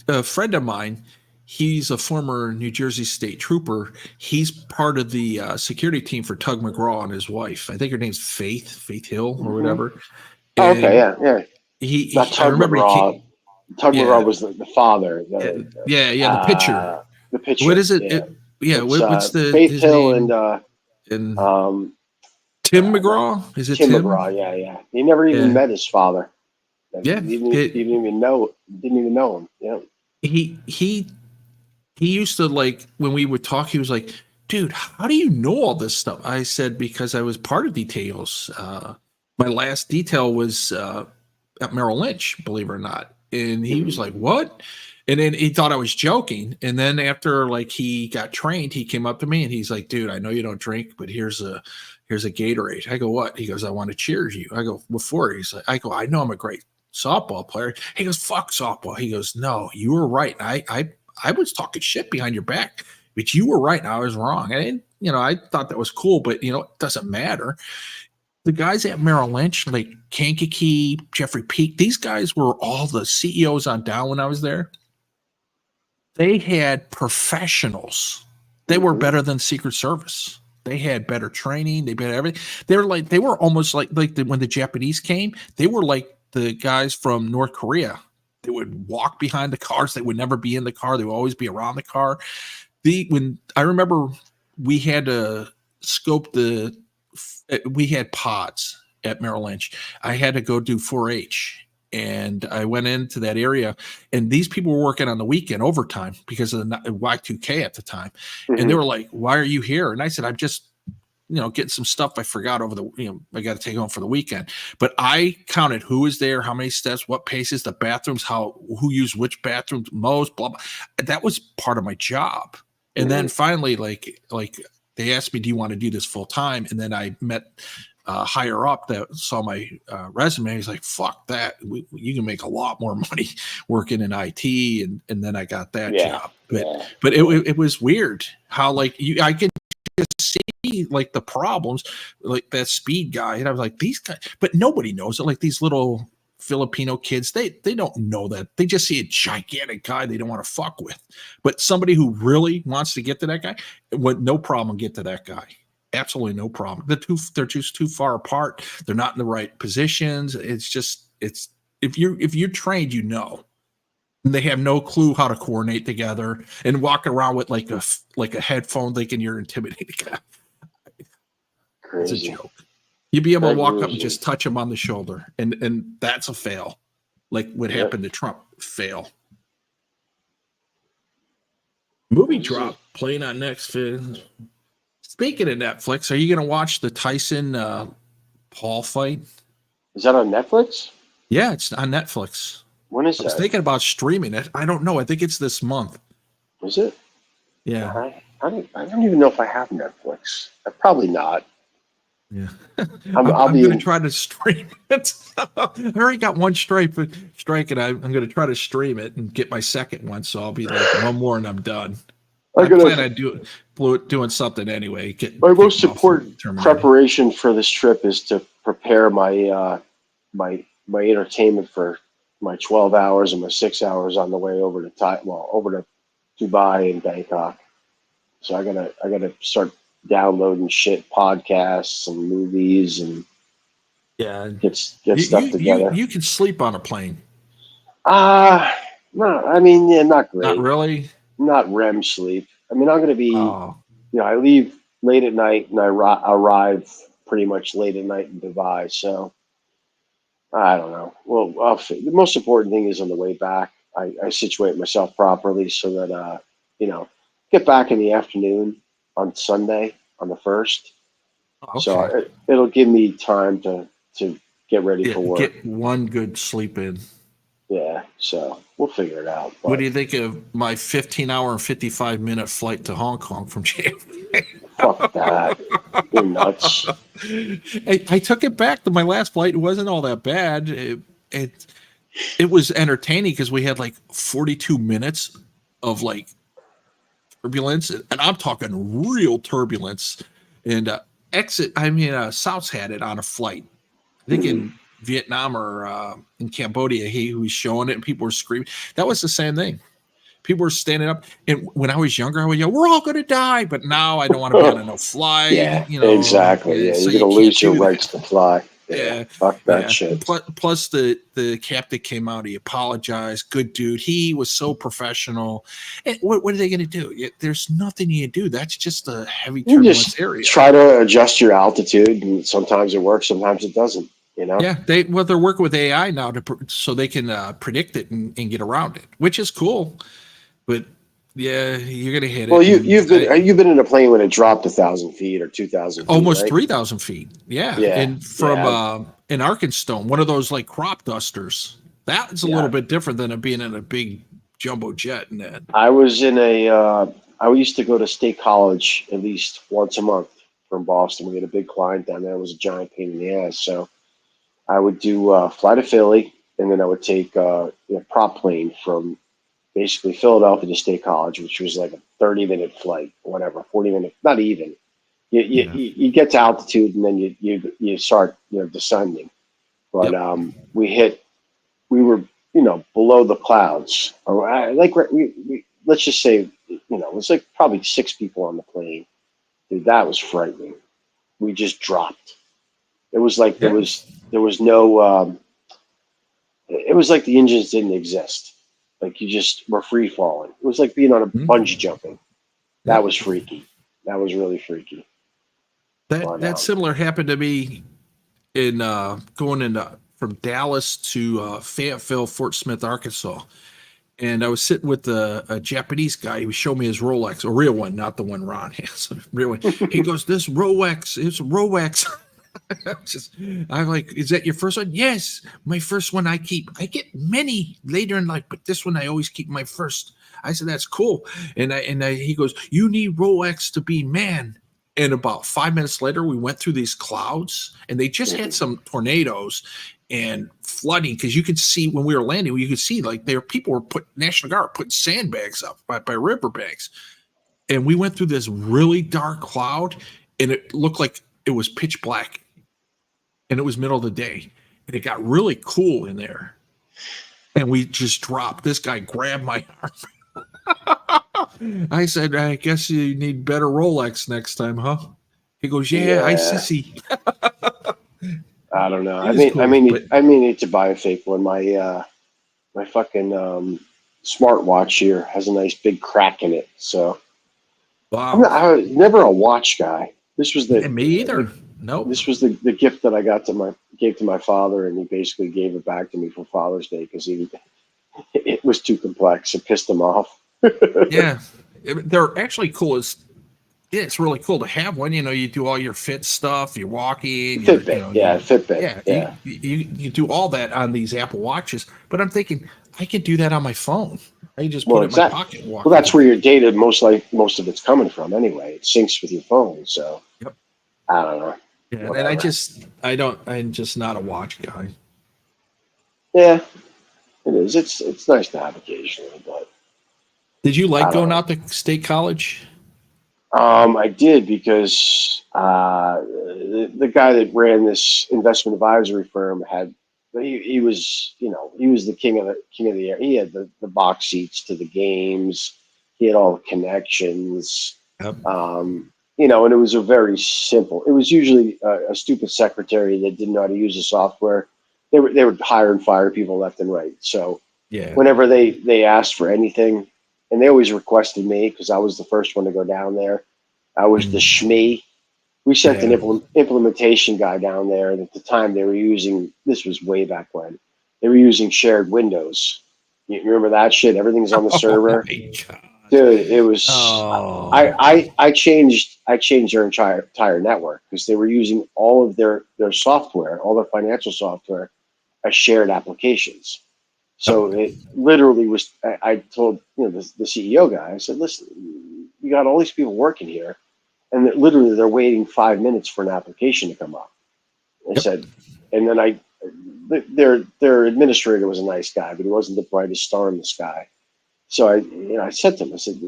a friend of mine. He's a former New Jersey State Trooper. He's part of the security team for Tug McGraw and his wife. I think her name's Faith Hill or whatever. Oh, okay, yeah. Not I Tug remember McGraw. Tug yeah. McGraw was the father. The pitcher. The pitcher. What is it? What's the Faith his Hill name? and Tim McGraw? Is it Tim Tim? McGraw? Yeah. He never even met his father. Yeah, he didn't even know him. Yeah. He used to, like, when we would talk, he was like, dude, how do you know all this stuff? I said, because I was part of details. My last detail was at Merrill Lynch, believe it or not. And he was like, what? And then he thought I was joking. And then after, like, he got trained, he came up to me and he's like, dude, I know you don't drink, but here's a Gatorade. I go, what? He goes, I want to cheers you. I go, what for? He's like, I go, I know I'm a great softball player. He goes, fuck softball. He goes, no, you were right. I was talking shit behind your back, but you were right and I was wrong. And, I thought that was cool, but, it doesn't matter. The guys at Merrill Lynch, like Kankakee, Jeffrey Peak, these guys were all the CEOs on down when I was there. They had professionals. They were better than Secret Service. They had better training. They had everything. They were almost like when the Japanese came, they were like the guys from North Korea. They would walk behind the cars. They would never be in the car. They would always be around the car. When I remember we had to scope we had pods at Merrill Lynch. I had to go do 4-H. And I went into that area, and these people were working on the weekend overtime because of the Y2K at the time. Mm-hmm. And they were like, why are you here? And I said, I'm just, getting some stuff I forgot over I got to take home for the weekend. But I counted who was there, how many steps, what paces, the bathrooms, who used which bathrooms most, blah, blah. That was part of my job. And then finally, like they asked me, do you want to do this full time? And then I met higher up that saw my resume. He's like, fuck that. You can make a lot more money working in IT. And then I got that job. But it was weird how, like, I could just see, like, the problems, like that speed guy. And I was like, these guys, but nobody knows it. Like these little Filipino kids, they don't know that. They just see a gigantic guy they don't want to fuck with. But somebody who really wants to get to that guy would no problem get to that guy. Absolutely no problem. They're just too far apart. They're not in the right positions. It's if you're trained, and they have no clue how to coordinate together and walk around with like a headphone thinking you're intimidating. It's a joke. You'd be able to walk up and just touch him on the shoulder, and that's a fail. Like what happened to Trump, fail. Movie drop playing on Netflix. Speaking of Netflix, are you going to watch the Tyson Paul fight? Is that on Netflix? Yeah, it's on Netflix. When is I was that? thinking about streaming it. I don't know. I think it's this month. Is it? Yeah. I don't even know if I have Netflix. Probably not. Yeah. I'm going to try to stream it. I already got one strike, and I'm going to try to stream it and get my second one. So I'll be like one more and I'm done. I plan on doing something anyway. My most important preparation for this trip is to prepare my my entertainment for my 12 hours and my 6 hours on the way over to Dubai and Bangkok. So I gotta start downloading shit, podcasts and movies, and get stuff together. You can sleep on a plane. No, I mean, not great. Not really. Not REM sleep. I mean, I'm going to be, I leave late at night and I arrive pretty much late at night in Dubai. So I don't know. Well, the most important thing is on the way back, I situate myself properly so that, get back in the afternoon on Sunday on the 1st. Okay. So it'll give me time to get ready for work. Get one good sleep in. Yeah, so we'll figure it out. What do you think of my 15-hour and 55-minute flight to Hong Kong from JFK? Fuck that. You're nuts. I took it back to my last flight. It wasn't all that bad. It was entertaining because we had like 42 minutes of like turbulence, and I'm talking real turbulence. And South's had it on a flight. I think in Vietnam or in Cambodia, he was showing it and people were screaming. That was the same thing. People were standing up. And when I was younger, I would yell, "We're all going to die!" But now I don't want to be on a no-fly. Yeah, you know, exactly. Yeah, so you're gonna you can't lose your do rights that. to fly. Yeah, Fuck that yeah. shit. Plus, the captain came out. He apologized. Good dude. He was so professional. And what are they going to do? There's nothing you can do. That's just a heavy You turbulence just area. try to adjust your altitude, and sometimes it works, sometimes it doesn't. You know? Yeah, they're working with AI now so they can predict it and get around it, which is cool. But yeah, you're gonna hit Well, it. you've been in a plane when it dropped 1,000 feet or 2,000 feet, Almost right? 3,000 feet. Yeah, Yeah, and from in Arkansas, one of those like crop dusters. That's a little bit different than it being in a big jumbo jet. And that I was in a. I used to go to State College at least once a month from Boston. We had a big client down there. It was a giant pain in the ass. So I would do fly to Philly, and then I would take a prop plane from basically Philadelphia to State College, which was like a 30-minute flight, whatever, 40 minutes, not even. You get to altitude, and then you start descending. But we were below the clouds. Like we let's just say it was like probably 6 people on the plane. Dude, that was frightening. We just dropped. It was like there was no. It was like the engines didn't exist. Like you just were free falling. It was like being on a bungee jumping. That was freaky. That was really freaky. That similar happened to me in going into from Dallas to Fayetteville, Fort Smith, Arkansas. And I was sitting with a Japanese guy. He was showing me his Rolex, a real one, not the one Ron has. A real one. He goes, "This Rolex, it's a Rolex." I'm like, "Is that your first one?" "Yes, my first one. I get many later in life, but this one I always keep my first." I said, "That's cool." And he goes, "You need Rolex to be man." And about 5 minutes later, we went through these clouds, and they just had some tornadoes and flooding, because you could see when we were landing, you could see like people were National Guard putting sandbags up by riverbanks. And we went through this really dark cloud, and it looked like it was pitch black, and it was middle of the day, and it got really cool in there. And we just dropped. This guy grabbed my arm. I said, "I guess you need better Rolex next time, huh?" He goes, "Yeah. I see." I don't know. Cool, I need to buy a fake one. My fucking smartwatch here has a nice big crack in it. So wow. I was never a watch guy. This was me either. Nope. This was the gift that I gave to my father, and he basically gave it back to me for Father's Day because it was too complex. It pissed him off. Yeah, they're actually cool. It's really cool to have one. You do all your fit stuff. You're walking. Fitbit, Fitbit. Yeah. You do all that on these Apple Watches. But I'm thinking I can do that on my phone. I just put it in my pocket. Well, that's where your data most of it's coming from anyway. It syncs with your phone. So I don't know. Yeah, and I'm just not a watch guy. Yeah, it is. It's nice to have occasionally, but. Did you like going out to State College? I did because the guy that ran this investment advisory firm he was the king of the air. He had the box seats to the games. He had all the connections. Yep. And it was a very simple. It was usually a stupid secretary that didn't know how to use the software. They would hire and fire people left and right. So whenever they asked for anything. And they always requested me because I was the first one to go down there. I was the SME. We sent an implementation guy down there. And at the time they were using, this was way back when, they were using shared windows. You remember that shit? Everything's on the server. My God. Dude, it was, I changed their entire network because they were using all of their software, all their financial software as shared applications. So it literally was. I told the CEO guy. I said, "Listen, you got all these people working here, and they're waiting 5 minutes for an application to come up." I said, and then their administrator was a nice guy, but he wasn't the brightest star in the sky. So I said to him, I said,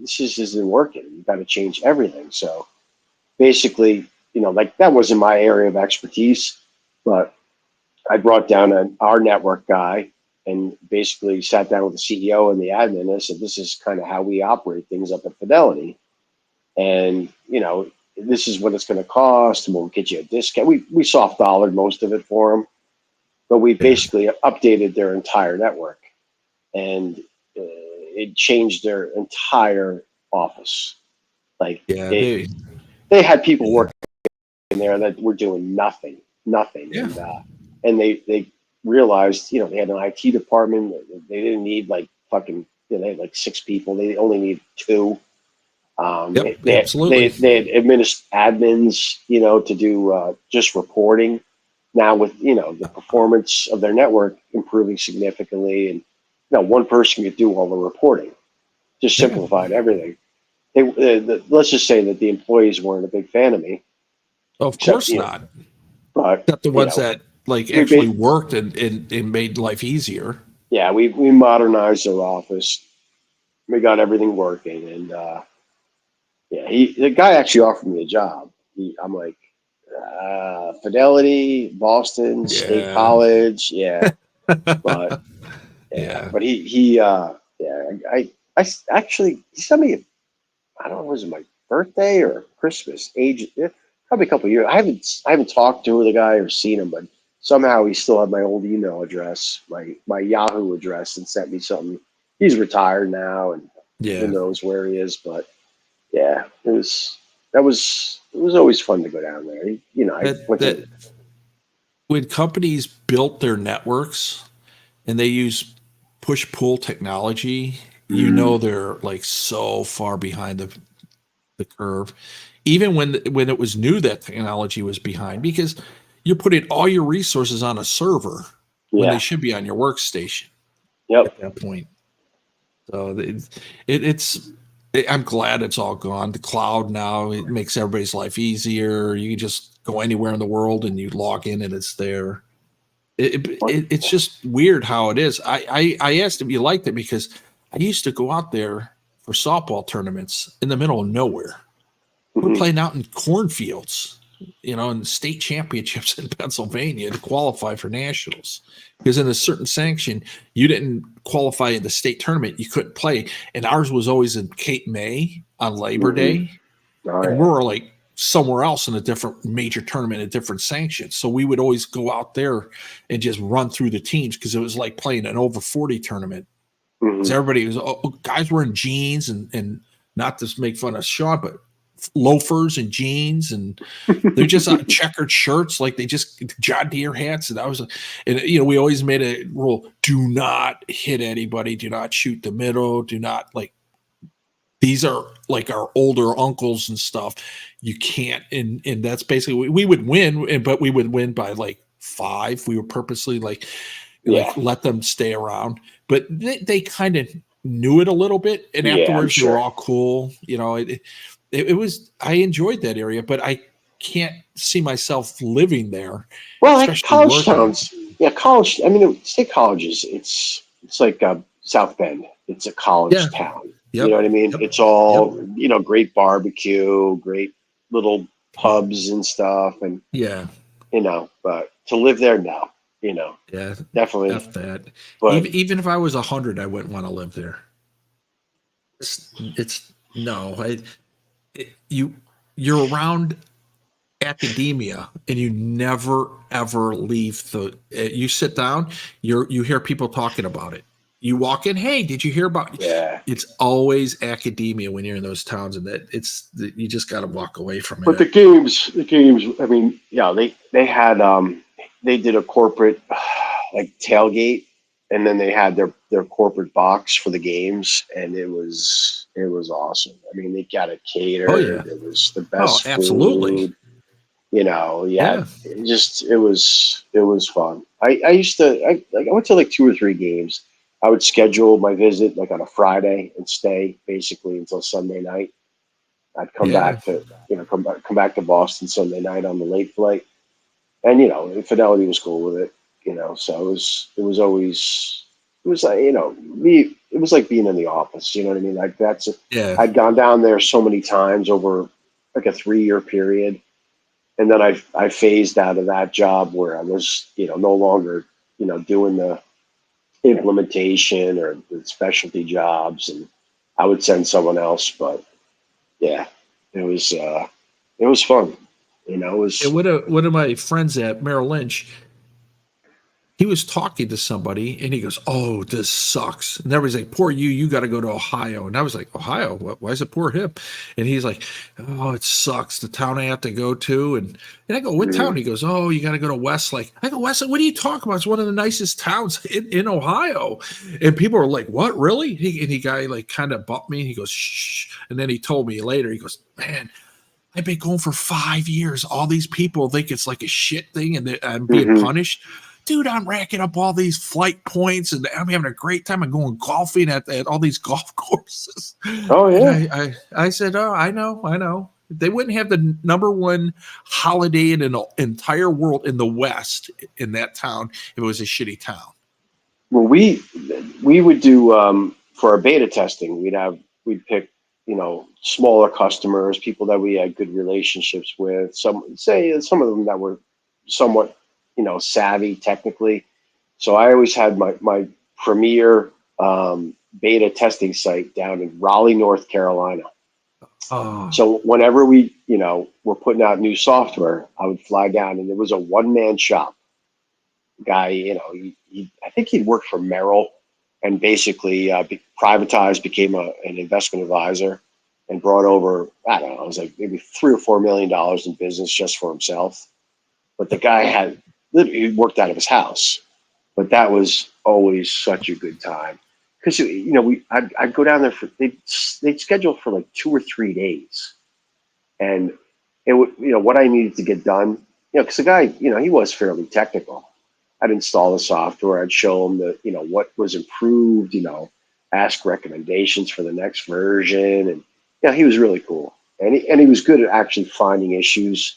"This isn't working. You got to change everything." So basically, like that wasn't my area of expertise, but I brought down our network guy. and basically sat down with the CEO and the admin and I said, this is kind of how we operate things up at Fidelity. And, this is what it's going to cost, and we'll get you a discount. We soft dollared most of it for them, but we basically updated their entire network, and it changed their entire office. Like they had people working in there that were doing nothing. Yeah. And they realized, they had an IT department. They didn't need like fucking, they had like 6 people. They only need 2. Absolutely. They had admins, to do just reporting. Now with the performance of their network improving significantly, and one person could do all the reporting, just simplified everything. Let's just say that the employees weren't a big fan of me. Of course not. But except the ones that actually worked and made life easier. Yeah, we modernized their office. We got everything working, and the guy actually offered me a job. I'm like, Fidelity, Boston, State College, but but I actually he sent me, I don't know, was it my birthday or Christmas? Probably a couple of years. I haven't talked to the guy or seen him, but somehow he still had my old email address, my Yahoo address, and sent me something. He's retired now, and who knows where he is, but. Yeah, it was always fun to go down there. When companies built their networks and they use push-pull technology, they're like so far behind the curve. Even when it was new, that technology was behind, because you're putting all your resources on a server when they should be on your workstation. At that point. So it's. I'm glad it's all gone. The cloud now, it makes everybody's life easier. You can just go anywhere in the world and you log in and it's there. It's just weird how it is. I asked if you liked it because I used to go out there for softball tournaments in the middle of nowhere. We're playing out in cornfields, in state championships in Pennsylvania to qualify for nationals. Because in a certain sanction, you didn't qualify in the state tournament, you couldn't play. And ours was always in Cape May on Labor Day. And we were like somewhere else in a different major tournament, a different sanction. So we would always go out there and just run through the teams, because it was like playing an over 40 tournament. Because everybody was, guys were in jeans and not to make fun of Sean, but loafers and jeans, and they're just on checkered shirts, like they just John Deere hats. And we always made a rule: do not hit anybody, do not shoot the middle, do not, like, these are like our older uncles and stuff. You can't, and that's basically, we would win, but we would win by like 5. We were purposely like let them stay around, but they kind of knew it a little bit, and afterwards they were all cool. It was, I enjoyed that area, but I can't see myself living there. Well, like college towns, college. I mean, state colleges. It's like South Bend. It's a college town. You know what I mean? It's all great barbecue, great little pubs and stuff, and but to live there, no. Definitely. F that. But even if I was 100, I wouldn't want to live there. It's no. You're around academia and you never ever leave you sit down, you hear people talking about it. You walk in, hey, did you hear about it? It's always academia when you're in those towns, and you just got to walk away from it. But the games, I mean, they had they did a corporate like tailgate, and then they had their corporate box for the games, and it was awesome. I mean, they got it catered. It was the best absolutely. food. It was fun. I went to like 2 or 3 games. I would schedule my visit like on a Friday and stay basically until Sunday night. I'd come back to come back to Boston Sunday night on the late flight, and Fidelity was cool with it. So it was always, it was like, it was like being in the office. You know what I mean? Like I'd gone down there so many times over like a 3-year period. And then I phased out of that job where I was, no longer, doing the, implementation or the specialty jobs, and I would send someone else. But yeah, it was fun. You know, it was. And one of my friends at Merrill Lynch, he was talking to somebody and he goes, "Oh, this sucks." And everybody's like, "Poor you, you got to go to Ohio." And I was like, "Ohio? Why is it poor him?" And he's like, "Oh, it sucks. The town I have to go to." And I go, "What town?" He goes, "Oh, you got to go to Westlake." I go, "Westlake? What are you talking about? It's one of the nicest towns in Ohio." And people are like, "What, really?" And he guy like kind of bumped me. And he goes, "Shh." And then he told me later, he goes, "Man, I've been going for 5 years. All these people think it's like a shit thing and I'm being punished. Dude, I'm racking up all these flight points and I'm having a great time. I'm going golfing at all these golf courses." Oh yeah. And I said, "Oh, I know. They wouldn't have the number one holiday in an entire world in the West in that town if it was a shitty town." Well, we would do for our beta testing. We'd pick, you know, smaller customers, people that we had good relationships with. Some of them that were somewhat, you know, savvy technically. So I always had my premier beta testing site down in Raleigh, North Carolina. Oh. So whenever we, you know, were putting out new software, I would fly down, and there was a one-man shop guy. You know, I think he'd worked for Merrill, and basically privatized, became an investment advisor, and brought over, I don't know, it was like maybe $3 or $4 million in business just for himself. But the guy he worked out of his house. But that was always such a good time. Because, you know, I'd go down there they'd schedule for like 2 or 3 days. And it would, you know, what I needed to get done, you know, because the guy, you know, he was fairly technical. I'd install the software. I'd show him you know, what was improved, you know, ask recommendations for the next version. And, you know, he was really cool. And he was good at actually finding issues,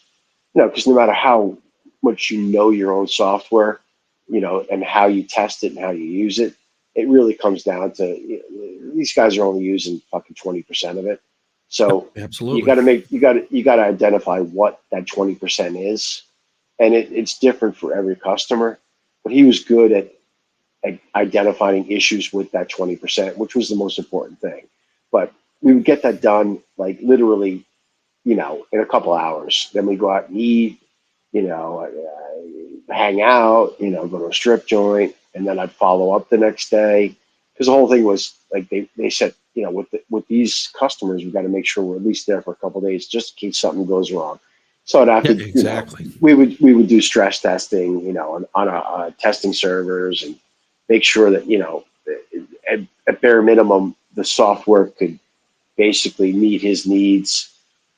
you know, because no matter how much you know your own software, you know, and how you test it and how you use it, it really comes down to, you know, these guys are only using fucking 20% of it. So Absolutely. you got to identify what that 20% is. And it's different for every customer, but he was good at identifying issues with that 20%, which was the most important thing. But we would get that done like literally, you know, in a couple hours. Then we go out and eat, you know, hang out, you know, go to a strip joint, and then I'd follow up the next day. Because the whole thing was like they said, you know, with these customers, we've got to make sure we're at least there for a couple of days just in case something goes wrong. So I'd have to, exactly. You know, we would do stress testing, you know, on a testing servers, and make sure that, you know, at bare minimum the software could basically meet his needs.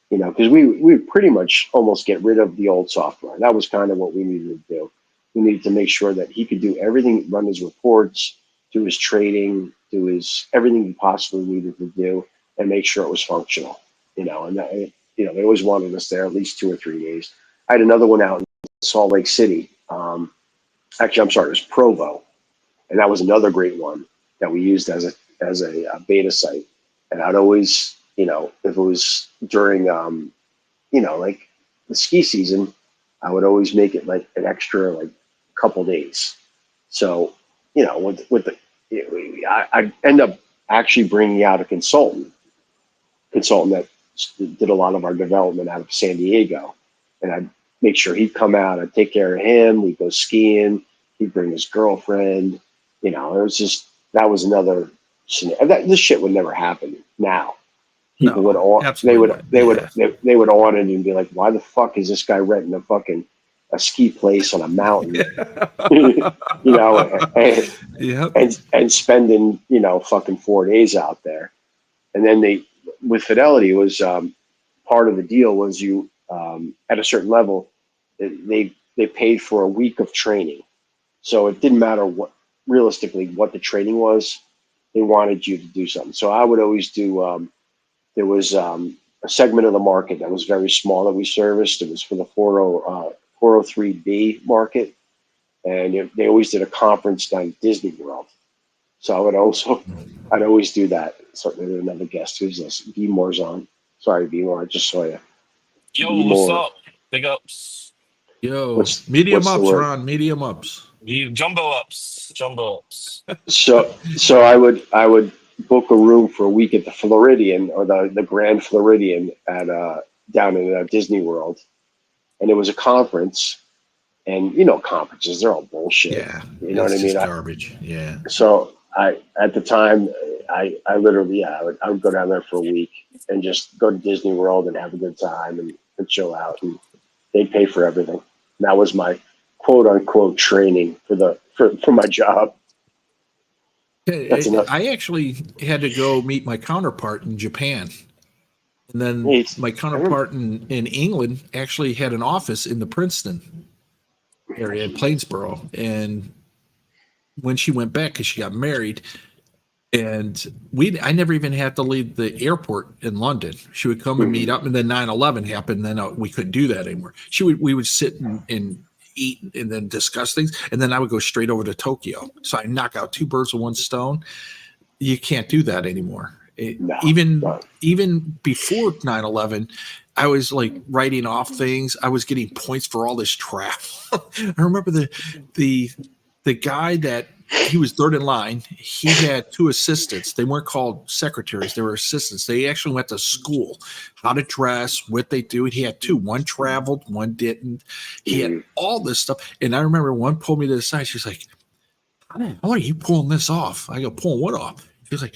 You know, because we pretty much almost get rid of the old software. That was kind of what we needed to do. We needed to make sure that he could do everything, run his reports, do his trading, do his everything he possibly needed to do, and make sure it was functional. You know, and that, you know, they always wanted us there at least 2 or 3 days. I had another one out in Salt Lake City. Actually, I'm sorry, it was Provo, and that was another great one that we used as a beta site. And I'd always, you know, if it was during, you know, like the ski season, I would always make it like an extra like couple days. So, you know, with the, I end up actually bringing out a consultant that did a lot of our development out of San Diego, and I'd make sure he'd come out. I'd take care of him. We'd go skiing. He'd bring his girlfriend. You know, it was just, that was another scenario. This shit would never happen now. People would on they would on it and be like, why the fuck is this guy renting a ski place on a mountain? You know, and spending, you know, fucking 4 days out there. And then with Fidelity was part of the deal was you at a certain level they paid for a week of training. So it didn't matter realistically what the training was, they wanted you to do something. So I would always do there was a segment of the market that was very small that we serviced. It was for the 403B market. And they always did a conference down at Disney World. So I'd always do that. So there's another guest. Who's this? B Moore's on. Sorry, B Moore, I just saw you. Yo, what's up? Big ups. Yo, medium ups, Ron. Medium ups. You jumbo ups. So I would book a room for a week at the Floridian or the Grand Floridian at down in Disney World, and it was a conference. And conferences, they're all bullshit. Yeah, You know what I it's mean? just garbage. Yeah. So at the time, I literally, I would go down there for a week and just go to Disney World and have a good time and chill out, and they'd pay for everything. And that was my quote unquote training for my job. That's enough. I actually had to go meet my counterpart in Japan. And then my counterpart in England actually had an office in the Princeton area in Plainsboro. And when she went back, because she got married, and I never even had to leave the airport in London. She would come and meet up, and then 9/11 happened. And then we couldn't do that anymore. We would sit and eat and then discuss things, and then I would go straight over to Tokyo. So I knock out two birds with one stone. You can't do that anymore. Even before 9/11, I was like writing off things. I was getting points for all this travel. I remember the guy that he was third in line. He had two assistants. They weren't called secretaries. They were assistants. They actually went to school, how to dress, what they do. He had two. One traveled, one didn't. He had all this stuff. And I remember one pulled me to the side. She's like, how are you pulling this off? I go, pulling what off? She was like,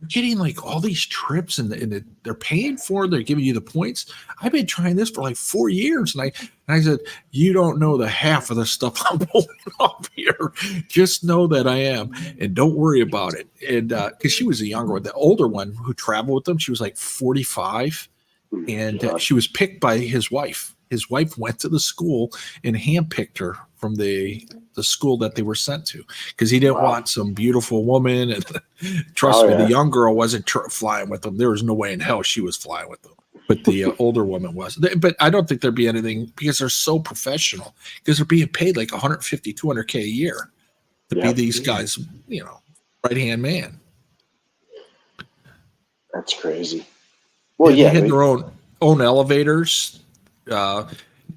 getting like all these trips and they're paying for it. They're giving you the points. I've been trying this for like 4 years. And I said, you don't know the half of the stuff I'm pulling off here. Just know that I am. And don't worry about it. And because she was a younger one, the older one who traveled with them, she was like 45. And she was picked by his wife. His wife went to the school and handpicked her from the school that they were sent to, because he didn't want some beautiful woman. And trust me, the young girl wasn't flying with them. There was no way in hell she was flying with them, but the older woman was. But I don't think there'd be anything, because they're so professional, because they're being paid like 150, 200K a year to be these guys, right hand man. That's crazy. Well, they had their own elevators.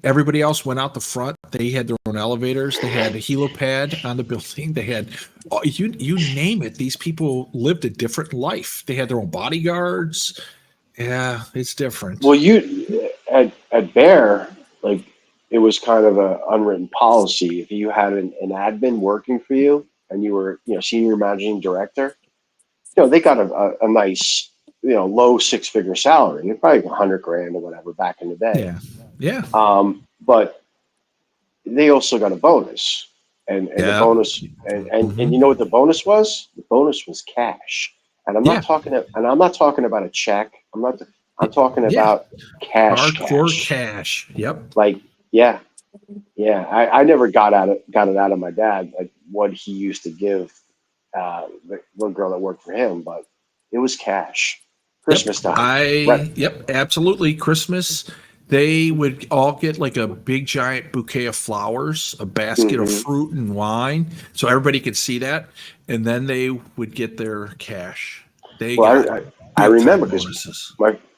Everybody else went out the front. They had their own elevators. They had a helipad on the building. They had you name it. These people lived a different life. They had their own bodyguards. Yeah, it's different. Well, you at Bear, like, it was kind of an unwritten policy. If you had an admin working for you and you were senior managing director, they got a nice low 6-figure salary, probably $100,000 or whatever back in the day. Yeah. But they also got a bonus, and the bonus, and you know what the bonus was? The bonus was cash. And I'm not talking about a check. I'm talking about cash. Hardcore cash. Yep. Like, yeah. I never got it out of my dad, like what he used to give the one girl that worked for him, but it was cash. Christmas time. Yep, absolutely. Christmas, they would all get like a big giant bouquet of flowers, a basket of fruit and wine, so everybody could see that, and then they would get their cash. I remember, because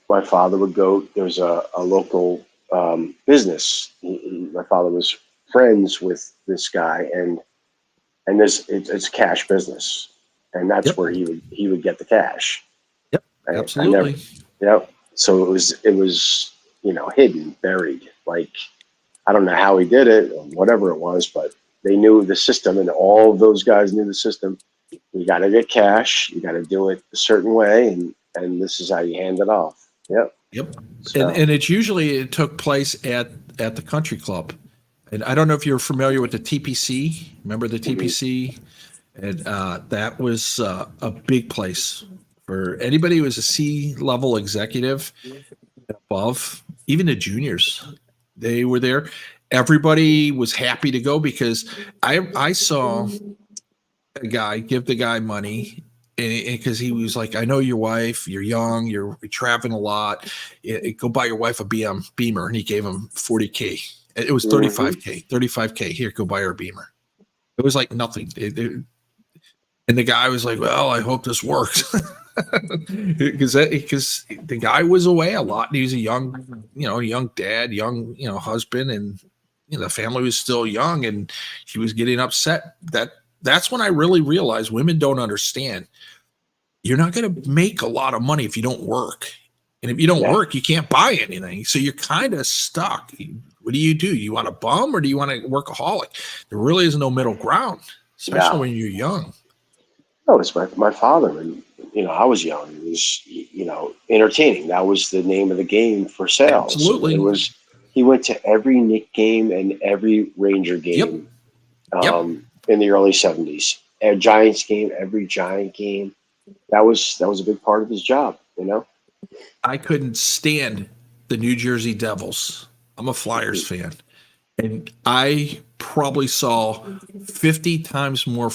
my father would go. There was a local business. My father was friends with this guy, and it's a cash business, and that's where he would get the cash. Yep, absolutely. So it was hidden, buried. Like, I don't know how he did it, or whatever it was, but they knew the system, and all of those guys knew the system. You got to get cash. You got to do it a certain way, and this is how you hand it off. Yep. So. And it took place at the country club, and I don't know if you're familiar with the TPC. Remember the TPC? And that was a big place for anybody who was a C-level executive above, even the juniors. They were there. Everybody was happy to go, because I saw a guy give the guy money, because he was like, I know your wife, you're young, you're traveling a lot, go buy your wife a Beamer. And he gave him $40K. It was $35K. Here, go buy her a Beamer. It was like nothing. And the guy was like, well, I hope this works. Because the guy was away a lot, and he was a young dad, young husband, and the family was still young, and she was getting upset. That's when I really realized women don't understand. You're not going to make a lot of money if you don't work. And if you don't work, you can't buy anything. So you're kind of stuck. What do? You want a bum or do you want a workaholic? There really is no middle ground, especially when you're young. No, it's my father. And, I was young. It was, entertaining. That was the name of the game for sales. Absolutely. He went to every Knick game and every Ranger game in the early 70s. A Giants game, every Giant game. That was a big part of his job, I couldn't stand the New Jersey Devils. I'm a Flyers fan. And I probably saw 50 times more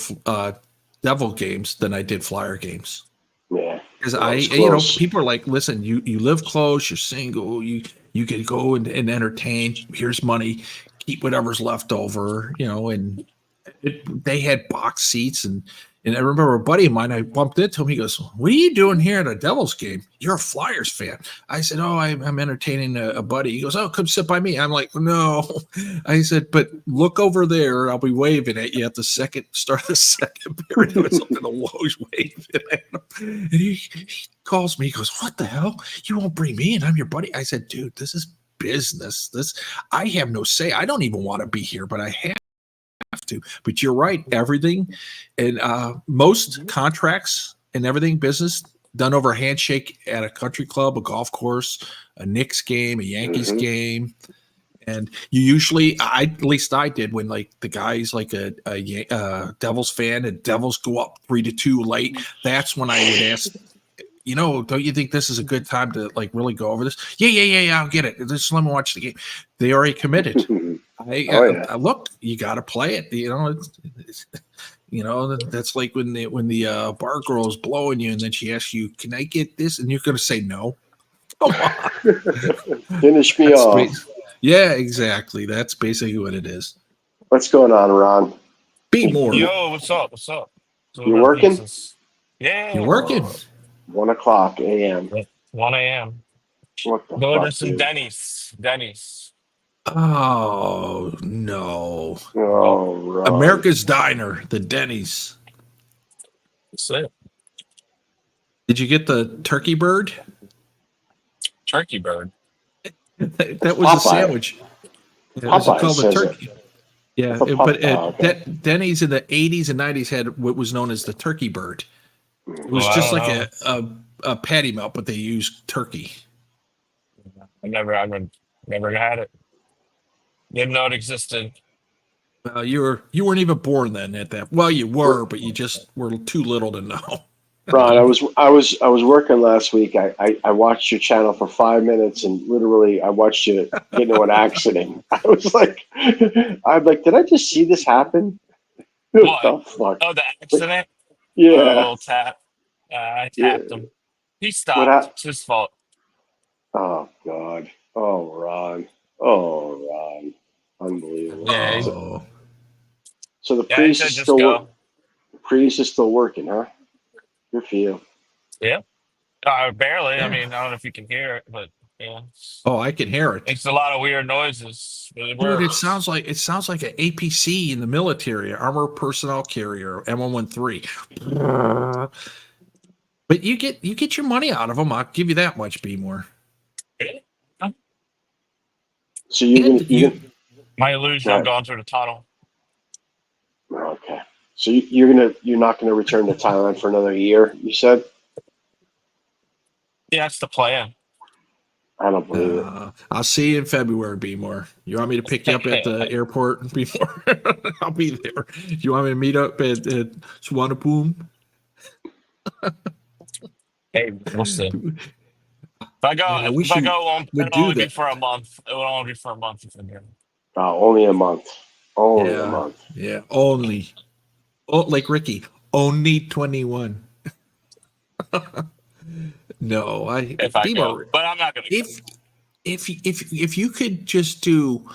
Devil games than I did Flyer games. Yeah. Because people are like, listen, you live close, you're single, you can go and entertain. Here's money, keep whatever's left over, and they had box seats and I remember a buddy of mine, I bumped into him. He goes, "What are you doing here at a Devils game? You're a Flyers fan." I said, "Oh, I'm entertaining a buddy." He goes, "Oh, come sit by me." I'm like, "No." I said, "But look over there. I'll be waving at you at the start of the second period." It was up in the Woj waving at him. And he calls me. He goes, "What the hell? You won't bring me in? I'm your buddy." I said, "Dude, this is business. I have no say. I don't even want to be here, but I have to." But you're right, everything and most contracts and everything business done over a handshake at a country club, a golf course, a Knicks game, a Yankees game. And you usually, at least I did, when like the guy's like a Devils fan and Devils go up 3-2 late, that's when I would ask, don't you think this is a good time to like really go over this? Yeah, I'll get it. Just let me watch the game. They already committed. Look, you got to play it. That's like when the bar girl is blowing you, and then she asks you, "Can I get this?" And you're going to say no. Come on, finish me off. Yeah, exactly. That's basically what it is. What's going on, Ron? Be more. Yo, what's up? So you working? Yeah, you're working. 1:00 a.m. 1 a.m. What the Go fuck, to some Denny's. Oh no! Oh, Ron. America's Diner, the Denny's. That's it. Did you get the turkey bird? Turkey bird. That was a sandwich. It was called the turkey. Yeah, but Denny's in the 80s and 90s had what was known as the turkey bird. It was just like a patty melt, but they used turkey. I never had it. Didn't know it existed. You weren't even born then at that. Well, you were, but you just were too little to know. Ron, I was working last week. I watched your channel for 5 minutes, and literally I watched you get into an accident. I'm like, did I just see this happen? What? The fuck? Oh, the accident? Yeah. Oh, tap. I tapped him. He stopped. It's his fault. Oh God. Oh Ron. Unbelievable. Yeah. So the Prius is still Prius is still working, huh? Good for you. Yeah. Barely. I mean, I don't know if you can hear it, but yeah. Oh, I can hear it. Makes a lot of weird noises. Dude, it sounds like an APC in the military, Armor Personnel Carrier, M113. But you get your money out of them. I'll give you that much, B more. So you my illusion of going through the tunnel. Okay. So you're not gonna return to Thailand for another year, you said? Yeah, that's the plan. I don't believe it. I'll see you in February, B more. You want me to pick you up at the airport, B more? I'll be there. Do you want me to meet up at Suvarnabhumi? Hey, we'll see. If I go, it'll only be for a month. It will only be for a month. Only a month. Only a month. Yeah, only. Oh, like Ricky, only 21. No, but I'm not gonna. If you could just do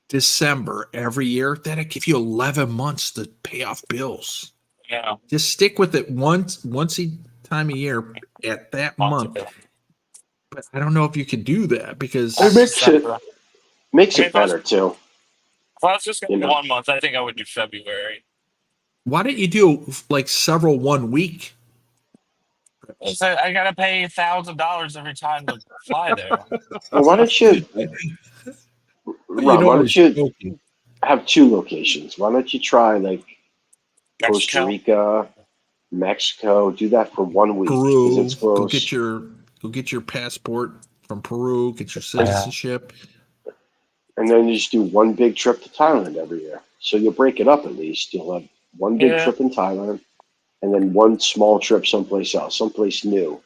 December every year, that'd give you 11 months to pay off bills. Yeah. Just stick with it once a time a year at that month. But I don't know if you can do that because it makes it better too. If I was just going to do 1 month, I think I would do February. Why don't you do like several 1 week? So I got to pay $1,000 every time to fly there. Well, why don't you, Rob, why don't you have 2 locations? Why don't you try like Costa Rica, Mexico? Do that for 1 week. Peru. It's close. Go get your passport from Peru. Get your citizenship. And then you just do 1 big trip to Thailand every year. So you'll break it up at least. You'll have 1 big trip in Thailand, and then 1 small trip someplace else, someplace new.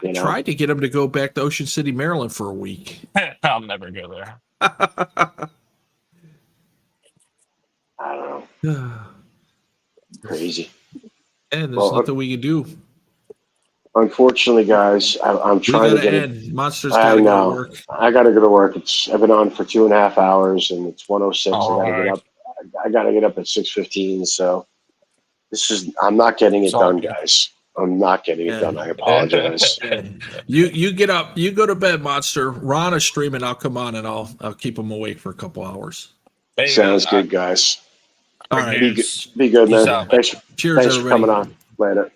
I tried to get him to go back to Ocean City, Maryland for a week. I'll never go there. I don't know. Crazy. And there's nothing we can do. Unfortunately, guys, I'm trying to get it. Monsters gotta go to work. I gotta go to work. I've been on for 2.5 hours, and it's 1:06. I gotta get up at 6:15. So I'm not getting it done, guys. I'm not getting it done. I apologize. You get up. You go to bed, Monster. Ron is streaming. I'll come on and I'll keep him awake for a couple hours. Sounds good, guys. All right. Be good, man. Thanks Cheers, for coming on. Later.